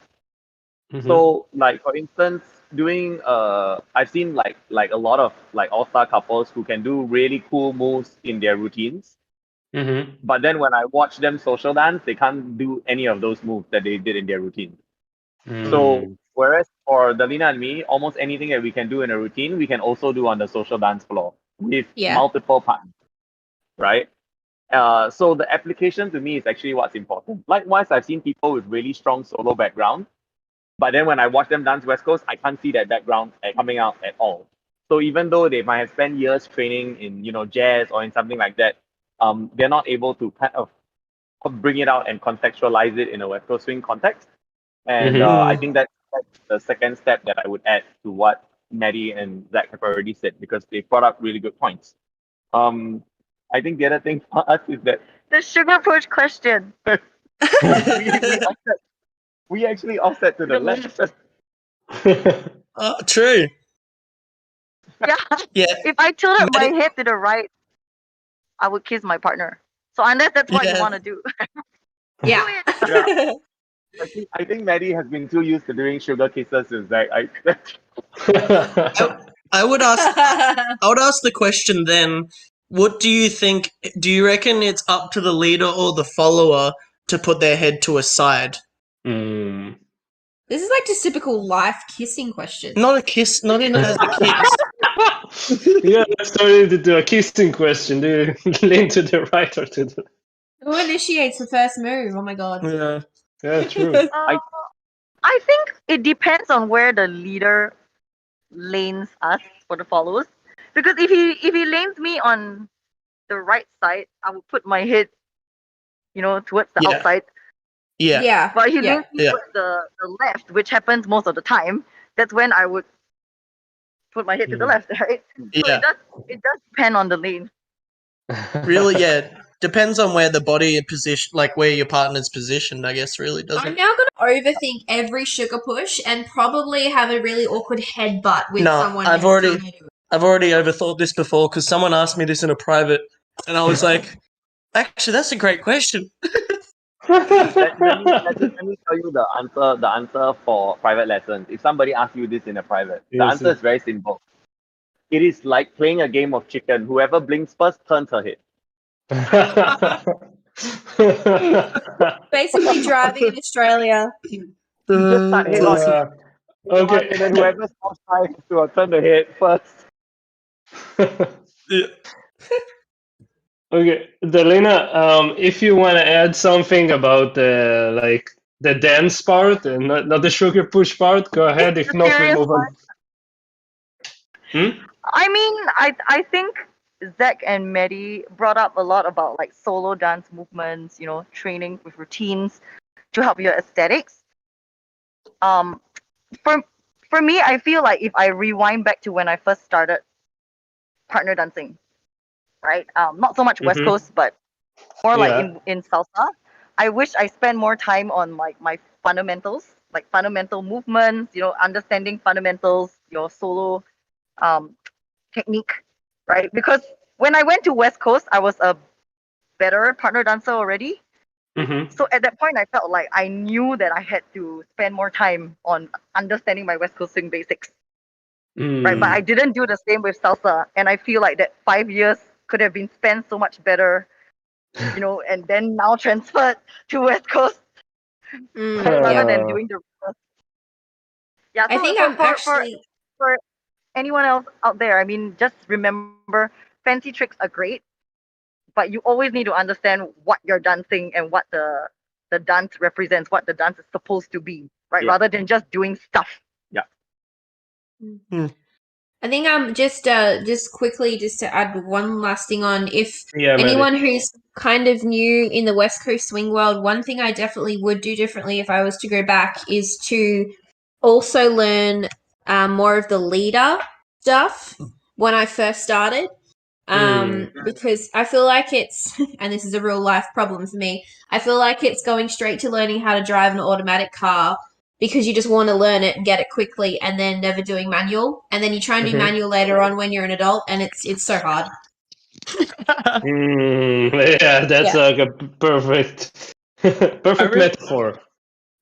So, like for instance, doing I've seen like a lot of like all-star couples who can do really cool moves in their routines. But then when I watch them social dance, they can't do any of those moves that they did in their routine. So whereas for Dalena and me, almost anything that we can do in a routine, we can also do on the social dance floor with multiple partners, right? So the application to me is actually what's important. Likewise, I've seen people with really strong solo background, but then when I watch them dance West Coast, I can't see that background coming out at all. So even though they might have spent years training in jazz or in something like that, they're not able to kind of bring it out and contextualize it in a West Coast swing context. And I think that's the second step that I would add to what Maddy and Zac have already said, because they brought up really good points. I think the other thing for us is that the sugar push question. we actually offset to the left. True. Yeah. If I tilted my head to the right, I would kiss my partner. So unless that's what you want to do. Yeah. I think Maddy has been too used to doing sugar kisses with Zac. I would ask the question then, what do you think? Do you reckon it's up to the leader or the follower to put their head to a side? This is like just typical life kissing question. Not a kiss, not in as a kiss. Yeah, let's turn it into a kissing question. Do you lean to the right or to the Who initiates the first move? Oh my god. Yeah, true. I think it depends on where the leader lanes us for the followers. Because if he lanes me on the right side, I would put my head, towards the outside. Yeah. But if he lanes me towards the left, which happens most of the time, that's when I would put my head to the left, right? Yeah. So it does depend on the lane. Really, yeah. Depends on where the body position, like where your partner's positioned, I guess, really doesn't. I'm now going to overthink every sugar push and probably have a really awkward headbutt with someone. I've already overthought this before because someone asked me this in a private, and I was like, actually, that's a great question. Let me tell you the answer for private lessons. If somebody asks you this in a private, the answer is very simple. It is like playing a game of chicken. Whoever blinks first turns her head. Basically driving in Australia. Just start head on. Okay. And then whoever stops trying to turn the head first. Okay, Dalena, if you want to add something about the dance part and not the sugar push part, go ahead. If not, we move on. I mean, I think Zac and Maddy brought up a lot about like solo dance movements, training with routines to help your aesthetics. For me, I feel like if I rewind back to when I first started partner dancing, right? Not so much West Coast, but more like in salsa. I wish I spent more time on like my fundamentals, like fundamental movements, understanding fundamentals, your solo technique, right? Because when I went to West Coast, I was a better partner dancer already. So at that point, I felt like I knew that I had to spend more time on understanding my West Coast swing basics, right? But I didn't do the same with salsa, and I feel like that 5 years could have been spent so much better, and then now transferred to West Coast rather than doing the reverse. Yeah, so I think I'm actually for anyone else out there, I mean, just remember, fancy tricks are great, but you always need to understand what you're dancing and what the dance represents, what the dance is supposed to be, right? Rather than just doing stuff. I think just quickly to add one last thing on, if anyone who's kind of new in the West Coast swing world, one thing I definitely would do differently if I was to go back is to also learn more of the leader stuff when I first started. Because I feel like it's, and this is a real life problem for me, I feel like it's going straight to learning how to drive an automatic car because you just want to learn it and get it quickly, and then never doing manual, and then you try and do manual later on when you're an adult, and it's so hard. Yeah, that's like a perfect metaphor.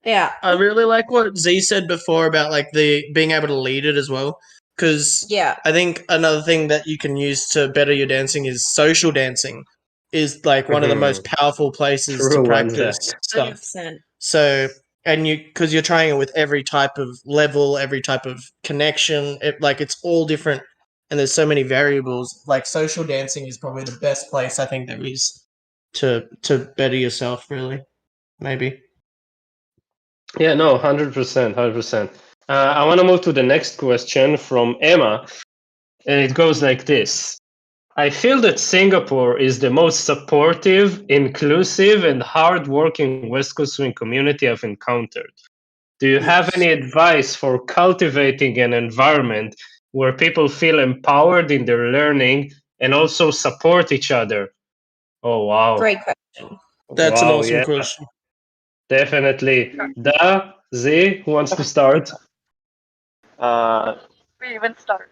Yeah. I really like what Z said before about like the being able to lead it as well. Because I think another thing that you can use to better your dancing is social dancing. Is like one of the most powerful places to practice stuff. 100%. So, and because you're trying it with every type of level, every type of connection, it's all different, and there's so many variables. Like social dancing is probably the best place I think there is to better yourself. Really, maybe. Yeah, no, 100%, 100%. I want to move to the next question from Emma, and it goes like this. I feel that Singapore is the most supportive, inclusive, and hardworking West Coast swing community I've encountered. Do you have any advice for cultivating an environment where people feel empowered in their learning and also support each other? Oh, wow. Great question. That's an awesome question. Definitely. Zee, who wants to start? We even start.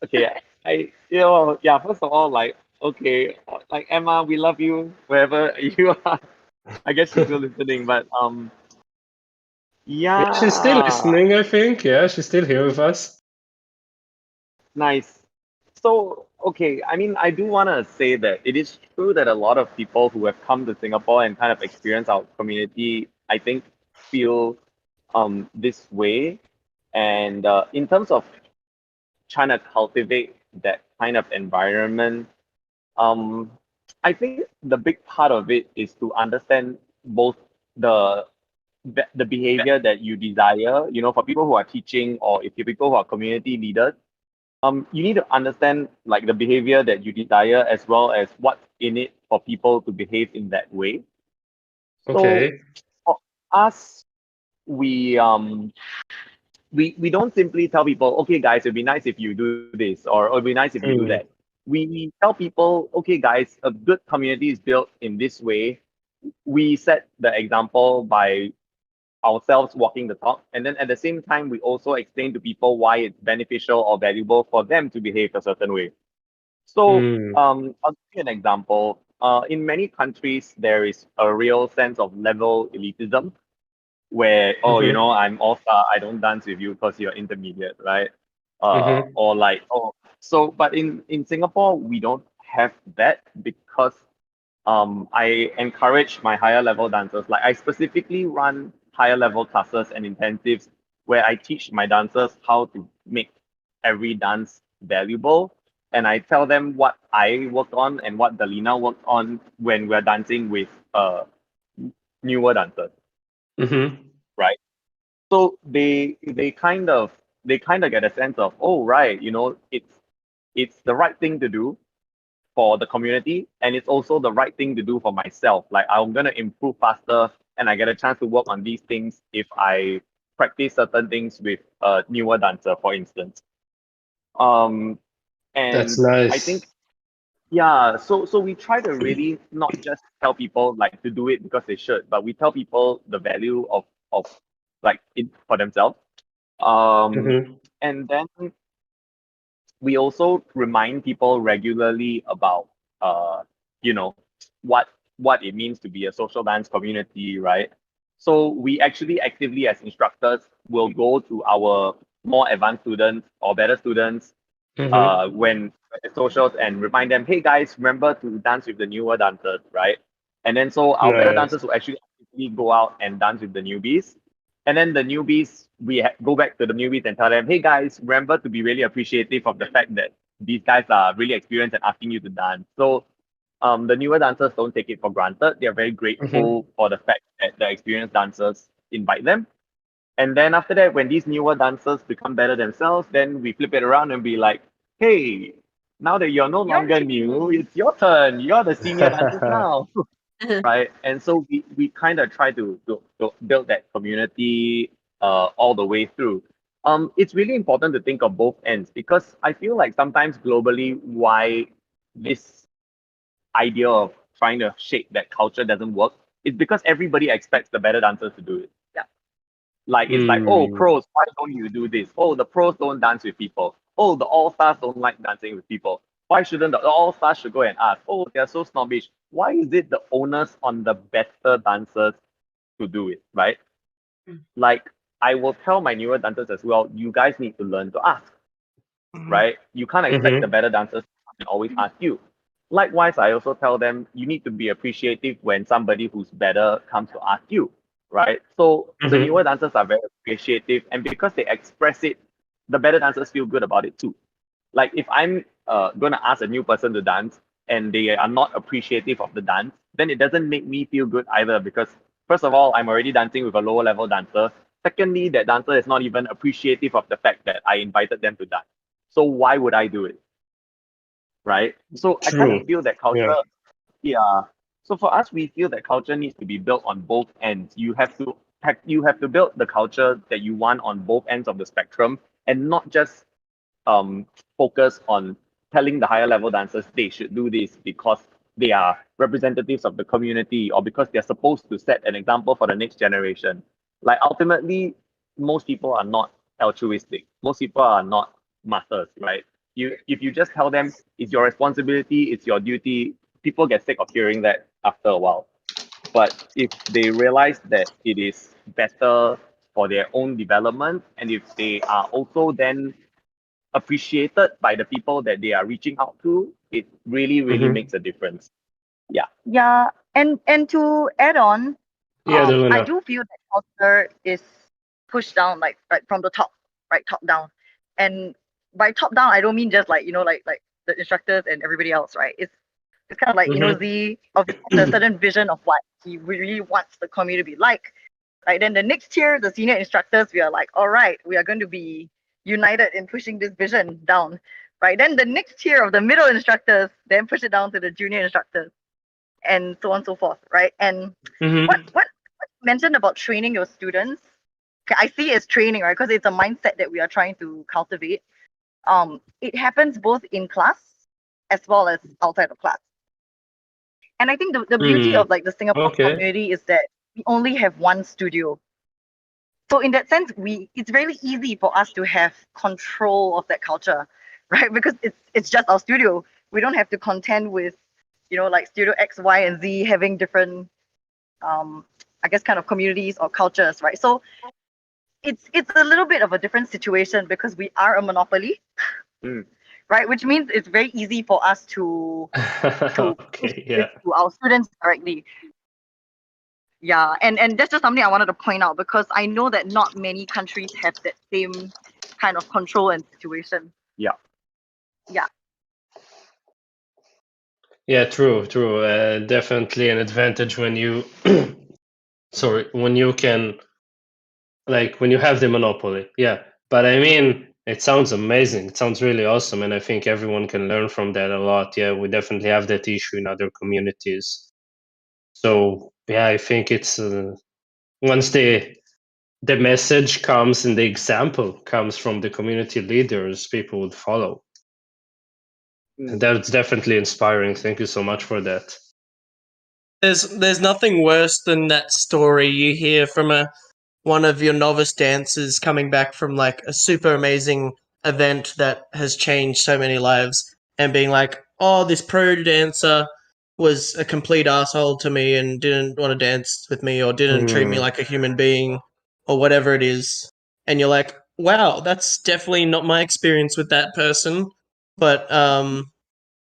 Okay, first of all, like Emma, we love you wherever you are. I guess she's still listening, but Yeah, she's still listening, I think. Yeah, she's still here with us. Nice. So, okay, I mean, I do want to say that it is true that a lot of people who have come to Singapore and kind of experience our community, I think, feel this way. And in terms of trying to cultivate that kind of environment, I think the big part of it is to understand both the behavior that you desire, for people who are teaching, or if you're people who are community leaders, you need to understand like the behavior that you desire, as well as what's in it for people to behave in that way. Okay. So for us, we don't simply tell people, okay, guys, it'd be nice if you do this, or it'd be nice if you do that. We tell people, okay, guys, a good community is built in this way. We set the example by ourselves walking the talk, and then at the same time, we also explain to people why it's beneficial or valuable for them to behave a certain way. So, I'll give you an example. In many countries, there is a real sense of level elitism, where I'm all-star, I don't dance with you because you're intermediate, right? Or like, but in Singapore, we don't have that, because I encourage my higher level dancers. Like, I specifically run higher level classes and intensives where I teach my dancers how to make every dance valuable. And I tell them what I worked on and what Dalena worked on when we're dancing with newer dancers. Right? So they kind of get a sense of, oh, right, it's the right thing to do for the community, and it's also the right thing to do for myself. Like, I'm gonna improve faster, and I get a chance to work on these things if I practice certain things with a newer dancer, for instance. And that's nice. I think, so we try to really not just tell people like to do it because they should, but we tell people the value of like it for themselves. And then we also remind people regularly about what it means to be a social dance community, right? So we actually actively, as instructors, will go to our more advanced students or better students when at socials and remind them, hey guys, remember to dance with the newer dancers, right? And then so our better dancers will actually actively go out and dance with the newbies. And then the newbies, we go back to the newbies and tell them, hey guys, remember to be really appreciative of the fact that these guys are really experienced and asking you to dance. So the newer dancers don't take it for granted. They're very grateful for the fact that the experienced dancers invite them. And then after that, when these newer dancers become better themselves, then we flip it around and be like, hey, now that you're no longer new, it's your turn. You're the senior dancers now. Right? And so we kind of try to build that community all the way through. it's really important to think of both ends, because I feel like sometimes globally why this idea of trying to shape that culture doesn't work is because everybody expects the better dancers to do it. Yeah. Like it's like, oh, pros, why don't you do this? Oh, the pros don't dance with people. Oh, the all-stars don't like dancing with people. Why shouldn't the all-stars should go and ask? Oh, they're so snobbish. Why is it the onus on the better dancers to do it, right? Like, I will tell my newer dancers as well, you guys need to learn to ask, right? You can't expect the better dancers to always ask you. Likewise, I also tell them you need to be appreciative when somebody who's better comes to ask you, right? So the newer dancers are very appreciative, and because they express it, the better dancers feel good about it too. Like if I'm gonna ask a new person to dance and they are not appreciative of the dance, then it doesn't make me feel good either, because first of all, I'm already dancing with a lower level dancer. Secondly, that dancer is not even appreciative of the fact that I invited them to dance. So why would I do it? Right? So I kind of feel that culture, So for us, we feel that culture needs to be built on both ends. You have to build the culture that you want on both ends of the spectrum, and not just focus on telling the higher level dancers they should do this because they are representatives of the community, or because they're supposed to set an example for the next generation. Like ultimately, most people are not altruistic. Most people are not masters, right? If you just tell them it's your responsibility, it's your duty, people get sick of hearing that after a while. But if they realize that it is better for their own development, and if they are also then appreciated by the people that they are reaching out to, it really, really makes a difference. Yeah. Yeah, and to add on, I do feel that culture is pushed down, like from the top, right, top down. And by top down, I don't mean just like like the instructors and everybody else, right? It's kind of like Zee of a certain vision of what he really wants the community to be like, right? Then the next tier, the senior instructors, we are like, all right, we are going to be united in pushing this vision down, right? Then the next tier of the middle instructors then push it down to the junior instructors, and so on and so forth, right? And what you mentioned about training your students, okay, I see it as training, right? Because it's a mindset that we are trying to cultivate. It happens both in class as well as outside of class. And I think the beauty of like the Singapore community is that we only have one studio. So in that sense, it's very easy for us to have control of that culture, right? Because it's just our studio. We don't have to contend with, like Studio X, Y, and Z having different, I guess, kind of communities or cultures, right? So it's a little bit of a different situation because we are a monopoly, right? Which means it's very easy for us to to our students directly. Yeah, and that's just something I wanted to point out, because I know that not many countries have that same kind of control and situation. Yeah. Yeah, true. Definitely an advantage when you, when you can, like, when you have the monopoly. Yeah, but I mean, it sounds amazing. It sounds really awesome, and I think everyone can learn from that a lot. Yeah, we definitely have that issue in other communities. So yeah, I think it's once the message comes and the example comes from the community leaders, people would follow. And that's definitely inspiring. Thank you so much for that. There's nothing worse than that story you hear from one of your novice dancers coming back from like a super amazing event that has changed so many lives, and being like, oh, this pro dancer was a complete asshole to me and didn't want to dance with me, or didn't treat me like a human being, or whatever it is. And you're like, wow, that's definitely not my experience with that person. But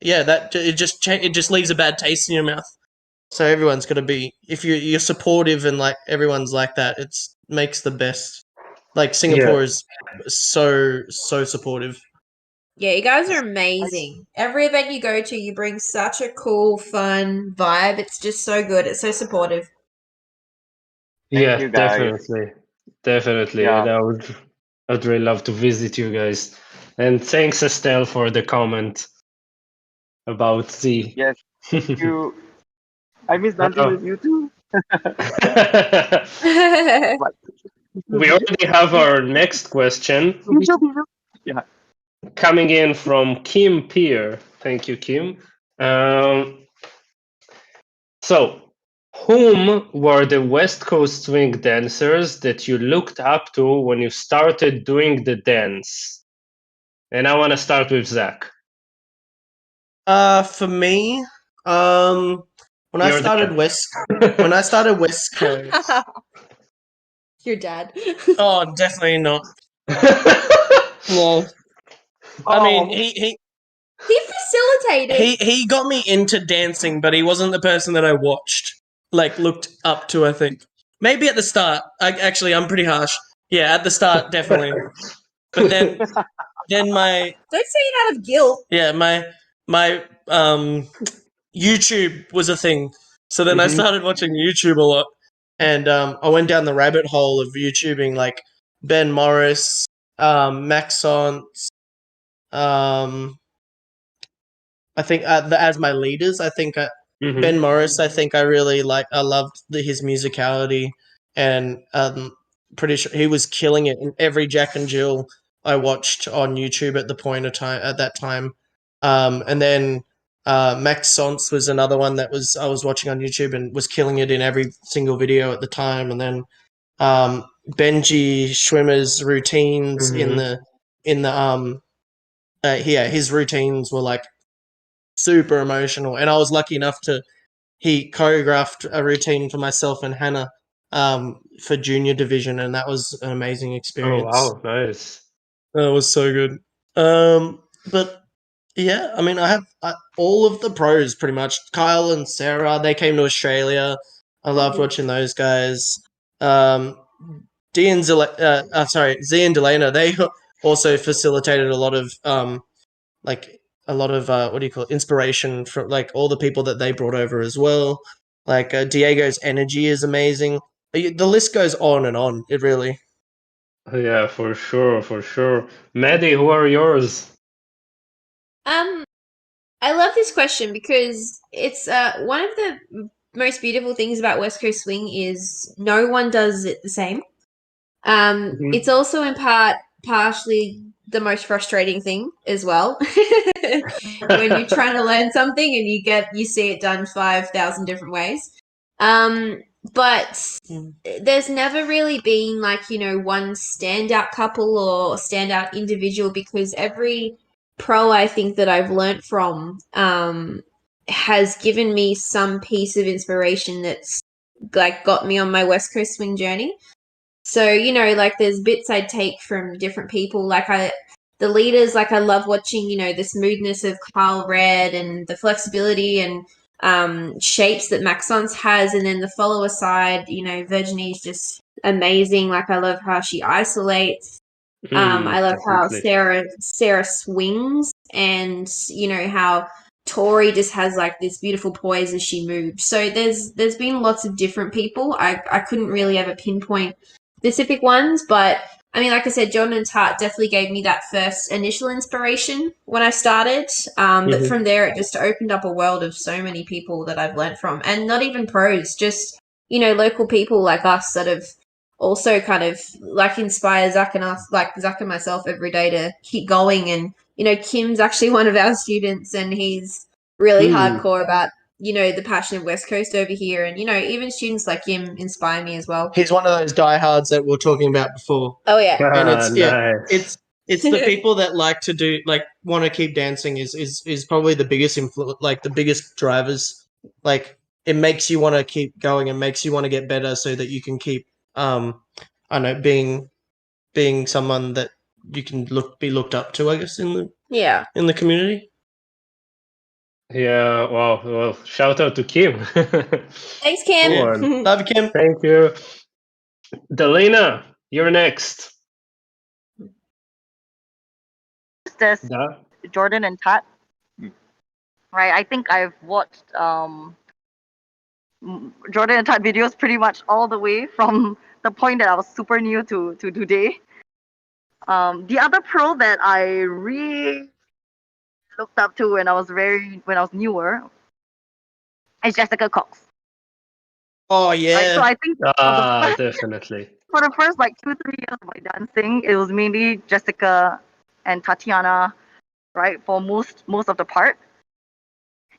yeah, that it just leaves a bad taste in your mouth. So everyone's got to be, if you're supportive and like everyone's like that, it makes the best. Like Singapore is so supportive. Yeah, you guys are amazing. Every event you go to, you bring such a cool, fun vibe. It's just so good. It's so supportive. Yeah, you, guys. definitely. Yeah. And I'd really love to visit you guys. And thanks, Estelle, for the comment about Zee. Yes. You. I miss dancing with you too. We already have our next question Yeah. coming in from Kim Peer. Thank you, Kim. So, whom were the West Coast swing dancers that you looked up to when you started doing the dance? And I want to start with Zach. For me, when I Your started dad. West Coast. Your dad. Oh, definitely not. No. I mean, he facilitated. he got me into dancing, but he wasn't the person that I watched, like looked up to. I think maybe at the start. I'm pretty harsh. Yeah, at the start, definitely. But then my Don't say it out of guilt. yeah my YouTube was a thing. So then I started watching YouTube a lot, and I went down the rabbit hole of YouTubing like Ben Morris, Masson, I think as my leaders, I think Ben Morris. I think I really I loved his musicality, and pretty sure he was killing it in every Jack and Jill I watched on YouTube at that time. And then Max Sonce was another one that I was watching on YouTube and was killing it in every single video at the time. And then Benji Schwimmer's routines his routines were like super emotional, and I was lucky enough he choreographed a routine for myself and Hannah for junior division, and that was an amazing experience. Oh wow, nice. That was so good. But yeah, I mean, I have all of the pros pretty much. Kyle and Sarah, they came to Australia. I loved watching those guys. Zee and Dalena, they also facilitated a lot of what do you call it, inspiration from like all the people that they brought over as well. Like Diego's energy is amazing. The list goes on and on. It really. Yeah, for sure, for sure. Maddie, who are yours? I love this question because it's one of the most beautiful things about West Coast Swing is no one does it the same. It's also in partially the most frustrating thing as well. When you're trying to learn something and you see it done 5,000 different ways. But there's never really been one standout couple or standout individual, because every pro I think that I've learnt from has given me some piece of inspiration that's got me on my West Coast Swing journey. So, there's bits I take from different people. The leaders, I love watching, the smoothness of Carl Red and the flexibility and shapes that Maxence has. And then the follower side, Virginie's just amazing. I love how she isolates. I love how Sarah swings, and, how Tori just has this beautiful poise as she moves. So there's been lots of different people. I couldn't really ever pinpoint specific ones, but I mean, like I said, Jordan and Tart definitely gave me that first initial inspiration when I started. But from there, it just opened up a world of so many people that I've learned from, and not even pros, just, local people like us that have also kind of inspire Zac and us, Zac and myself every day to keep going. And, Kim's actually one of our students, and he's really hardcore about the passion of West Coast over here, and even students like him inspire me as well. He's one of those diehards that we were talking about before. Oh yeah, and nice. It's the people that want to keep dancing is probably the biggest the biggest drivers. It makes you want to keep going and makes you want to get better, so that you can keep being someone that you can be looked up to, I guess, in the community. Yeah, well, shout out to Kim. Thanks, Kim. Love you, Kim. Thank you. Dalena, you're next. There's Jordan and Tat. Right, I think I've watched Jordan and Tat videos pretty much all the way from the point that I was super new to today. The other pro that I really looked up to when I was newer is Jessica Cox. Oh yeah. Right? So I think definitely. for the first like 2-3 years of my dancing, it was mainly Jessica and Tatiana, right, for most of the part.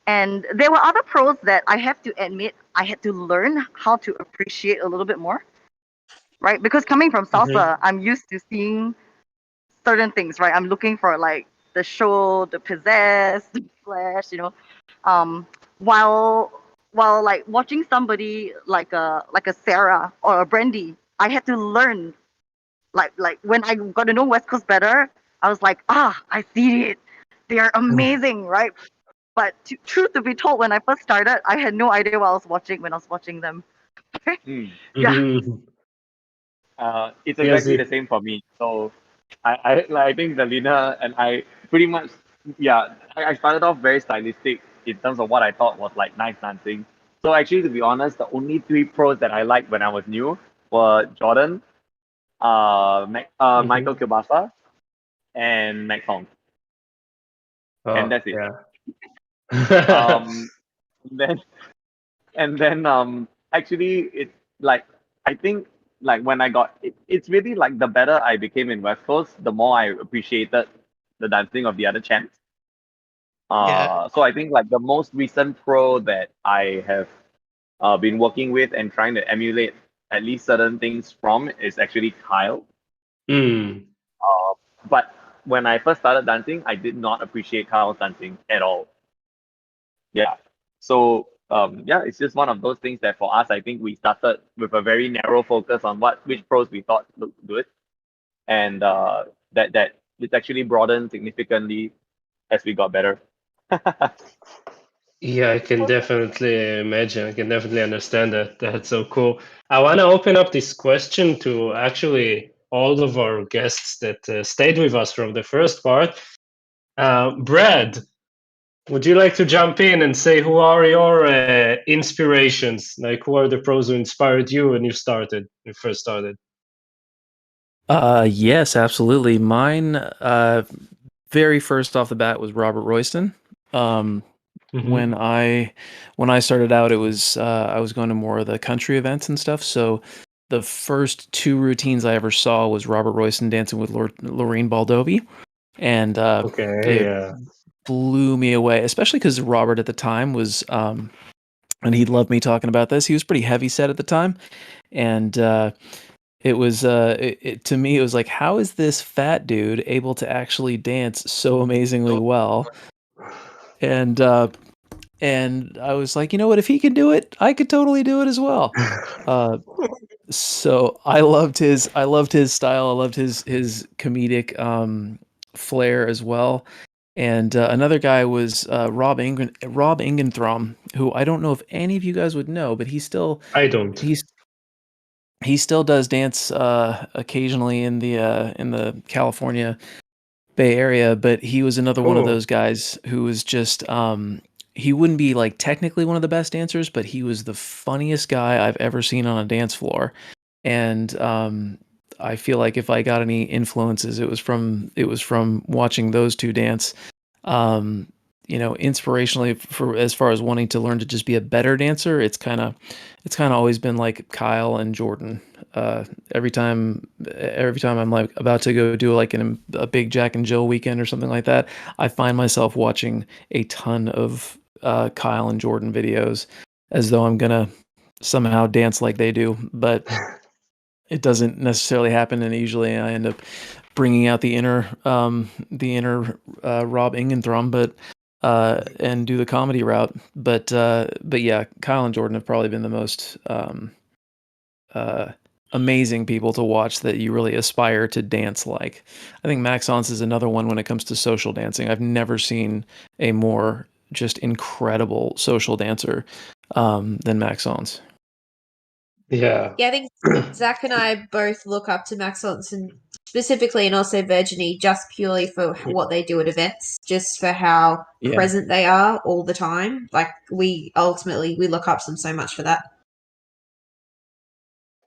And there were other pros that I have to admit I had to learn how to appreciate a little bit more, right? Because coming from salsa, I'm used to seeing certain things, right? I'm looking for like the show, the pizzazz, the flash, while like watching somebody like a Sarah or a Brandy, I had to learn like when I got to know West Coast better, I was like, I see it. They are amazing, right? But truth to be told, when I first started, I had no idea what I was watching when I was watching them. Yeah. It's exactly the same for me. So I think Dalena and I pretty much, I started off very stylistic in terms of what I thought was like nice dancing. So actually, to be honest, the only 3 pros that I liked when I was new were Jordan, Michael Kielbasa, and Masson. And that's it. Actually, it's like, I think like when I got it's really like the better I became in West Coast, the more I appreciated the dancing of the other champs. So I think like the most recent pro that I have been working with and trying to emulate at least certain things from is actually Kyle. But when I first started dancing, I did not appreciate Kyle's dancing at all. Yeah. So it's just one of those things that for us, I think we started with a very narrow focus on which pros we thought looked good, and that it's actually broadened significantly as we got better. Yeah, I can definitely imagine. I can definitely understand that. That's so cool. I want to open up this question to actually all of our guests that stayed with us from the first part. Brad, would you like to jump in and say who are your inspirations? Like, who are the pros who inspired you when you first started? Yes, absolutely. Mine, very first off the bat was Robert Royston. When I started out, it was I was going to more of the country events and stuff. So the first 2 routines I ever saw was Robert Royston dancing with Lorene Baldovi, and it blew me away, especially because Robert at the time was, and he'd love me talking about this. He was pretty heavy set at the time, and it was to me, it was like, how is this fat dude able to actually dance so amazingly well? And I was like, you know what? If he can do it, I could totally do it as well. So I loved his style. I loved his comedic flair as well. And another guy was Rob Ingenthrom, who I don't know if any of you guys would know, but I don't. He still does dance occasionally in the California Bay Area, but he was another one of those guys who was just he wouldn't be like technically one of the best dancers, but he was the funniest guy I've ever seen on a dance floor. And I feel like if I got any influences, it was from watching those 2 dance. Inspirationally, for as far as wanting to learn to just be a better dancer, it's kind of always been like Kyle and Jordan. Every time I'm like about to go do like a big Jack and Jill weekend or something like that, I find myself watching a ton of Kyle and Jordan videos as though I'm gonna somehow dance like they do, but it doesn't necessarily happen, and usually I end up bringing out the inner Rob Ingenthrom, but and do the comedy route. But yeah, Kyle and Jordan have probably been the most amazing people to watch that you really aspire to dance like. I think Maxence is another one when it comes to social dancing. I've never seen a more just incredible social dancer than Maxence. Yeah. Yeah, I think Zach and I both look up to Maxence, and specifically, and also Virginie, just purely for what they do at events, just for how present they are all the time. Like we look up to them so much for that.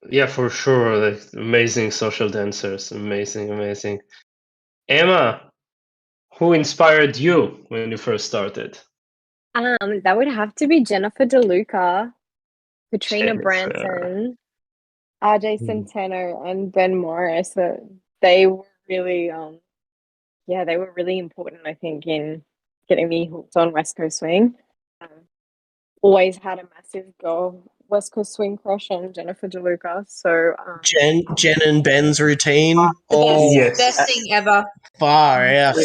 Yeah, for sure. Like, amazing social dancers. Amazing. Emma, who inspired you when you first started? That would have to be Jennifer DeLuca, Katrina Branson. RJ Centeno and Ben Morris. They were really, they were really important, I think, in getting me hooked on West Coast swing. Always had a massive West Coast swing crush on Jennifer DeLuca. So Jen and Ben's routine. The Oh, best thing ever. far out.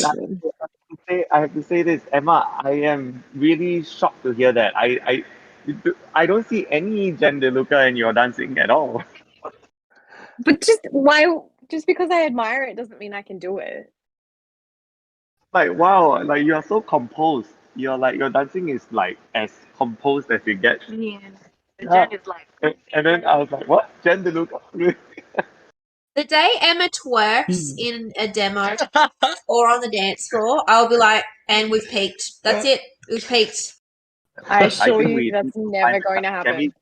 Wait, I have to say this, Emma. I am really shocked to hear that. I don't see any Jen DeLuca in your dancing at all. But just because I admire it doesn't mean I can do it. Like wow, like you are so composed. You're like your dancing is like as composed as you get. Yeah. Yeah. Jen is like. And then I was like, what? Jen DeLuca? The day Emma twerks in a demo or on the dance floor, I'll be like, and we've peaked. That's it. We've peaked. I assure think you we that's never going to happen.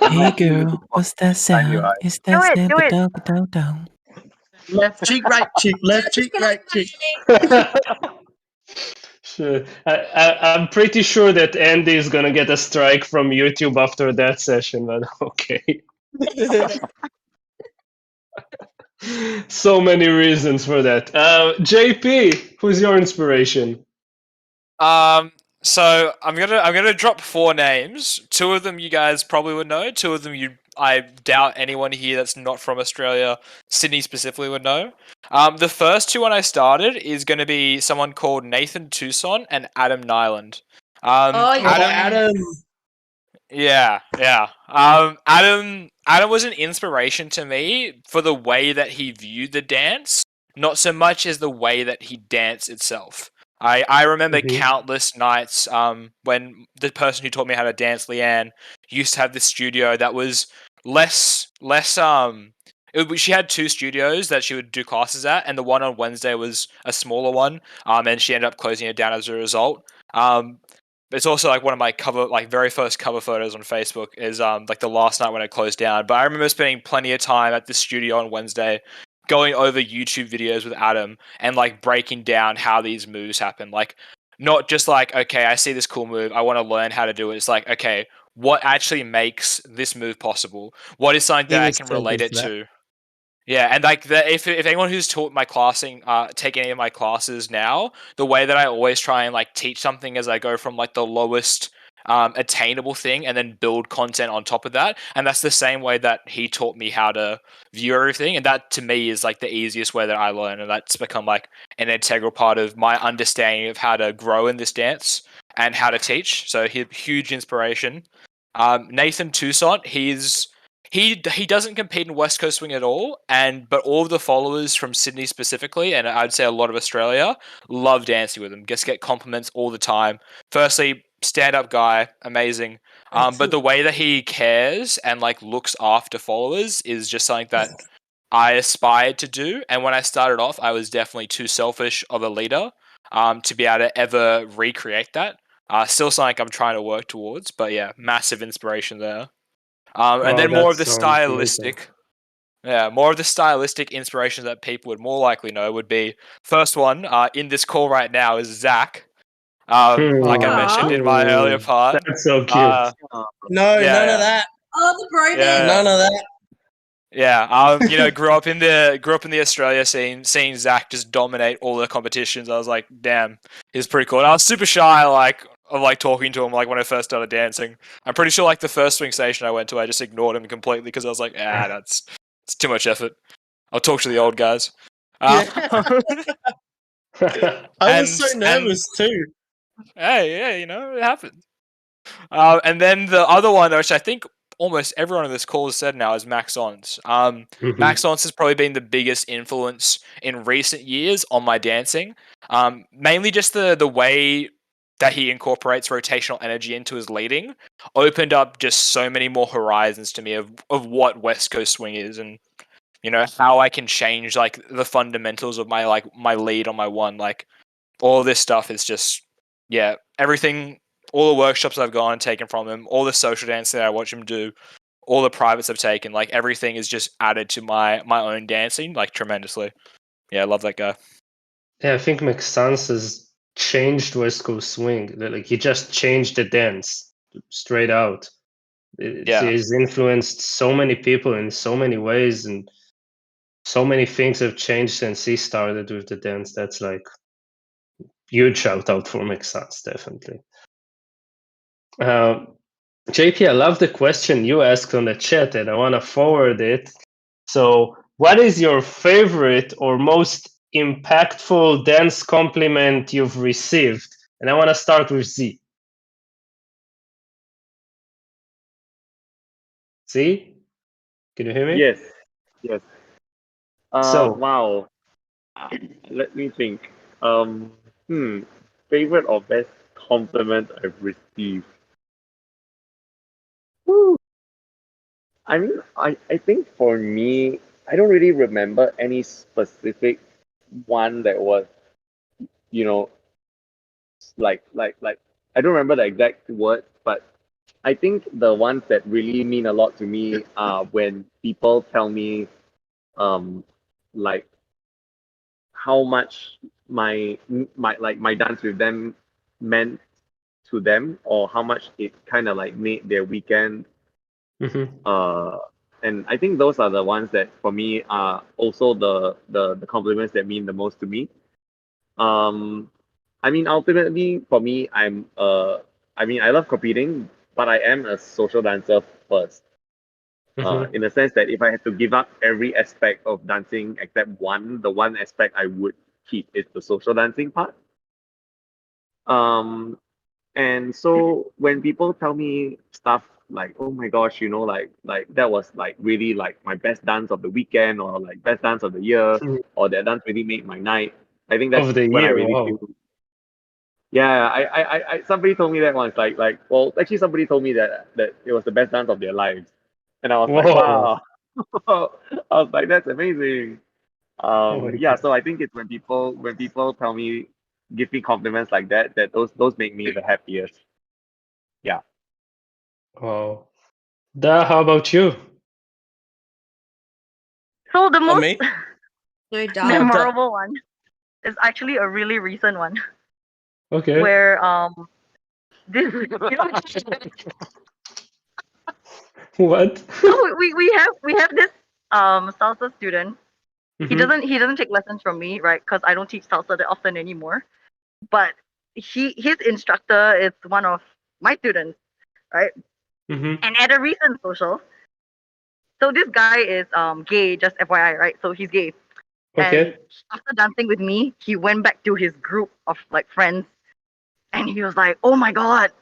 Hey girl, what's that sound? Is that Do it, snap do it. down? Left cheek, right cheek, left cheek, right cheek. Sure. I'm pretty sure that Andi is gonna get a strike from YouTube after that session, but okay. So many reasons for that. JP, who's your inspiration? So I'm gonna drop 4 names. 2 of them you guys probably would know. 2 of them I doubt anyone here that's not from Australia, Sydney specifically, would know. The first 2 when I started is going to be someone called Nathan Tucson and Adam Nyland. Adam. Yeah. Adam was an inspiration to me for the way that he viewed the dance, not so much as the way that he danced itself. I remember countless nights when the person who taught me how to dance, Leanne, used to have this studio that was less she had 2 studios that she would do classes at, and the one on Wednesday was a smaller one, and she ended up closing it down as a result. It's also like one of my very first cover photos on Facebook is like the last night when it closed down. But I remember spending plenty of time at this studio on Wednesday, going over YouTube videos with Adam and like breaking down how these moves happen. Like not just like, okay, I see this cool move, I want to learn how to do it. It's like, okay, what actually makes this move possible? What is something that I can relate it to? Yeah, and like if anyone who's taught my take any of my classes now, the way that I always try and like teach something as I go from like the lowest attainable thing and then build content on top of that, and that's the same way that he taught me how to view everything, and that to me is like the easiest way that I learn, and that's become like an integral part of my understanding of how to grow in this dance and how to teach. So huge inspiration. Nathan Tucson, he doesn't compete in West Coast swing at all, but all of the followers from Sydney specifically, and I'd say a lot of Australia, love dancing with him. Just get compliments all the time. Firstly, stand-up guy, amazing. But the way that he cares and like looks after followers is just something that I aspired to do. And when I started off, I was definitely too selfish of a leader to be able to ever recreate that. Still something I'm trying to work towards, but yeah, massive inspiration there. And then more of the stylistic, inspirations that people would more likely know would be first one in this call right now is Zach. Like I mentioned in my earlier part. That's so cute. No, none of that. Oh, the bro None of that. Yeah, grew up in the Australia scene, seeing Zach just dominate all the competitions. I was like, damn, he's pretty cool. And I was super shy, of talking to him, like when I first started dancing. I'm pretty sure, like the first swing station I went to, I just ignored him completely because I was like, it's too much effort. I'll talk to the old guys. I was so nervous too. Hey, it happened. And then the other one, which I think almost everyone on this call has said now, is Masson's. Masson's has probably been the biggest influence in recent years on my dancing. Mainly just the way that he incorporates rotational energy into his leading opened up just so many more horizons to me of what West Coast swing is, and how I can change like the fundamentals of my lead on my one. Like all this stuff is just everything. All the workshops I've gone and taken from him, all the social dancing that I watch him do, all the privates I've taken, like everything is just added to my own dancing like tremendously. Yeah, I love that guy. Yeah, I think Maxence has changed West Coast swing. Like he just changed the dance straight out. He's influenced so many people in so many ways, and so many things have changed since he started with the dance. That's like huge shout out for Mexans, definitely. JP, I love the question you asked on the chat, and I want to forward it. So, what is your favorite or most impactful dance compliment you've received? And I want to start with Z. Z, can you hear me? Yes. So, wow. Let me think. Favorite or best compliment I've received? Woo. I mean, I think for me, I don't really remember any specific one that was, you know, like I don't remember the exact words, but I think the ones that really mean a lot to me are when people tell me, like how much my dance with them meant to them, or how much it kind of like made their weekend. And I think those are the ones that for me are also the compliments that mean the most to me. I mean, ultimately for me, I love competing, but I am a social dancer first. In the sense that if I had to give up every aspect of dancing except the one aspect I would keep is the social dancing part. And so when people tell me stuff like, "Oh my gosh, like that was like really like my best dance of the weekend, or like best dance of the year, or that dance really made my night," I think that's of the when I year, really wow. feel. Yeah, I somebody told me that once. Well, actually, somebody told me that it was the best dance of their lives, and I was like, Whoa. wow. I was like, that's amazing. my Yeah, God. so I think it's when people tell me, give me compliments like that, those make me the happiest. Yeah. Wow. Da, how about you? So the most me? memorable one is actually a really recent one Okay. where this What? so we have this salsa student. He doesn't take lessons from me, right? Because I don't teach salsa that often anymore. But his instructor is one of my students, right? And at a recent social, so this guy is gay, just FYI, right? So he's gay. Okay. And after dancing with me, he went back to his group of like friends, and he was like, "Oh my god,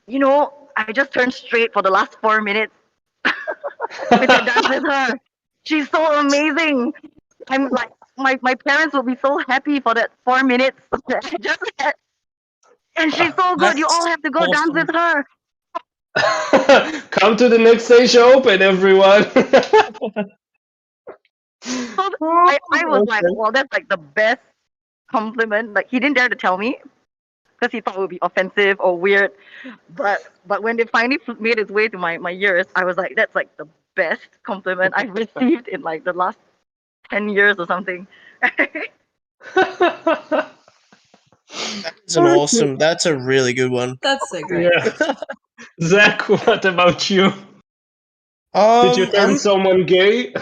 I just turned straight for the last 4 minutes with that dance with her. She's so amazing. I'm like, my parents will be so happy for that 4 minutes that I just had. And she's so good. You all have to go dance with her." Come to the next Asia Open, everyone. So I was like, well, that's like the best compliment. Like, he didn't dare to tell me because he thought it would be offensive or weird. But when it finally made its way to my ears, I was like, that's like the best compliment I've received in like the last 10 years or something. That's a really good one. That's so great. Yeah. Zach, what about you? Did you turn someone gay?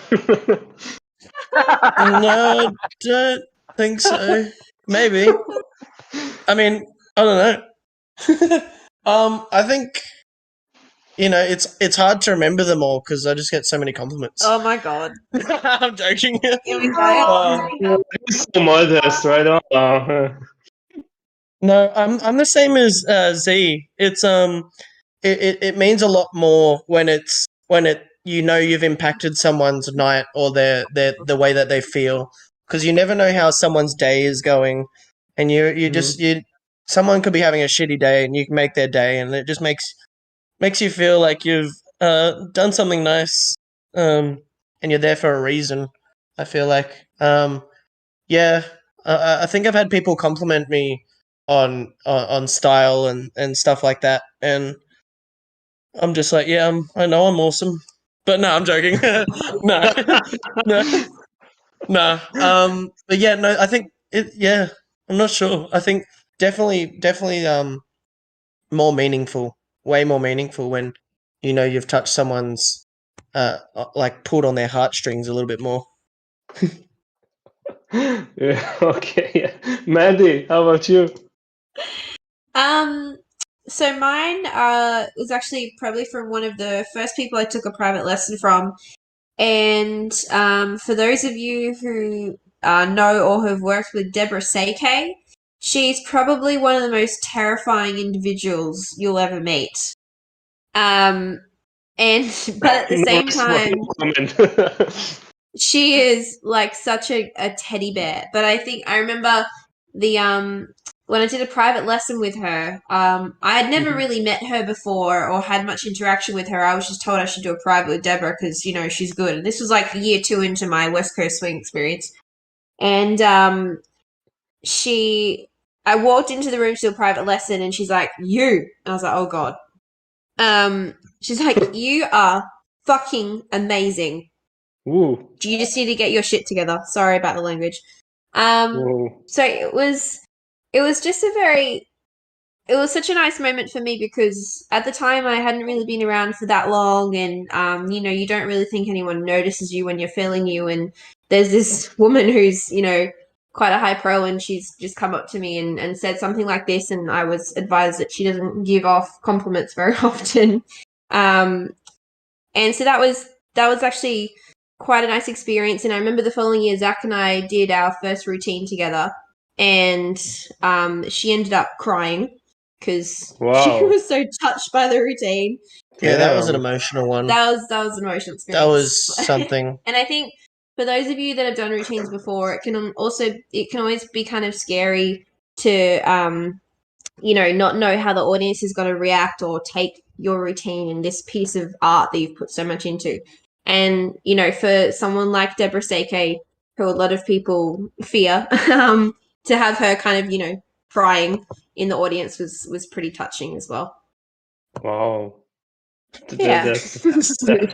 No, don't think so. Maybe. I mean, I don't know. I think it's hard to remember them all because I just get so many compliments. Oh my god. I'm joking. Here we go. He's so modest, right? No, I'm the same as Z. It's it means a lot more when you've impacted someone's night or the way that they feel, because you never know how someone's day is going, and someone could be having a shitty day and you can make their day, and it just makes you feel like you've done something nice, and you're there for a reason. I feel like yeah, I think I've had people compliment me on style and stuff like that, and I'm just like, yeah, I know I'm awesome, but no, I'm joking. No, no. But yeah, no, I think it. Yeah, I'm not sure. I think definitely, more meaningful, way more meaningful when you know you've touched someone's like pulled on their heartstrings a little bit more. Yeah, okay. Yeah. Maddie, how about you? So mine was actually probably from one of the first people I took a private lesson from. And for those of you who know or have worked with Deborah Seike, she's probably one of the most terrifying individuals you'll ever meet. And but at the same time, she is like such a teddy bear. But I think I remember the when I did a private lesson with her, I had never really met her before or had much interaction with her. I was just told I should do a private with Deborah because, you know, she's good. And this was like year 2 into my West Coast swing experience. And I walked into the room to do a private lesson and she's like, "You." And I was like, "Oh God." She's like, "You are fucking amazing. Ooh. You just need to get your shit together." Sorry about the language. So it was just it was such a nice moment for me because at the time I hadn't really been around for that long and, you know, you don't really think anyone notices you when you're feeling you. And there's this woman who's, you know, quite a high pro and she's just come up to me and said something like this. And I was advised that she doesn't give off compliments very often. And so that was actually quite a nice experience. And I remember the following year, Zac and I did our first routine together and she ended up crying because she was so touched by the routine. Yeah, that was an emotional one. That was an emotional experience. That was something. And I think for those of you that have done routines before, it can always be kind of scary to you know, not know how the audience is going to react or take your routine and this piece of art that you've put so much into. And, you know, for someone like Deborah Seike, who a lot of people fear, to have her kind of, you know, crying in the audience was pretty touching as well. Wow. Yeah. That's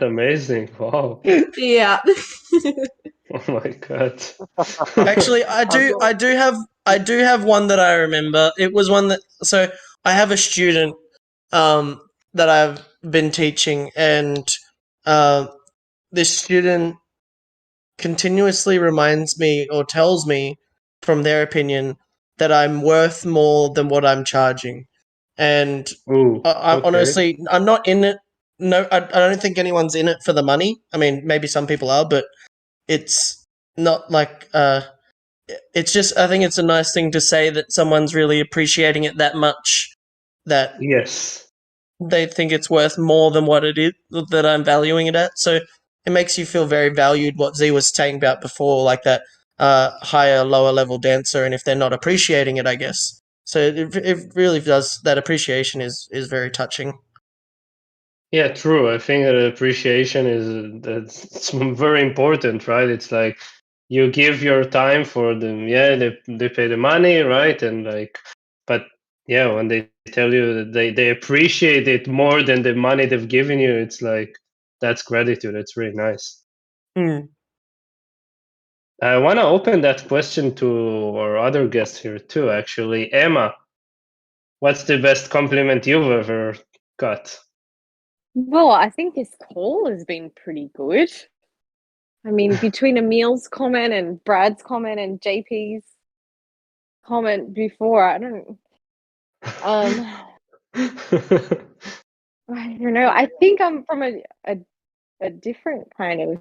amazing. Wow. Yeah. Oh my God. Actually, I do have one that I remember. It was one that I have a student that I've been teaching, and this student continuously reminds me or tells me from their opinion that I'm worth more than what I'm charging. And I'm honestly, I'm not in it. No, I don't think anyone's in it for the money. I mean, maybe some people are, but it's not like it's just, I think it's a nice thing to say that someone's really appreciating it that much that they think it's worth more than what it is that I'm valuing it at. So it makes you feel very valued, what Z was saying about before, like that higher, lower level dancer, and if they're not appreciating it, I guess. So it really does, that appreciation is very touching. Yeah, true. I think that appreciation it's very important, right? It's like you give your time for them. Yeah, they pay the money, right? And like, but yeah, when they tell you that they appreciate it more than the money they've given you, it's like that's gratitude. It's really nice. I want to open that question to our other guest here too. Actually, Emma, what's the best compliment you've ever got? Well, I think this call has been pretty good. I mean, between Emil's comment and Brad's comment and JP's comment before, I don't know. I think I'm from a different kind of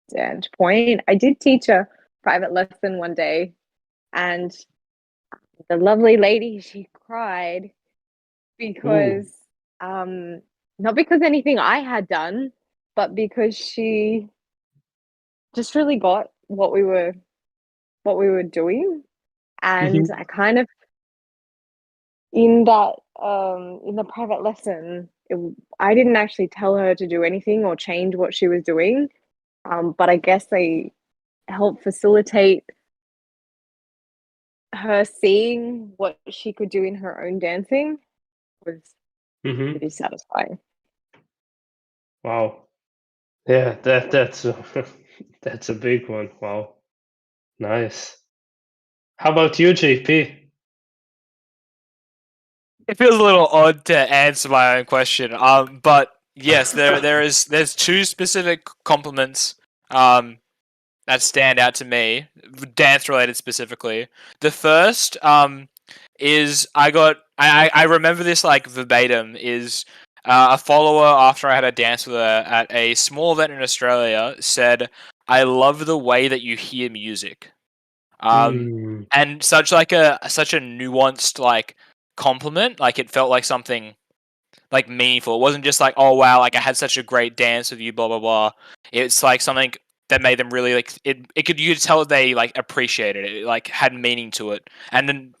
standpoint. I did teach a private lesson one day, and the lovely lady, she cried because not because anything I had done, but because she just really got what we were doing. And I kind of, in that in the private lesson, I didn't actually tell her to do anything or change what she was doing, but I guess they helped facilitate her seeing what she could do in her own dancing. Was pretty satisfying. Wow. Yeah, that's that's a big one. Wow. Nice. How about you, JP? It feels a little odd to answer my own question, but Yes, there's two specific compliments that stand out to me, dance related specifically. The first is I remember this like verbatim is a follower after I had a dance with her at a small event in Australia said, "I love the way that you hear music." And such a nuanced like compliment, like it felt like something like meaningful. It wasn't just like, oh wow, like I had such a great dance with you, blah blah blah. It's like something that made them really like you could tell that they like appreciated it. It like had meaning to it. And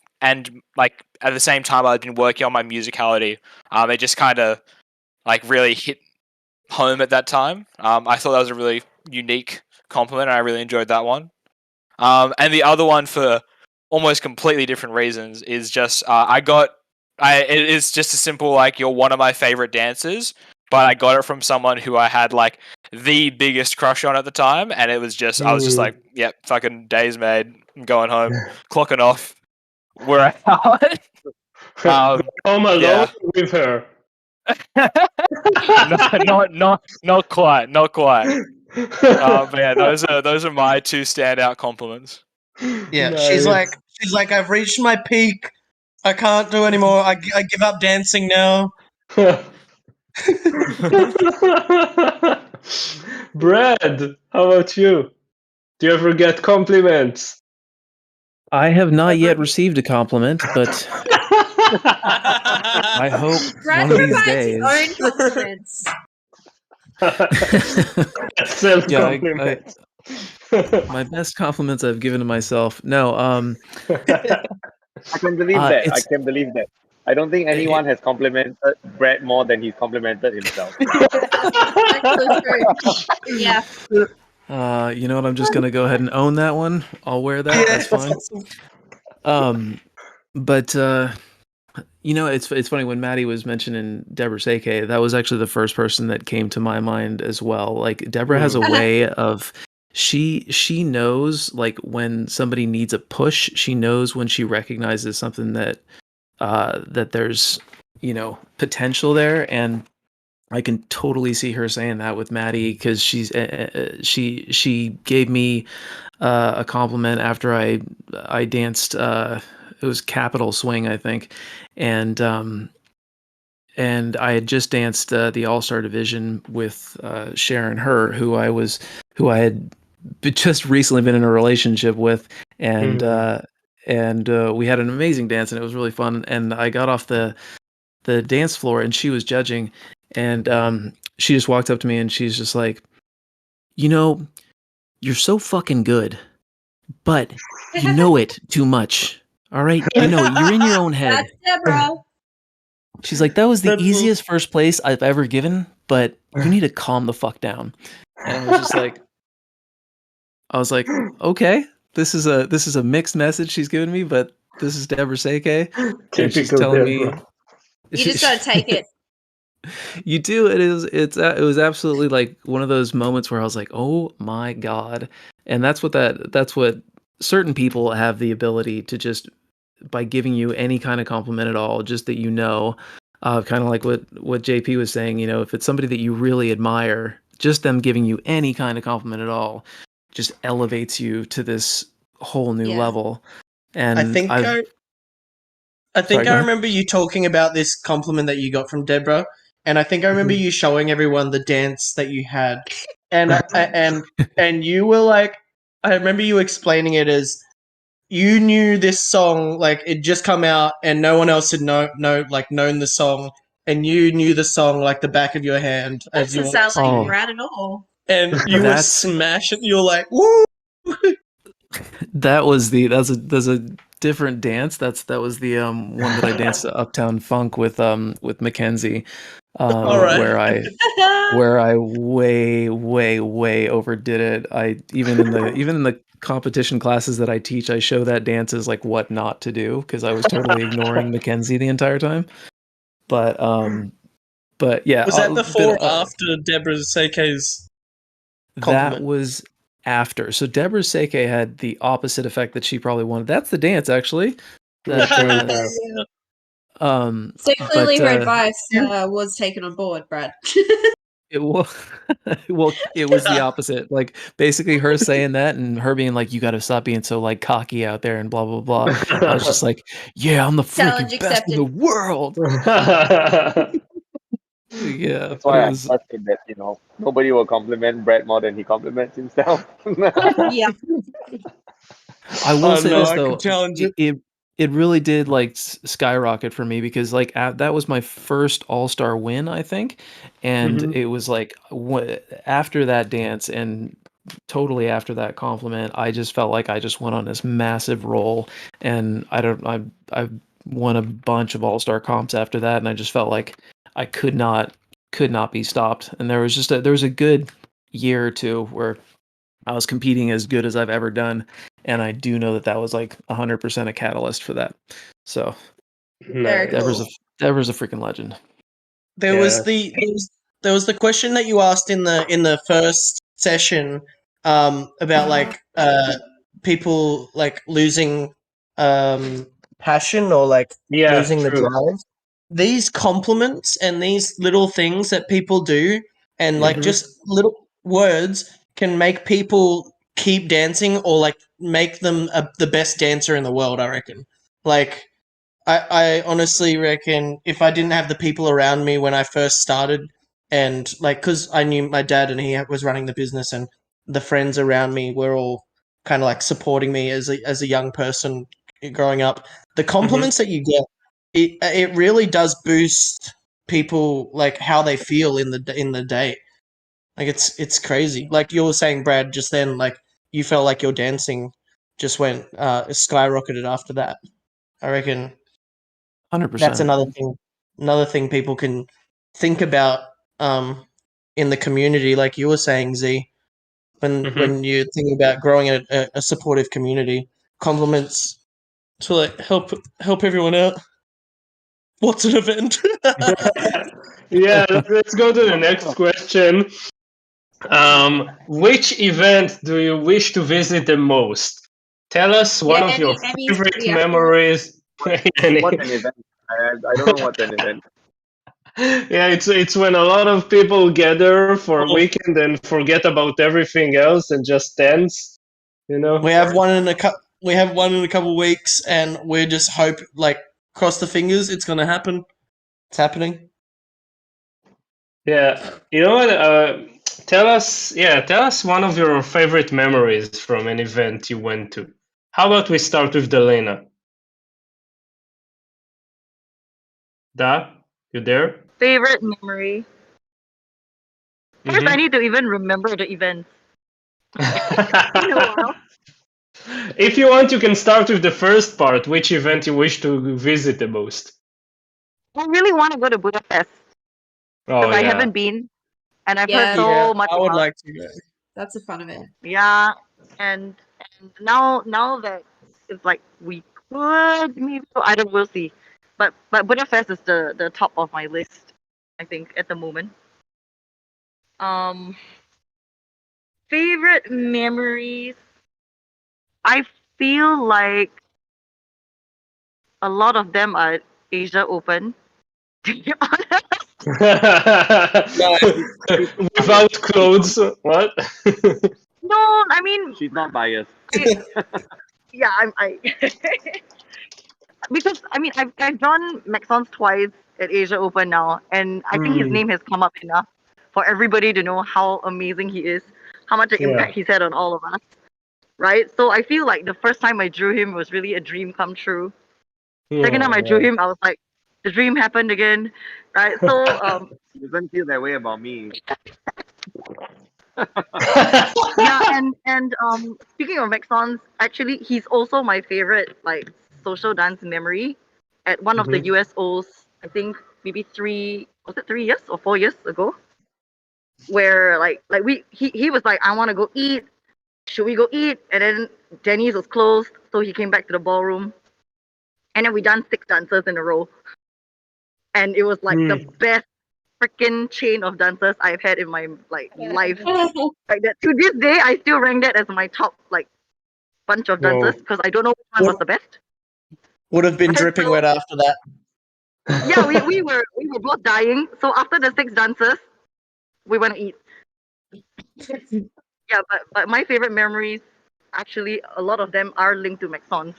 like at the same time I'd been working on my musicality. It just kind of like really hit home at that time. I thought that was a really unique compliment, and I really enjoyed that one. And the other one, for almost completely different reasons, is just it is just a simple like, you're one of my favorite dancers, but I got it from someone who I had like the biggest crush on at the time, and it was just I was just like, yep, fucking days made. I'm going home, clocking off. We're out. Home alone yeah. with her. not quite. But yeah, those are my two standout compliments. Yeah, Nice. she's like, I've reached my peak. I can't do anymore. I give up dancing now. Brad, how about you? Do you ever get compliments? I have not yet received a compliment, but I hope Brad one of these provides days. his own compliments. Self-compliment. My best compliments I've given to myself. No, I can believe that. I can believe that. I don't think anyone has complimented Brad more than he's complimented himself. Actually true. Yeah. You know what? I'm just gonna go ahead and own that one. I'll wear that. That's fine. But you know, it's funny when Maddie was mentioning Deborah Seike. That was actually the first person that came to my mind as well. Like Deborah has a way of she knows like when somebody needs a push. She knows when she recognizes something that that there's, you know, potential there, and I can totally see her saying that with Maddie, because she gave me a compliment after I danced. It was Capital Swing, I think, and I had just danced the All-Star Division with Sharon Her, who I had just recently been in a relationship with, and we had an amazing dance, and it was really fun. And I got off the dance floor, and she was judging, and she just walked up to me, and she's just like, you know, you're so fucking good, but you know it too much. All right, you know it. You're in your own head. That's Deborah. She's like, that was the easiest first place I've ever given, but you need to calm the fuck down. And I was like, okay, this is a mixed message she's giving me, but this is Deborah Seike, and she's telling me, you just gotta take it. You do. It was absolutely like one of those moments where I was like, oh my God. And that's what certain people have the ability to, just by giving you any kind of compliment at all, just that, you know, kind of like what JP was saying, you know, if it's somebody that you really admire, just them giving you any kind of compliment at all just elevates you to this whole new level. And I think I remember you talking about this compliment that you got from Deborah, and I think I remember you showing everyone the dance that you had, and and you were like, I remember you explaining it as you knew this song, like it just come out, and no one else had known the song, and you knew the song like the back of your hand. That doesn't sound like Brad at all. And you were smashing. You were like, woo! That's a different dance. That was the one that I danced to Uptown Funk with Mackenzie, where I way overdid it. I even in the competition classes that I teach, I show that dance as like what not to do, because I was totally ignoring Mackenzie the entire time. But yeah, was that before or after Deborah Seike's compliment? That was after. So Deborah Seike had the opposite effect that she probably wanted. That's the dance, actually. That, So clearly, but her advice was taken on board, Brad. it was well, it was the opposite. Like basically, her saying that and her being like, "You got to stop being so like cocky out there," and blah blah blah. I was just like, "Yeah, I'm the Challenge freaking best in the accepted. world." Yeah, That's but why it I was. must say that nobody will compliment Brad more than he compliments himself. Yeah. I will Oh say no, this I though, could challenge it. it really did like skyrocket for me because like that was my first All-Star win, I think, and it was like after that dance and totally after that compliment, I just felt like I just went on this massive roll, and I won a bunch of All-Star comps after that, and I just felt like I could not be stopped, and there was a good year or two where I was competing as good as I've ever done, and I do know that that was like 100% a catalyst for that. So Very Deborah's cool. Deborah's a freaking legend. There was there was the question that you asked in the first session about like people like losing passion or like losing the drive. These compliments and these little things that people do and like just little words can make people keep dancing or like make them the best dancer in the world, I reckon. Like I honestly reckon if I didn't have the people around me when I first started, and like, because I knew my dad and he was running the business, and the friends around me were all kind of like supporting me as a young person growing up, the compliments that you get, it really does boost people like how they feel in the day. Like it's crazy. Like you were saying, Brad, just then, like you felt like your dancing just went skyrocketed after that. I reckon 100%. that's another thing people can think about in the community, like you were saying, Z. When you think about growing a supportive community, compliments to like help everyone out. What's an event? Yeah, let's go to the next question. Which event do you wish to visit the most? Tell us one of your favorite memories. What's an event? I don't know what's an event. Yeah, it's when a lot of people gather for a weekend and forget about everything else and just dance. You know, we have one in a couple weeks, and we just hope, like, cross the fingers, it's gonna happen. It's happening. Yeah, you know what? Tell us one of your favorite memories from an event you went to. How about we start with Dalena? Da, you there? Favorite memory. First, I need to even remember the events. In a while. If you want, you can start with the first part. Which event you wish to visit the most? I really want to go to Budapest. Oh, because I haven't been, and I've heard so much. I would about like to go. That's a fun event. Yeah, and now that it's like we could maybe I don't we'll see, but Budapest is the top of my list. I think at the moment. Favorite memories. I feel like a lot of them are Asia Open. To be honest. Without clothes, what? No, I mean She's not biased. yeah, I because I mean I've drawn Masson's twice at Asia Open now, and I think his name has come up enough for everybody to know how amazing he is, how much an impact he's had on all of us, right? So I feel like the first time I drew him was really a dream come true. Second time I drew him, I was like, the dream happened again, right? So You don't feel that way about me. yeah, and speaking of Masson's, actually he's also my favorite like social dance memory at one of the USOs, I think maybe 3 years or 4 years ago, where like he was like, I want to go eat, should we go eat? And then Denny's was closed, so he came back to the ballroom, and then we done 6 dances in a row, and it was like the best freaking chain of dancers I've had in my like life. Like that to this day, I still rank that as my top like bunch of dancers because I don't know which one was the best. Would have been dripping wet after that. Yeah, we were both dying. So after the 6 dances, we went to eat. Yeah, but my favorite memories, actually, a lot of them are linked to Masson.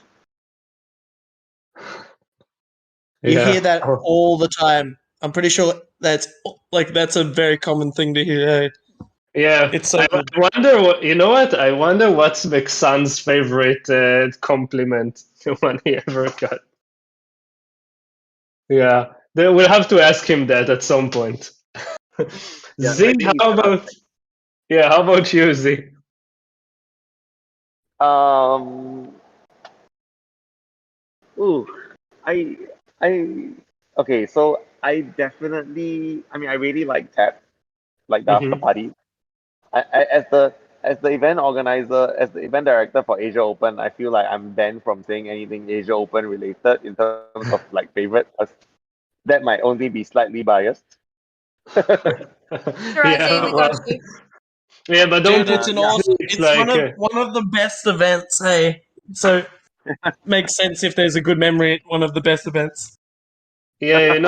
You hear that all the time. I'm pretty sure that's a very common thing to hear. Yeah, It's so I good. wonder what you know. What I wonder what's Masson's favorite compliment when he ever got. Yeah, we'll have to ask him that at some point. Yeah, Zee, I think how it's about how about you, Zee? um. Ooh, I I okay. So I definitely. I mean, I really like tap, like the after party. I as the event organizer, as the event director for Asia Open, I feel like I'm banned from saying anything Asia Open related in terms of like favorite. That might only be slightly biased. Shirazi, we got you. Yeah, but don't. Dude, it's an awesome. It's like one of the best events. Hey, so makes sense if there's a good memory at one of the best events. Yeah,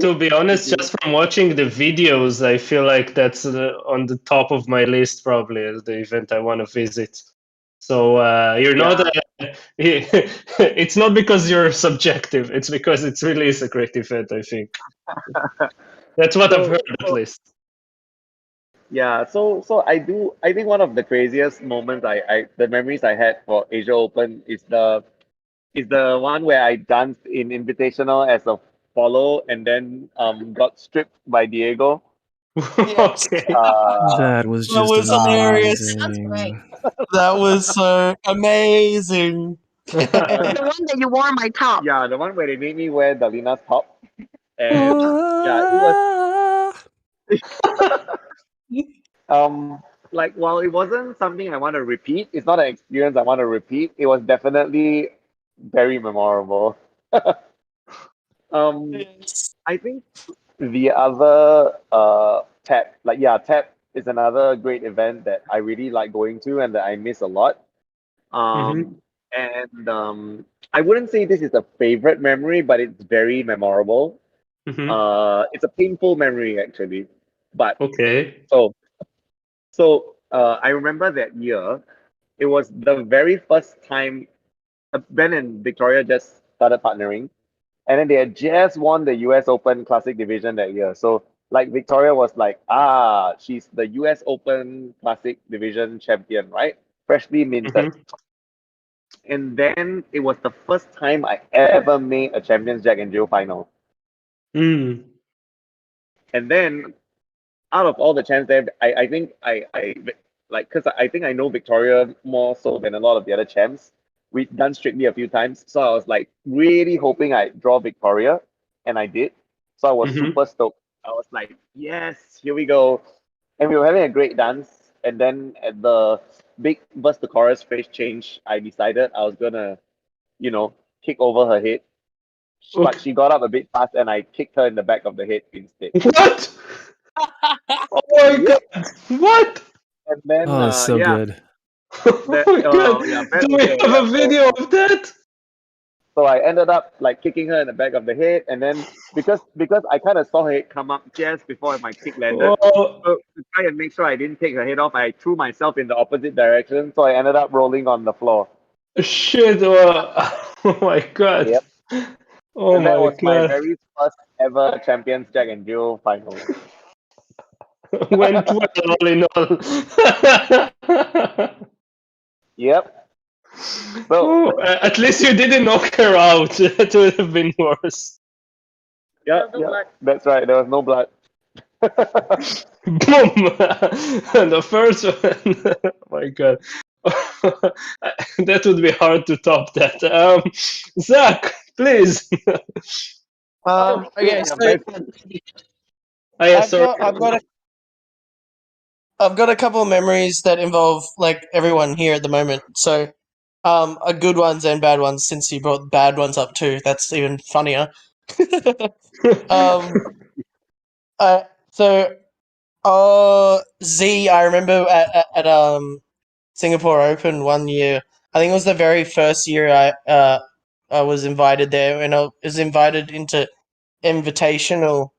to be honest, just from watching the videos, I feel like that's on the top of my list probably as the event I want to visit. So you're not. It's not because you're subjective. It's because it really is a great event. I think that's what I've heard at least. Yeah, so I think one of the craziest moments the memories I had for Asia Open is the one where I danced in Invitational as a follow and then got stripped by Diego. Okay. That was That just was hilarious. amazing. That was so amazing. The one that you wore my top. Yeah, the one where they made me wear Dalena's top. And yeah, it was like while it wasn't something I want to repeat, it's not an experience I want to repeat. It was definitely very memorable. I think the other tap tap is another great event that I really like going to and that I miss a lot. And I wouldn't say this is a favorite memory, but it's very memorable. It's a painful memory actually, but okay. I remember that year. It was the very first time Ben and Victoria just started partnering, and then they had just won the US Open Classic Division that year. So like Victoria was like, she's the US Open Classic Division champion, right? Freshly minted. And then it was the first time I ever made a Champions Jack and Jill final. And then out of all the champs there, I think I like because I think I know Victoria more so than a lot of the other champs. We've done Strictly a few times, so I was like really hoping I draw Victoria, and I did. So I was super stoked. I was like, yes, here we go. And we were having a great dance. And then at the big verse to chorus phrase change, I decided I was gonna, kick over her head. But she got up a bit fast, and I kicked her in the back of the head instead. What? Oh my god! What? And then, Oh, it's so good. Oh my god! Do we have a video of that? So I ended up like kicking her in the back of the head, and then because I kind of saw her head come up just before my kick landed, so to try and make sure I didn't take her head off, I threw myself in the opposite direction. So I ended up rolling on the floor. Shit! Oh my god! Yep. Oh and that my was my god! very first ever Champions Jack and Jill final. Went well, all in all. Yep. So, at least you didn't knock her out. That would have been worse. Yeah, that's right. There was no blood. Boom! The first one. Oh my god. That would be hard to top that. Zac, please. Okay, so I've got a couple of memories that involve like everyone here at the moment. So, good ones and bad ones. Since you brought bad ones up too, that's even funnier. Z, I remember at Singapore Open one year. I think it was the very first year I was invited there, and I was invited into Invitational,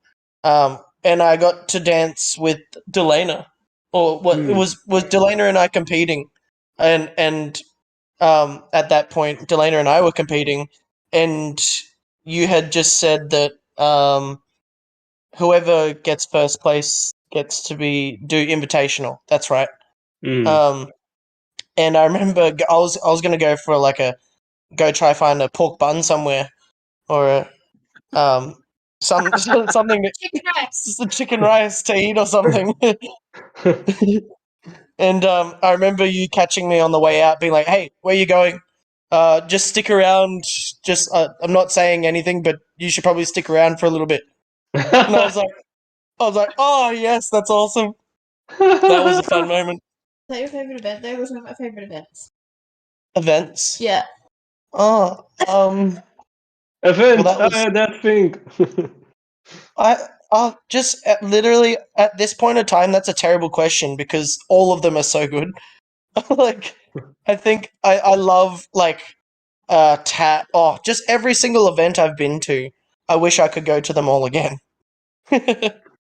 and I got to dance with Dalena, or what it was Dalena and I competing, and at that point Dalena and I were competing, and you had just said that whoever gets first place gets to do invitational. That's right. And I remember I was going to go for go try find a pork bun somewhere, or something chicken rice to eat or something. And I remember you catching me on the way out, being like, "Hey, where you going? Just stick around. Just I'm not saying anything, but you should probably stick around for a little bit." And I was like, "Oh yes, that's awesome." That was a fun moment. Is that your favorite event? That was one of my favorite events. Events? Yeah. Oh, Event. Well, that thing. I just literally at this point in time, that's a terrible question because all of them are so good. Like, I think I love just every single event I've been to. I wish I could go to them all again.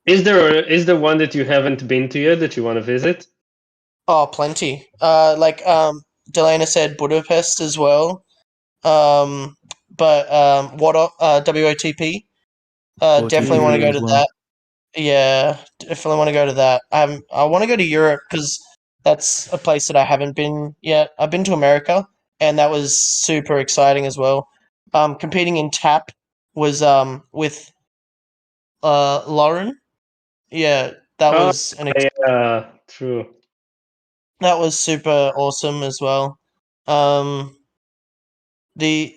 Is there one that you haven't been to yet that you want to visit? Oh, plenty. Dalena said Budapest as well. But WOTP? Definitely want to go to that. Yeah, definitely want to go to that. I want to go to Europe because that's a place that I haven't been yet. I've been to America, and that was super exciting as well. Competing in tap was with Lauren. Yeah, that was true. That was super awesome as well. The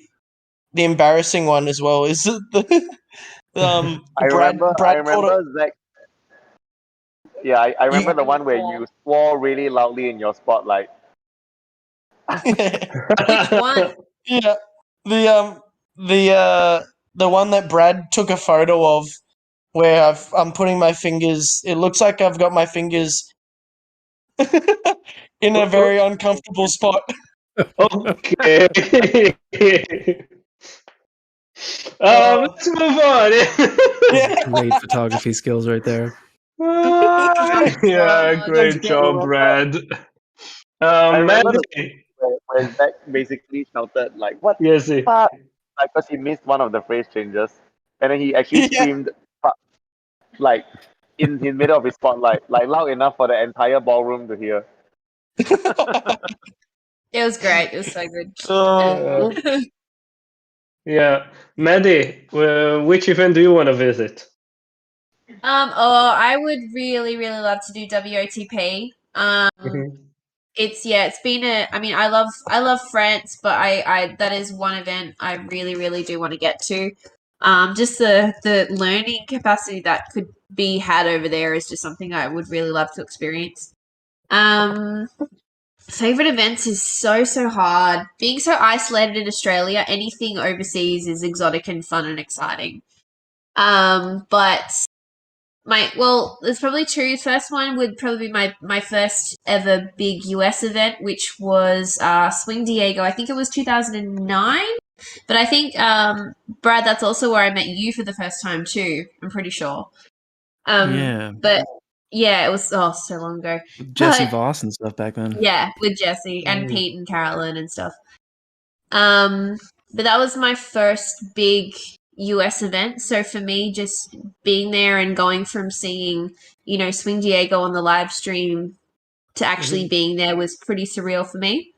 embarrassing one as well is I remember Zac. Yeah, I remember the one where you swore really loudly in your spotlight. Which one? Yeah, the one that Brad took a photo of, where I'm putting my fingers. It looks like I've got my fingers in a very uncomfortable spot. Okay. Let's move on. Great photography skills right there. Yeah, great job, Brad. I remember Mandy. where Zac basically shouted like, "What Yes, the fuck?" Like, because he missed one of the phrase changes, and then he actually screamed, "Fuck," like in the middle of his spotlight, like loud enough for the entire ballroom to hear. It was great. It was so good. Yeah, Mandy, which event do you want to visit? I would really, really love to do WOTP. It's been I mean, I love France, but I that is one event I really, really do want to get to. Just the learning capacity that could be had over there is just something I would really love to experience. Favorite events is so hard. Being so isolated in Australia, anything overseas is exotic and fun and exciting. But there's probably two. First one would probably be my first ever big US event, which was Swing Diego. I think it was 2009. But I think Brad, that's also where I met you for the first time too. I'm pretty sure. Yeah. But yeah, it was so long ago. Jesse Voss and stuff back then. Yeah, with Jesse and Pete and Carolyn and stuff. But that was my first big US event. So for me, just being there and going from seeing, Swing Diego on the live stream to actually being there was pretty surreal for me.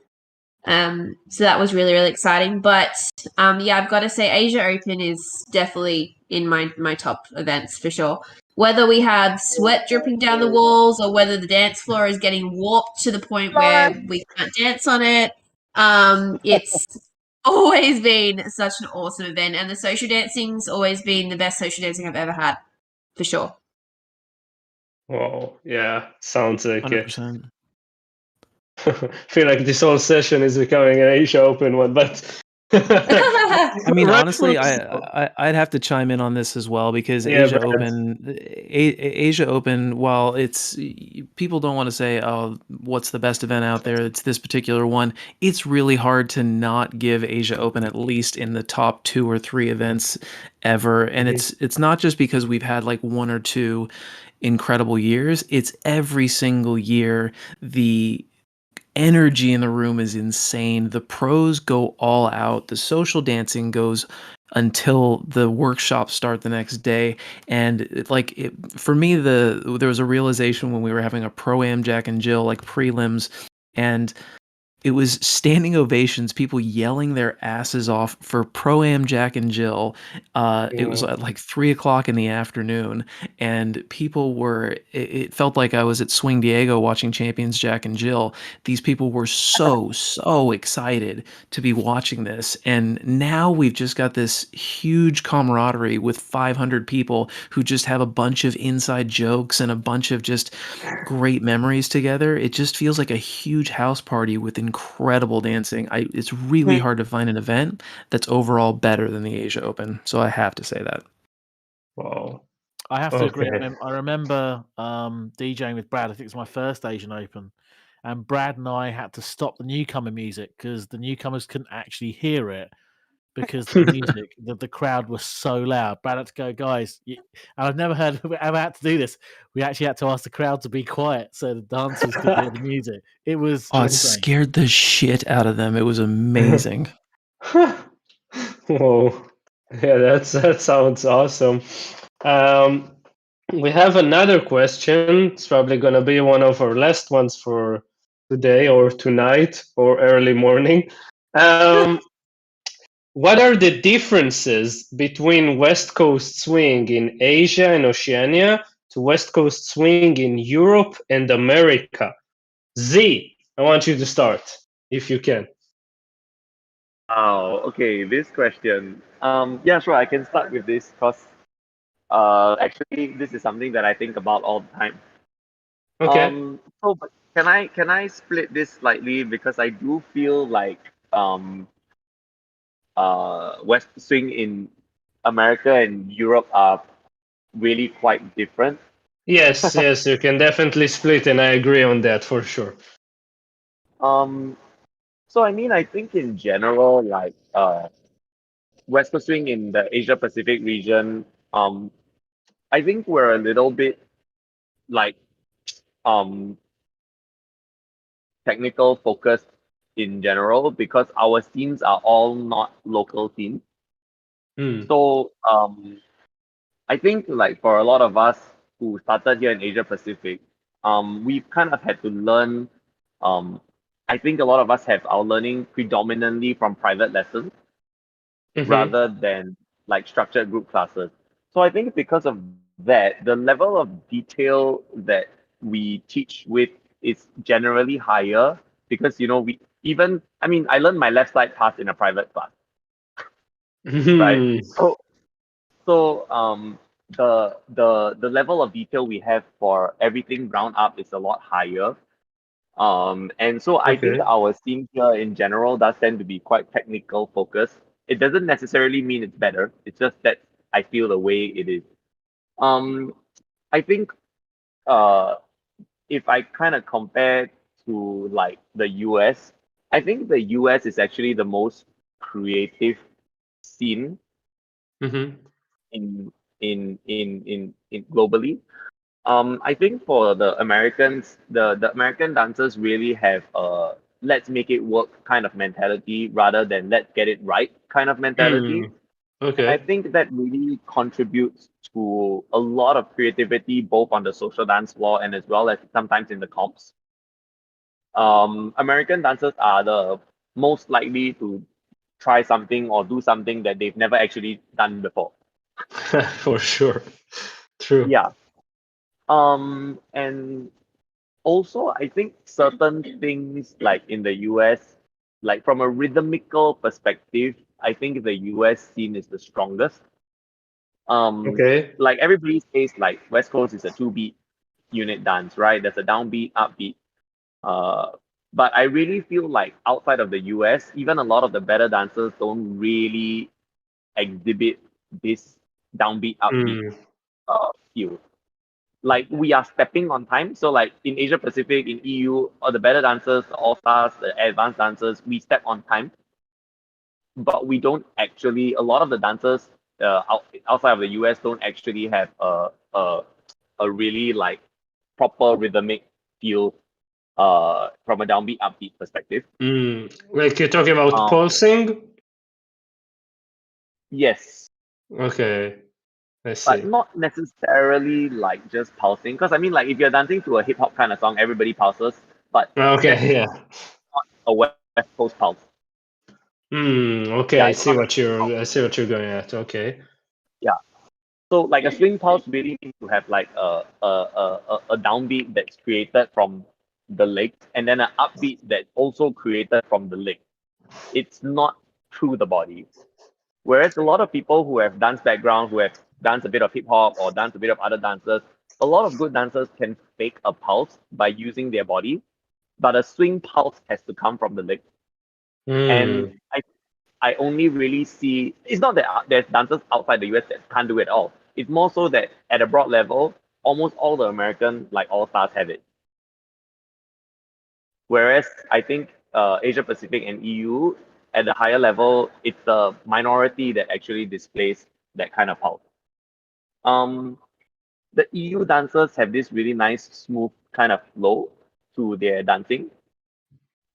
So that was really, really exciting. But I've got to say Asia Open is definitely in my top events for sure. Whether we have sweat dripping down the walls or whether the dance floor is getting warped to the point where we can't dance on it, it's always been such an awesome event. And the social dancing's always been the best social dancing I've ever had, for sure. Wow, yeah, sounds like 100%. I feel like this whole session is becoming an Asia Open one, but I mean, honestly, Rightfully so. I'd have to chime in on this as well because Yeah, Asia Brad. Open, Asia Open, while it's people don't want to say, oh, what's the best event out there? It's this particular one. It's really hard to not give Asia Open at least in the top 2 or 3 events ever. And it's not just because we've had like 1 or 2 incredible years. It's every single year the energy in the room is insane. The pros go all out. The social dancing goes until the workshops start the next day. And for me, there was a realization when we were having a pro-am Jack and Jill like prelims, and it was standing ovations, people yelling their asses off for Pro-Am Jack and Jill. It was at like 3 o'clock in the afternoon, and people were, it felt like I was at Swing Diego watching Champions Jack and Jill. These people were so excited to be watching this. And now we've just got this huge camaraderie with 500 people who just have a bunch of inside jokes and a bunch of just great memories together. It just feels like a huge house party with incredible dancing. It's really hard to find an event that's overall better than the Asia Open. So I have to say that. Wow. I have to agree. Okay. I remember DJing with Brad. I think it was my first Asian Open, and Brad and I had to stop the newcomer music because the newcomers couldn't actually hear it because the music, the crowd was so loud. Brad had to go, guys. And I've never ever had to do this. We actually had to ask the crowd to be quiet so the dancers could hear the music. It was Oh, it insane. scared the shit out of them. It was amazing. Whoa. Yeah, that sounds awesome. We have another question. It's probably going to be one of our last ones for today or tonight or early morning. What are the differences between West Coast swing in Asia and Oceania to West Coast swing in Europe and America? Z, I want you to start, if you can. Oh, okay. This question. Yeah, sure. I can start with this because actually, this is something that I think about all the time. Okay. But can I split this slightly because I do feel like West swing in America and Europe are really quite different. Yes, you can definitely split, and I agree on that for sure. So I mean, I think in general, like West Coast swing in the Asia Pacific region, I think we're a little bit like technical focused in general because our scenes are all not local scenes. So I think like for a lot of us who started here in Asia Pacific, we've kind of had to learn. I think a lot of us have our learning predominantly from private lessons rather than like structured group classes. So I think because of that, the level of detail that we teach with is generally higher because I learned my left side pass in a private class. Right? So the level of detail we have for everything round up is a lot higher. And so I think our scene here in general does tend to be quite technical focused. It doesn't necessarily mean it's better. It's just that I feel the way it is. I think if I kind of compare to like the US, I think the US is actually the most creative scene in globally. I think for the Americans, the American dancers really have a let's make it work kind of mentality rather than let's get it right kind of mentality. And I think that really contributes to a lot of creativity, both on the social dance floor and as well as sometimes in the comps. American dancers are the most likely to try something or do something that they've never actually done before. For sure. True. Yeah. And also I think certain things like in the US, like from a rhythmical perspective, I think the US scene is the strongest. Like everybody says like West Coast is a 2-beat unit dance, right? There's a downbeat, upbeat. But I really feel like outside of the US, even a lot of the better dancers don't really exhibit this downbeat, upbeat feel. Like we are stepping on time. So like in Asia Pacific, in EU, all the better dancers, the all stars, the advanced dancers, we step on time. But we don't actually. A lot of the dancers outside of the US don't actually have a really like proper rhythmic feel from a downbeat upbeat perspective. Like you're talking about pulsing? Yes. Okay. I see. But not necessarily like just pulsing. Because I mean like if you're dancing to a hip hop kind of song, everybody pulses. But okay, yeah. Not a West Coast pulse. Okay, Yeah, I see what you're going at. Okay. Yeah. So like a swing pulse really needs to have like a downbeat that's created from the legs and then an upbeat that's also created from the leg. It's not through the body. Whereas a lot of people who have dance backgrounds, who have danced a bit of hip hop or danced a bit of other dances, a lot of good dancers can fake a pulse by using their body, but a swing pulse has to come from the leg. And I only really see, it's not that there's dancers outside the US that can't do it at all. It's more so that at a broad level, almost all the American, like all stars, have it. Whereas I think Asia Pacific and EU, at the higher level, it's the minority that actually displays that kind of pulse. The EU dancers have this really nice, smooth kind of flow to their dancing.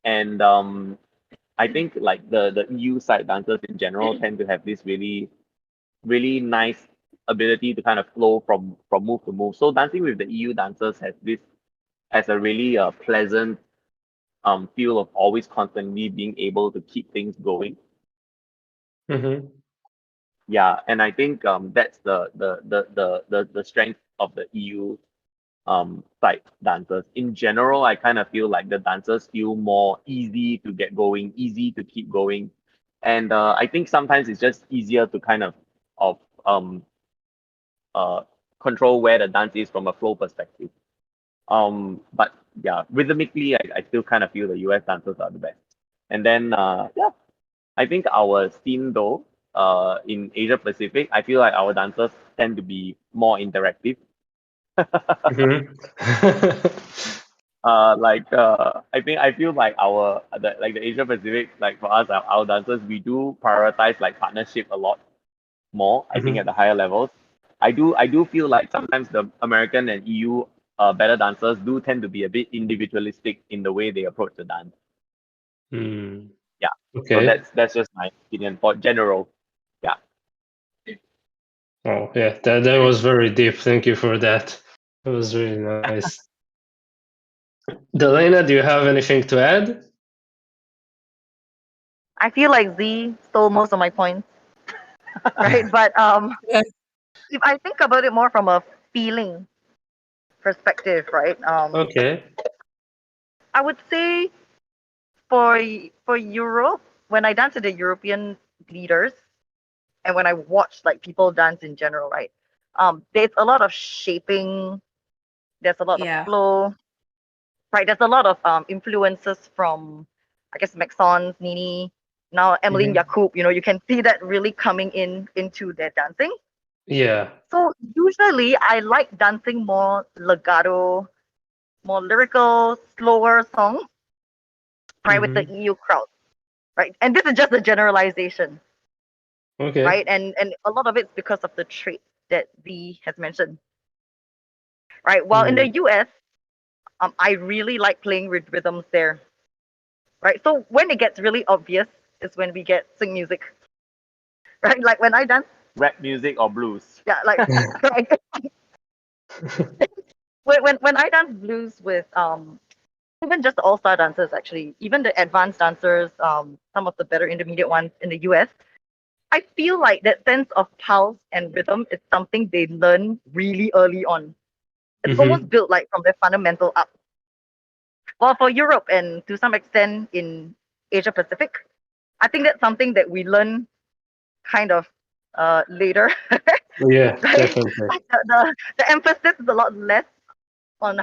And I think like the EU side dancers in general tend to have this really, really nice ability to kind of flow from move to move. So dancing with the EU dancers has a really pleasant feel of always constantly being able to keep things going. Yeah, and I think that's the strength of the EU side dancers. In general, I kind of feel like the dancers feel more easy to get going, easy to keep going, and I think sometimes it's just easier to kind of control where the dance is from a flow perspective. But yeah, rhythmically, I still kind of feel the US dancers are the best. And then yeah, I think our scene though, in Asia Pacific, I feel like our dancers tend to be more interactive. I feel like the Asia Pacific, like for us, our dancers, we do prioritize like partnership a lot more. I think at the higher levels, I do feel like sometimes the American and EU better dancers do tend to be a bit individualistic in the way they approach the dance. Yeah. Okay. So that's just my opinion for general. Yeah. Oh yeah, that was very deep. Thank you for that. That was really nice. Dalena, do you have anything to add? I feel like Z stole most of my points, right? But if I think about it more from a feeling perspective, right? Okay. I would say for Europe, when I dance with the European leaders, and when I watch like people dance in general, right? There's a lot of shaping. There's a lot of flow, right? There's a lot of influences from, I guess, Masson, Nini, now Emmeline Yakub. You know, you can see that really coming into their dancing. Yeah. So usually I like dancing more legato, more lyrical, slower songs, right, with the EU crowd, right? And this is just a generalization. Okay. Right, and a lot of it's because of the traits that Zee has mentioned. Right, while in the US, I really like playing with rhythms there. Right, so when it gets really obvious is when we get swing music. Right, like when I dance. Rap music or blues. Yeah, like when I dance blues with even just the all-star dancers, actually, even the advanced dancers, some of the better intermediate ones in the US. I feel like that sense of pulse and rhythm is something they learn really early on. It's almost built like from their fundamental up. Well, for Europe and to some extent in Asia Pacific, I think that's something that we learn kind of later. Yeah, right? definitely. Like the emphasis is a lot less on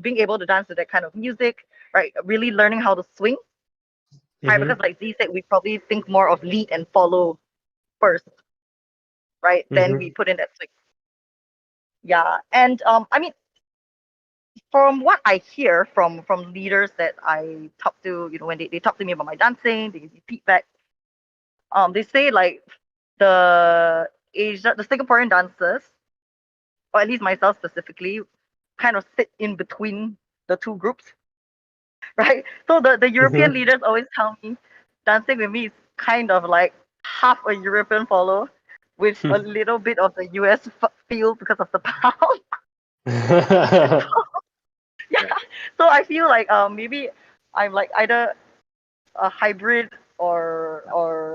being able to dance to that kind of music, right? Really learning how to swing, right? Because like Z said, we probably think more of lead and follow first, right? Then we put in that swing. Yeah, and I mean, from what I hear from leaders that I talk to, you know, when they talk to me about my dancing, they give me feedback. They say like the Singaporean dancers, or at least myself specifically, kind of sit in between the two groups, right? So the European leaders always tell me dancing with me is kind of like half a European follow with a little bit of the US feel because of the pound. Yeah. So I feel like maybe I'm like either a hybrid or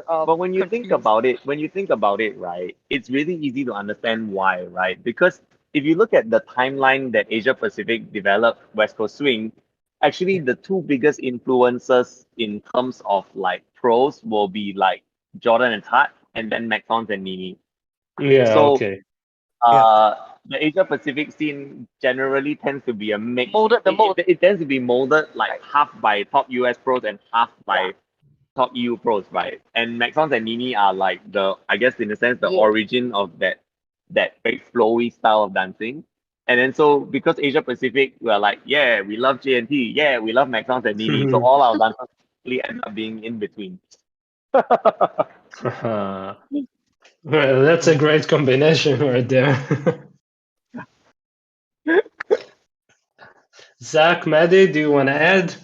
But when you think confused. about it, right, it's really easy to understand why, right? Because if you look at the timeline that Asia Pacific developed West Coast Swing, actually the two biggest influences in terms of like pros will be like Jordan and Tat, and then Maxons and Nini. Yeah, So okay. the Asia Pacific scene generally tends to be a mix. Molded the mold. It tends to be molded like half by top US pros and half by top EU pros, right? And Maxons and Nini are like the, I guess in a sense, the origin of that very flowy style of dancing. And then so because Asia Pacific, we're like, yeah, we love JNT, yeah, we love Maxons and Nini. So all our dancers really end up being in between. Well, that's a great combination right there. Zac, Maddy, do you want to add?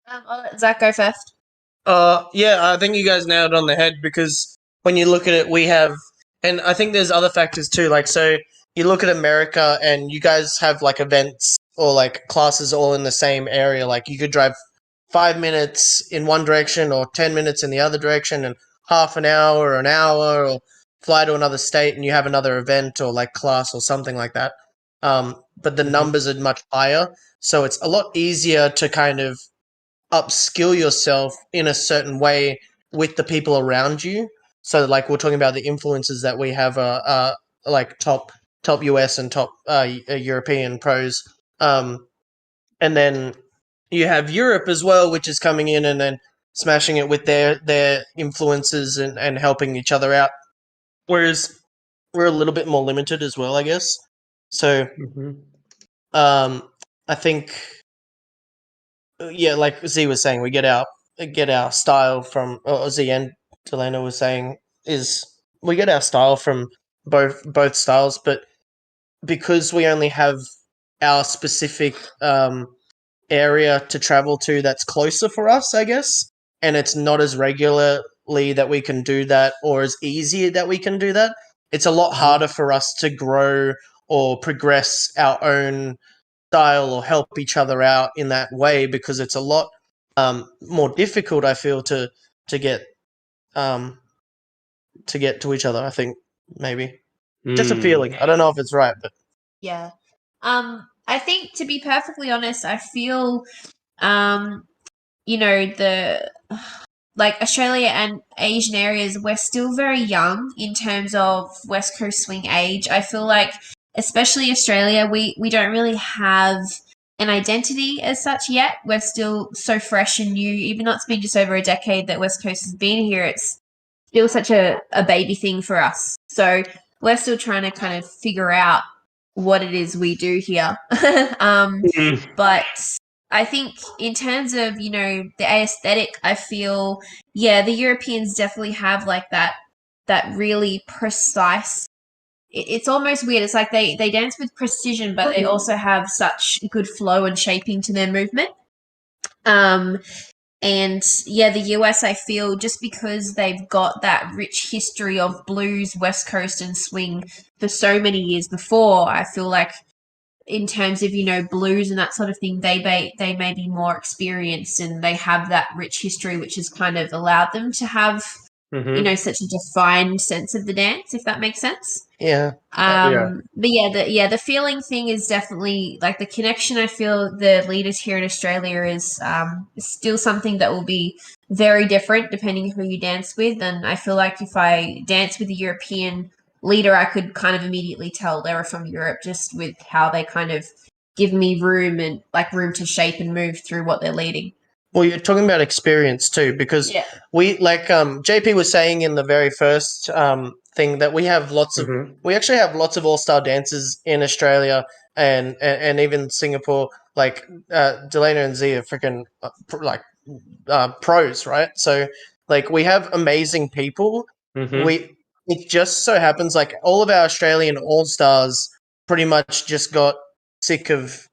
I'll let Zach go first. Yeah, I think you guys nailed it on the head because when you look at it, we have, and I think there's other factors too. Like, so you look at America and you guys have like events or like classes all in the same area. Like, you could drive 5 minutes in one direction or 10 minutes in the other direction and half an hour or an hour, or fly to another state and you have another event or like class or something like that. But the numbers are much higher. So it's a lot easier to kind of upskill yourself in a certain way with the people around you. So like we're talking about the influences that we have like top US and top European pros. And then you have Europe as well, which is coming in and then smashing it with their influences and helping each other out. Whereas we're a little bit more limited as well, I guess. So I think yeah, like Z was saying, we get our style from, or Z and Dalena was saying, is we get our style from both styles, but because we only have our specific area to travel to that's closer for us, I guess, and it's not as regularly that we can do that or as easy that we can do that, it's a lot harder for us to grow or progress our own style or help each other out in that way, because it's a lot more difficult, I feel, to get to each other. I think maybe just a feeling. I don't know if it's right, but Yeah. I think, to be perfectly honest, I feel you know, the like Australia and Asian areas, we're still very young in terms of West Coast swing age. I feel like, especially Australia, we don't really have an identity as such yet. We're still so fresh and new. Even though it's been just over a decade that West Coast has been here, it's still such a baby thing for us. So we're still trying to kind of figure out what it is we do here. But I think in terms of, you know, the aesthetic, I feel, yeah, the Europeans definitely have like that really precise. It's almost weird. It's like they dance with precision, but they also have such good flow and shaping to their movement. And yeah, the US, I feel, just because they've got that rich history of blues, West Coast, and swing for so many years before, I feel like in terms of, you know, blues and that sort of thing, they may be more experienced and they have that rich history, which has kind of allowed them to have, you know, such a defined sense of the dance, if that makes sense. Yeah. But the feeling thing is definitely like the connection. I feel the leaders here in Australia is still something that will be very different depending who you dance with. And I feel like if I dance with a European leader, I could kind of immediately tell they were from Europe just with how they kind of give me room to shape and move through what they're leading. Well, you're talking about experience too, because we JP was saying in the very first thing that we actually have lots of all-star dancers in Australia and even Singapore. Like Dalena and Zee are freaking pros, right? So like we have amazing people. It just so happens like all of our Australian all-stars pretty much just got sick of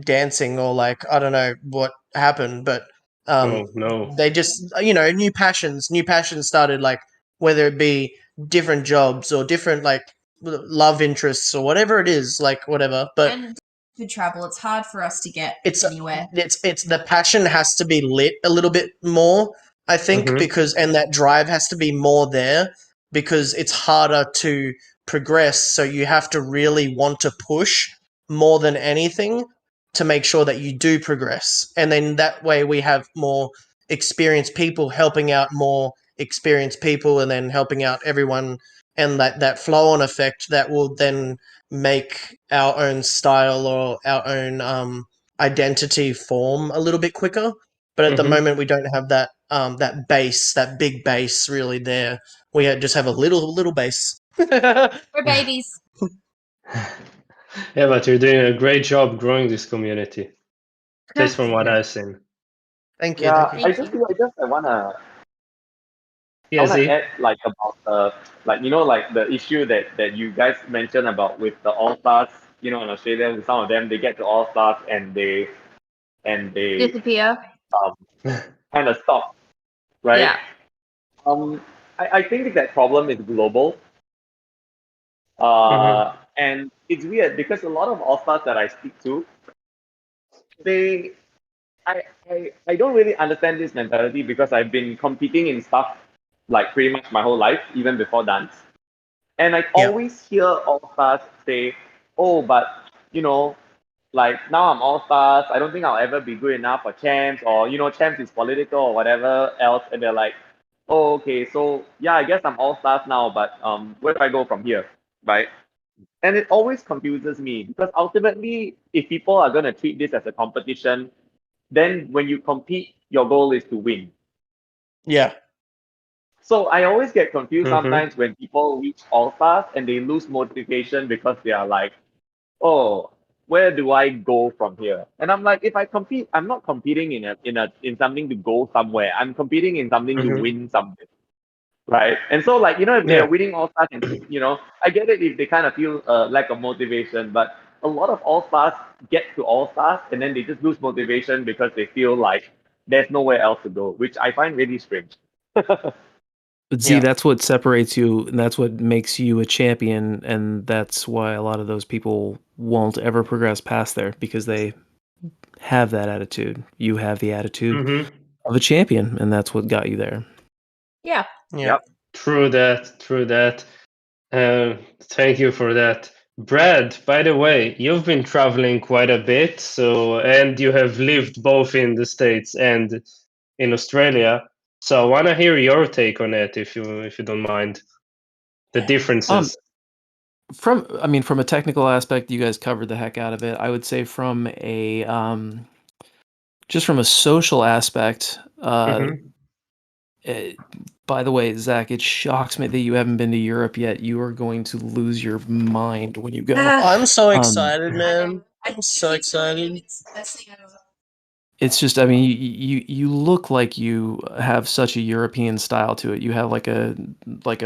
dancing, or like I don't know what happened, but they just new passions started, like whether it be different jobs or different like love interests or whatever it is, like whatever. But and for travel, it's hard for us to get anywhere. It's the passion has to be lit a little bit more, I think, because and that drive has to be more there because it's harder to progress. So you have to really want to push more than anything to make sure that you do progress. And then that way we have more experienced people helping out more experienced people and then helping out everyone, and that flow on effect that will then make our own style or our own identity form a little bit quicker. But at the moment we don't have that that base, that big base really there. We just have a little base. We're babies. Yeah, but you're doing a great job growing this community. That's from what I've seen. Thank you. Yeah, Thank you. I wanna Zee? add like about like the issue that you guys mentioned about with the All Stars. In Australia, some of them they get to All Stars and they disappear. kind of stop, right? Yeah. I think that problem is global. And it's weird because a lot of All Stars that I speak to, I don't really understand this mentality because I've been competing in stuff like pretty much my whole life, even before dance. And I always hear All Stars say, "Oh, but like now I'm All Stars. I don't think I'll ever be good enough for champs, or champs is political or whatever else." And they're like, "Oh, okay, so yeah, I guess I'm All Stars now, but where do I go from here, right?" And it always confuses me because ultimately, if people are gonna treat this as a competition, then when you compete, your goal is to win. Yeah. So I always get confused sometimes when people reach All Stars and they lose motivation because they are like, "Oh, where do I go from here?" And I'm like, if I compete, I'm not competing in something to go somewhere. I'm competing in something to win something, right? And so like if they're winning All Stars, and I get it if they kind of feel lack of motivation, but a lot of All Stars get to All Stars and then they just lose motivation because they feel like there's nowhere else to go, which I find really strange. But see, that's what separates you, and that's what makes you a champion, and that's why a lot of those people won't ever progress past there because they have that attitude. You have the attitude of a champion, and that's what got you there. Yeah. Yeah. True that. Thank you for that. Brad, by the way, you've been traveling quite a bit, and you have lived both in the States and in Australia. So I want to hear your take on it, if you don't mind, the differences. From a technical aspect, you guys covered the heck out of it. I would say from a just from a social aspect. By the way, Zach, it shocks me that you haven't been to Europe yet. You are going to lose your mind when you go. I'm so excited, man. I'm so excited. It's just, you look like you have such a European style to it. You have like a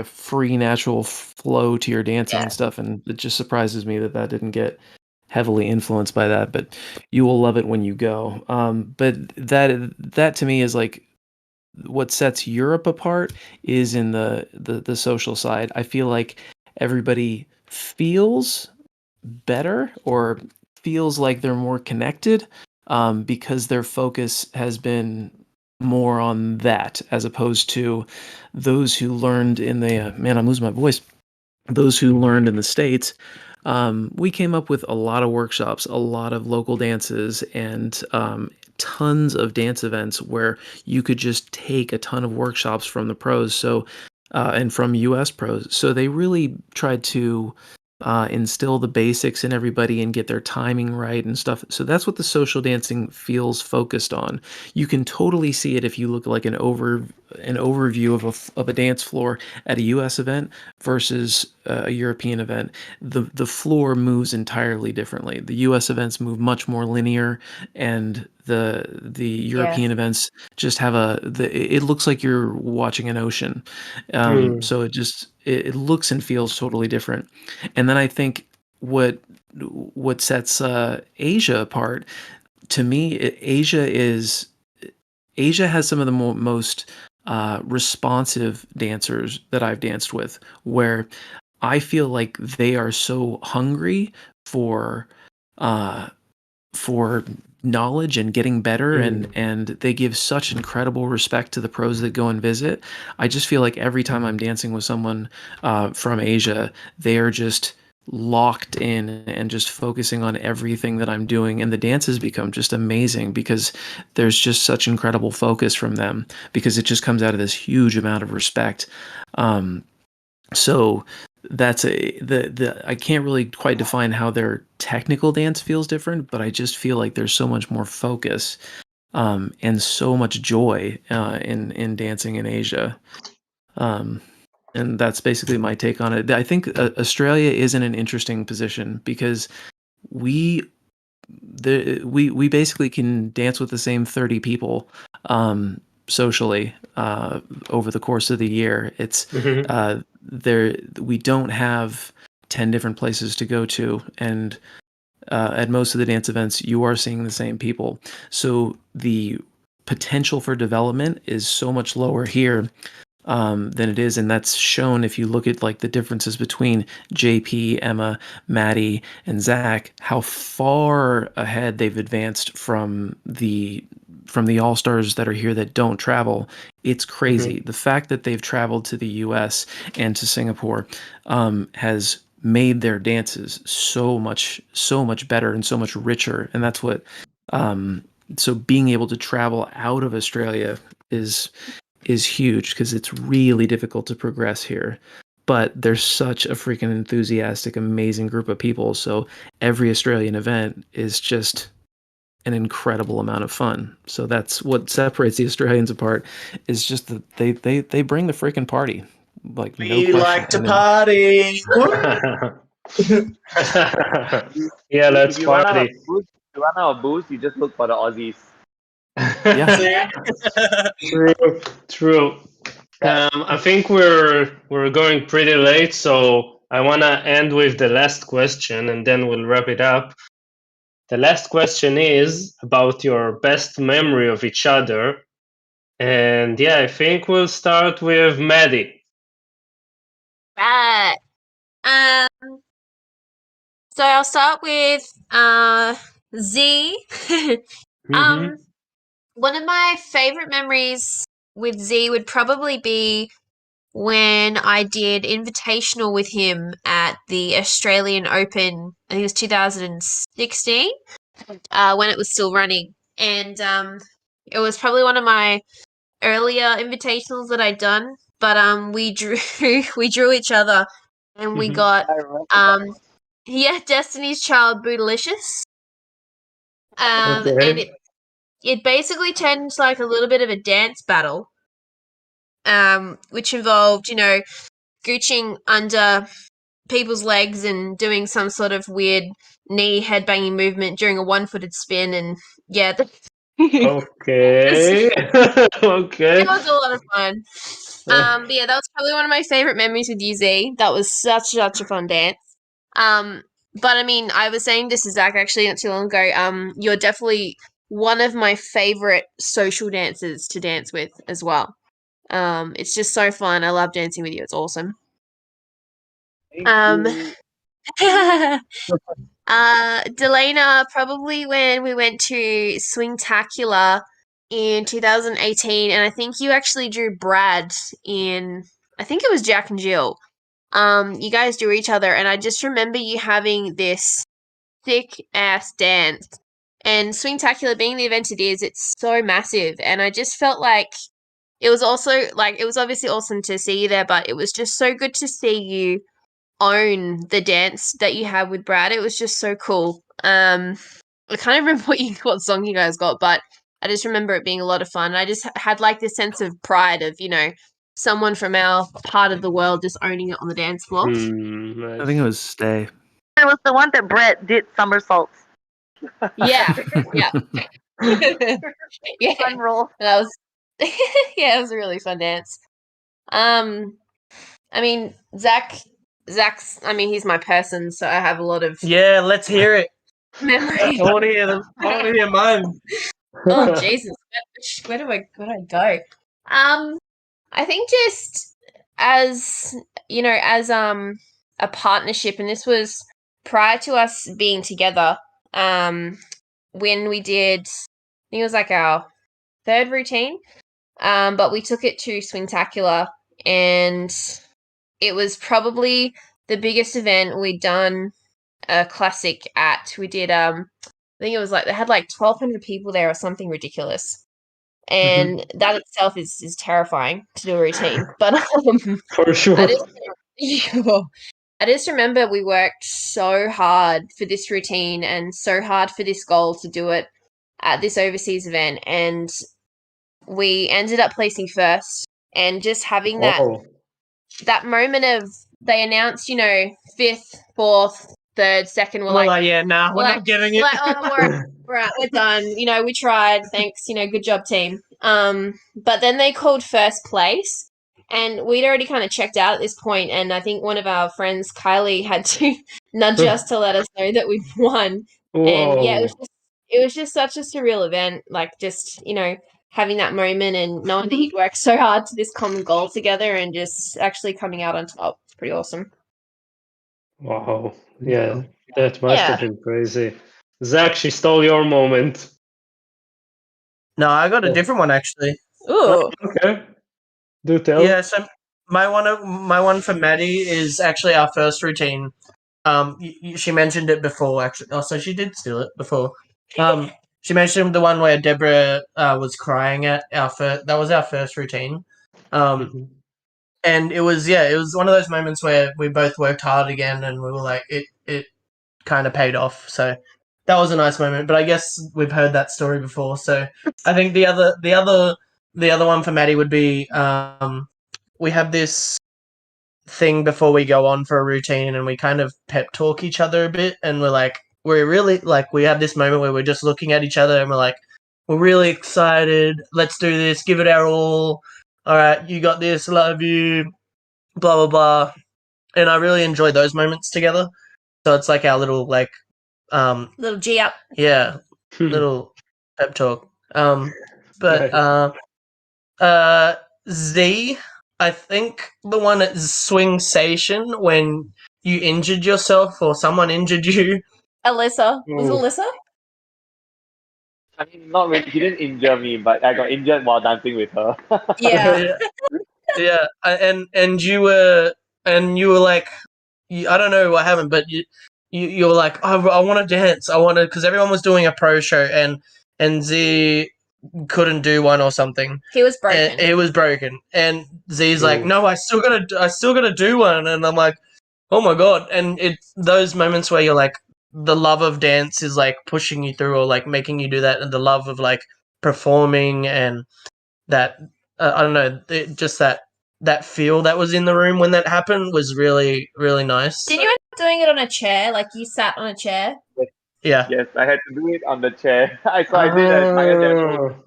free natural flow to your dancing and stuff, and it just surprises me that didn't get heavily influenced by that. But you will love it when you go. But that to me is like what sets Europe apart is in the social side. I feel like everybody feels better or feels like they're more connected. Because their focus has been more on that as opposed to those who learned in the man, I'm losing my voice. Those who learned in the States, we came up with a lot of workshops, a lot of local dances, and tons of dance events where you could just take a ton of workshops from the pros. So and from US pros. So they really tried to instill the basics in everybody and get their timing right and stuff. So that's what the social dancing feels focused on. You can totally see it if you look like an overview of a dance floor at a U.S. event versus a European event. The floor moves entirely differently. The U.S. events move much more linear, and the European events just have it looks like you're watching an ocean. So it looks and feels totally different. And then I think what sets Asia apart, to me, Asia has some of the most responsive dancers that I've danced with, where I feel like they are so hungry for knowledge and getting better, and they give such incredible respect to the pros that go and visit. I just feel like every time I'm dancing with someone from Asia, they are just locked in and just focusing on everything that I'm doing, and the dances become just amazing because there's just such incredible focus from them, because it just comes out of this huge amount of respect. So that's I can't really quite define how their technical dance feels different, but I just feel like there's so much more focus and so much joy in dancing in Asia. And that's basically my take on it. I think Australia is in an interesting position because we basically can dance with the same 30 people socially over the course of the year. It's we don't have 10 different places to go to, and at most of the dance events you are seeing the same people, so the potential for development is so much lower here than it is, and that's shown if you look at like the differences between JP, Emma, Maddie, and Zac, how far ahead they've advanced from the all-stars that are here that don't travel. It's crazy. The fact that they've traveled to the US and to Singapore has made their dances so much better and so much richer, and that's what so being able to travel out of Australia is huge, because it's really difficult to progress here. But there's such a freaking enthusiastic, amazing group of people. So every Australian event is just an incredible amount of fun. So that's what separates the Australians apart, is just that they bring the freaking party. Like, no We question. like to party. Yeah, let's If you run out of party. booze, you just look for the Aussies. Yeah. True. I think we're going pretty late, so I want to end with the last question, and then we'll wrap it up. The last question is about your best memory of each other, and yeah, I think we'll start with Maddie. Right. So I'll start with Z. One of my favorite memories with Z would probably be when I did invitational with him at the Australian Open. I think it was 2016, when it was still running, and it was probably one of my earlier invitationals that I'd done. But we drew each other, and we got Destiny's Child Bootylicious. And it basically turned into like a little bit of a dance battle, which involved, gooching under people's legs and doing some sort of weird knee headbanging movement during a one-footed spin, and yeah. Okay. Okay. It was a lot of fun. But yeah, that was probably one of my favorite memories with you, Z. That was such a fun dance. But I mean, I was saying this to Zac actually not too long ago. You're definitely one of my favorite social dancers to dance with as well. It's just so fun. I love dancing with you. It's awesome. Dalena, probably when we went to Swingtacular in 2018, and I think you actually drew Brad in, I think it was Jack and Jill. You guys drew each other, and I just remember you having this thick ass dance. And Swingtacular being the event it is, it's so massive, and I just felt like it was also like, it was obviously awesome to see you there, but it was just so good to see you own the dance that you had with Brad. It was just so cool. I can't remember what song you guys got, but I just remember it being a lot of fun. I just had like this sense of pride of, someone from our part of the world just owning it on the dance floor. I think it was Stay. It was the one that Brett did somersaults. Yeah, yeah. Yeah. Fun roll. That was yeah, it was a really fun dance. I mean, Zach's he's my person, so I have a lot of Yeah, let's hear it. memories. I want to hear them. I want to hear mine. Oh Jesus, where do I go? I think just as a partnership, and this was prior to us being together. When we did, I think it was like our third routine. But we took it to Swingtacular, and it was probably the biggest event we'd done a classic at. We did I think it was like they had like 1,200 people there or something ridiculous. And that itself is terrifying to do a routine. But For sure. I just remember we worked so hard for this routine and so hard for this goal to do it at this overseas event, and we ended up placing first. And just having that moment of they announced, 5th, 4th, 3rd, 2nd. We're like, yeah, nah, we're not giving it. Like, oh, we're done. We tried. Thanks. Good job, team. But then they called first place, and we'd already kind of checked out at this point. And I think one of our friends, Kylie, had to nudge us to let us know that we won. Whoa. And yeah, it was just such a surreal event. Like, just having that moment and knowing that you'd worked so hard to this common goal together and just actually coming out on top. It's pretty awesome. Wow. Yeah, that must have been crazy. Zach, she stole your moment. No, I got a different one actually. Ooh. Okay. Do tell. Yeah, so my one for Maddie is actually our first routine. She mentioned it before actually. Oh, so she did steal it before. She mentioned the one where Deborah was crying at that was our first routine. And it was one of those moments where we both worked hard again, and we were like, it kind of paid off. So that was a nice moment. But I guess we've heard that story before. So I think the other one for Maddie would be we have this thing before we go on for a routine, and we kind of pep talk each other a bit, and we're really like, we have this moment where we're just looking at each other and we're like, we're really excited, let's do this, give it our all right, you got this, love you, blah blah blah. And I really enjoy those moments together. So it's like our little little G up. Yeah. Little pep talk. Z, I think the one at Swing Station when you injured yourself or someone injured you. Alyssa. Was it Alyssa? I mean, not really. She didn't injure me, but I got injured while dancing with her. Yeah. Yeah. And you were like, I don't know what happened, but you were like, oh, I want to dance. Because everyone was doing a pro show, and Z couldn't do one or something. He was broken. He was broken, and Z's like, no, I still gotta do one, and I'm like, oh my god. And it's those moments where you're like, the love of dance is like pushing you through or like making you do that, and the love of like performing and that I don't know, just that feel that was in the room when that happened was really, really nice. Did you end up doing it on a chair? Like you sat on a chair? Yeah. Yes, I had to do it on the chair. I did at Maya Demo,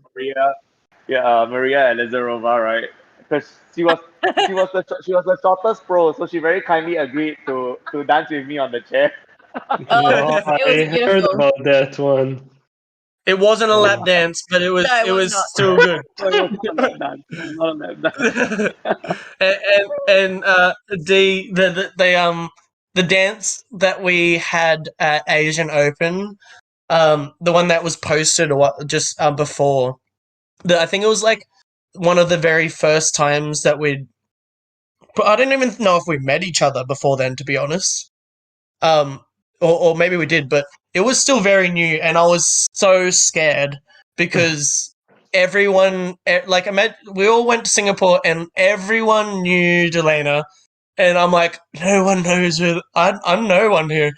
Maria Elizarova, right? Because she was the shortest pro, so she very kindly agreed to dance with me on the chair. I heard about that one. It wasn't a lap dance, but it was still good. And the dance that we had at Asian Open, the one that was posted just before, I think it was like one of the very first times that I don't even know if we met each other before then, to be honest. Or maybe we did, but it was still very new, and I was so scared because everyone, we all went to Singapore, and everyone knew Dalena. And I'm like, no one knows who I'm no one here.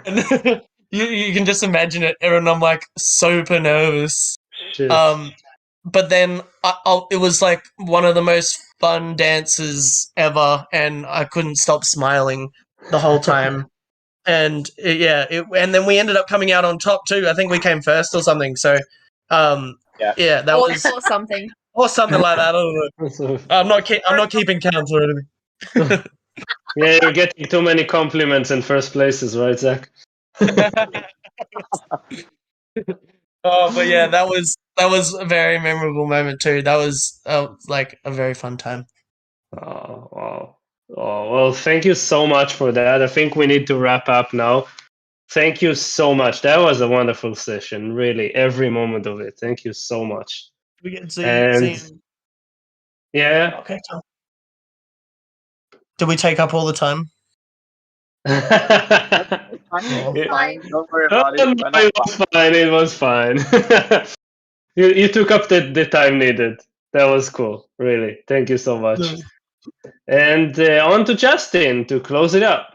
And you can just imagine it. And I'm like super nervous. Shit. But then it was like one of the most fun dances ever, and I couldn't stop smiling the whole time. And and then we ended up coming out on top too. I think we came first or something. So, that was or something. or something like that. I don't know. I'm not keeping count or anything. Yeah, you're getting too many compliments in first places, right, Zach? But yeah, that was a very memorable moment too. That was like a very fun time. Oh, wow. Oh, well, thank you so much for that. I think we need to wrap up now. Thank you so much. That was a wonderful session, really, every moment of it. Thank you so much. We get see. Yeah. Okay, Tom. Did we take up all the time? It's fine. Don't worry about it. It was fine. You took up the time needed. That was cool, really. Thank you so much. And on to Justin to close it up.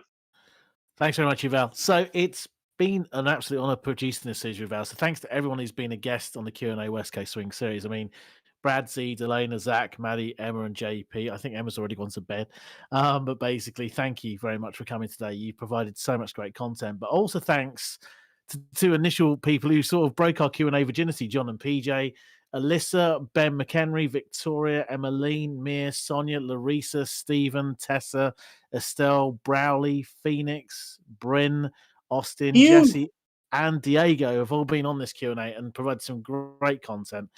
Thanks very much, Yuval. So it's been an absolute honor producing this series, Yuval. So thanks to everyone who's been a guest on the Q&A West Coast Swing series. I mean, Brad, Zee Dalena, Zac Maddy, Emma, and JP. I think Emma's already gone to bed. But basically, thank you very much for coming today. You've provided so much great content. But also thanks to two initial people who sort of broke our Q&A virginity, John and PJ, Alyssa, Ben McHenry, Victoria, Emmeline, Mia, Sonia, Larissa, Stephen, Tessa, Estelle, Browley, Phoenix, Bryn, Austin, Jesse, and Diego have all been on this Q&A and provided some great content.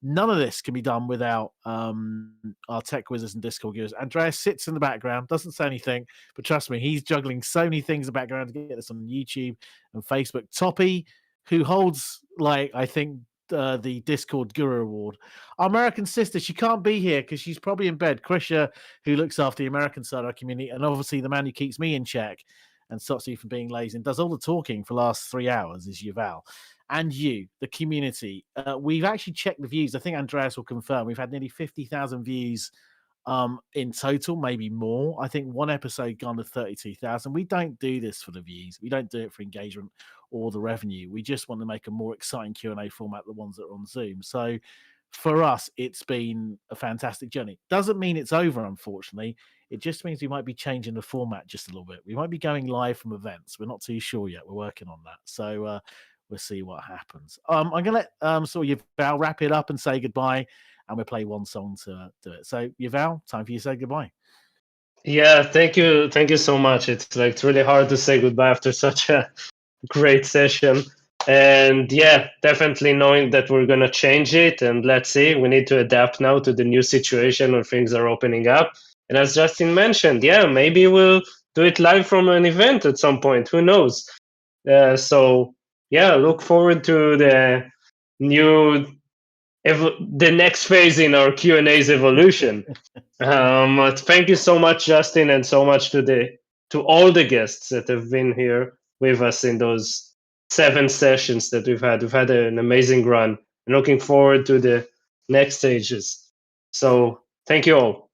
None of this can be done without our tech wizards and Discord viewers. Andreas sits in the background, doesn't say anything, but trust me, he's juggling so many things in the background to get this on YouTube and Facebook. Topi, who holds, like, I think, the Discord Guru Award. Our American sister, she can't be here because she's probably in bed. Krysha, who looks after the American side of our community, and obviously the man who keeps me in check and stops me from being lazy and does all the talking for the last 3 hours is Yuval. And you, the community. We've actually checked the views. I think Andreas will confirm. We've had nearly 50,000 views in total, maybe more. I think one episode gone to 32,000. We don't do this for the views. We don't do it for engagement or the revenue. We just want to make a more exciting Q&A format, the ones that are on Zoom. So for us, it's been a fantastic journey. Doesn't mean it's over, unfortunately. It just means we might be changing the format just a little bit. We might be going live from events. We're not too sure yet. We're working on that. So we'll see what happens. I'm going to let Yuval wrap it up and say goodbye, and we'll play one song to do it. So, Yuval, time for you to say goodbye. Yeah, thank you so much. It's really hard to say goodbye after such a great session. And yeah, definitely knowing that we're going to change it, and let's see, we need to adapt now to the new situation where things are opening up. And as Justin mentioned, yeah, maybe we'll do it live from an event at some point. Who knows? So yeah, look forward to the next phase in our Q&A's evolution. Thank you so much, Justin, and so much to all the guests that have been here with us in those 7 sessions that we've had. We've had an amazing run, and looking forward to the next stages. So thank you all.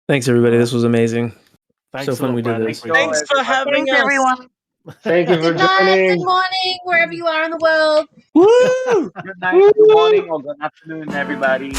Thanks, everybody. This was amazing. Thanks so fun we did Brad. this. Thanks for having us. everyone. Thank you for Good night, joining. good morning, wherever you are in the world. Woo! Good night, good morning, or good afternoon, everybody.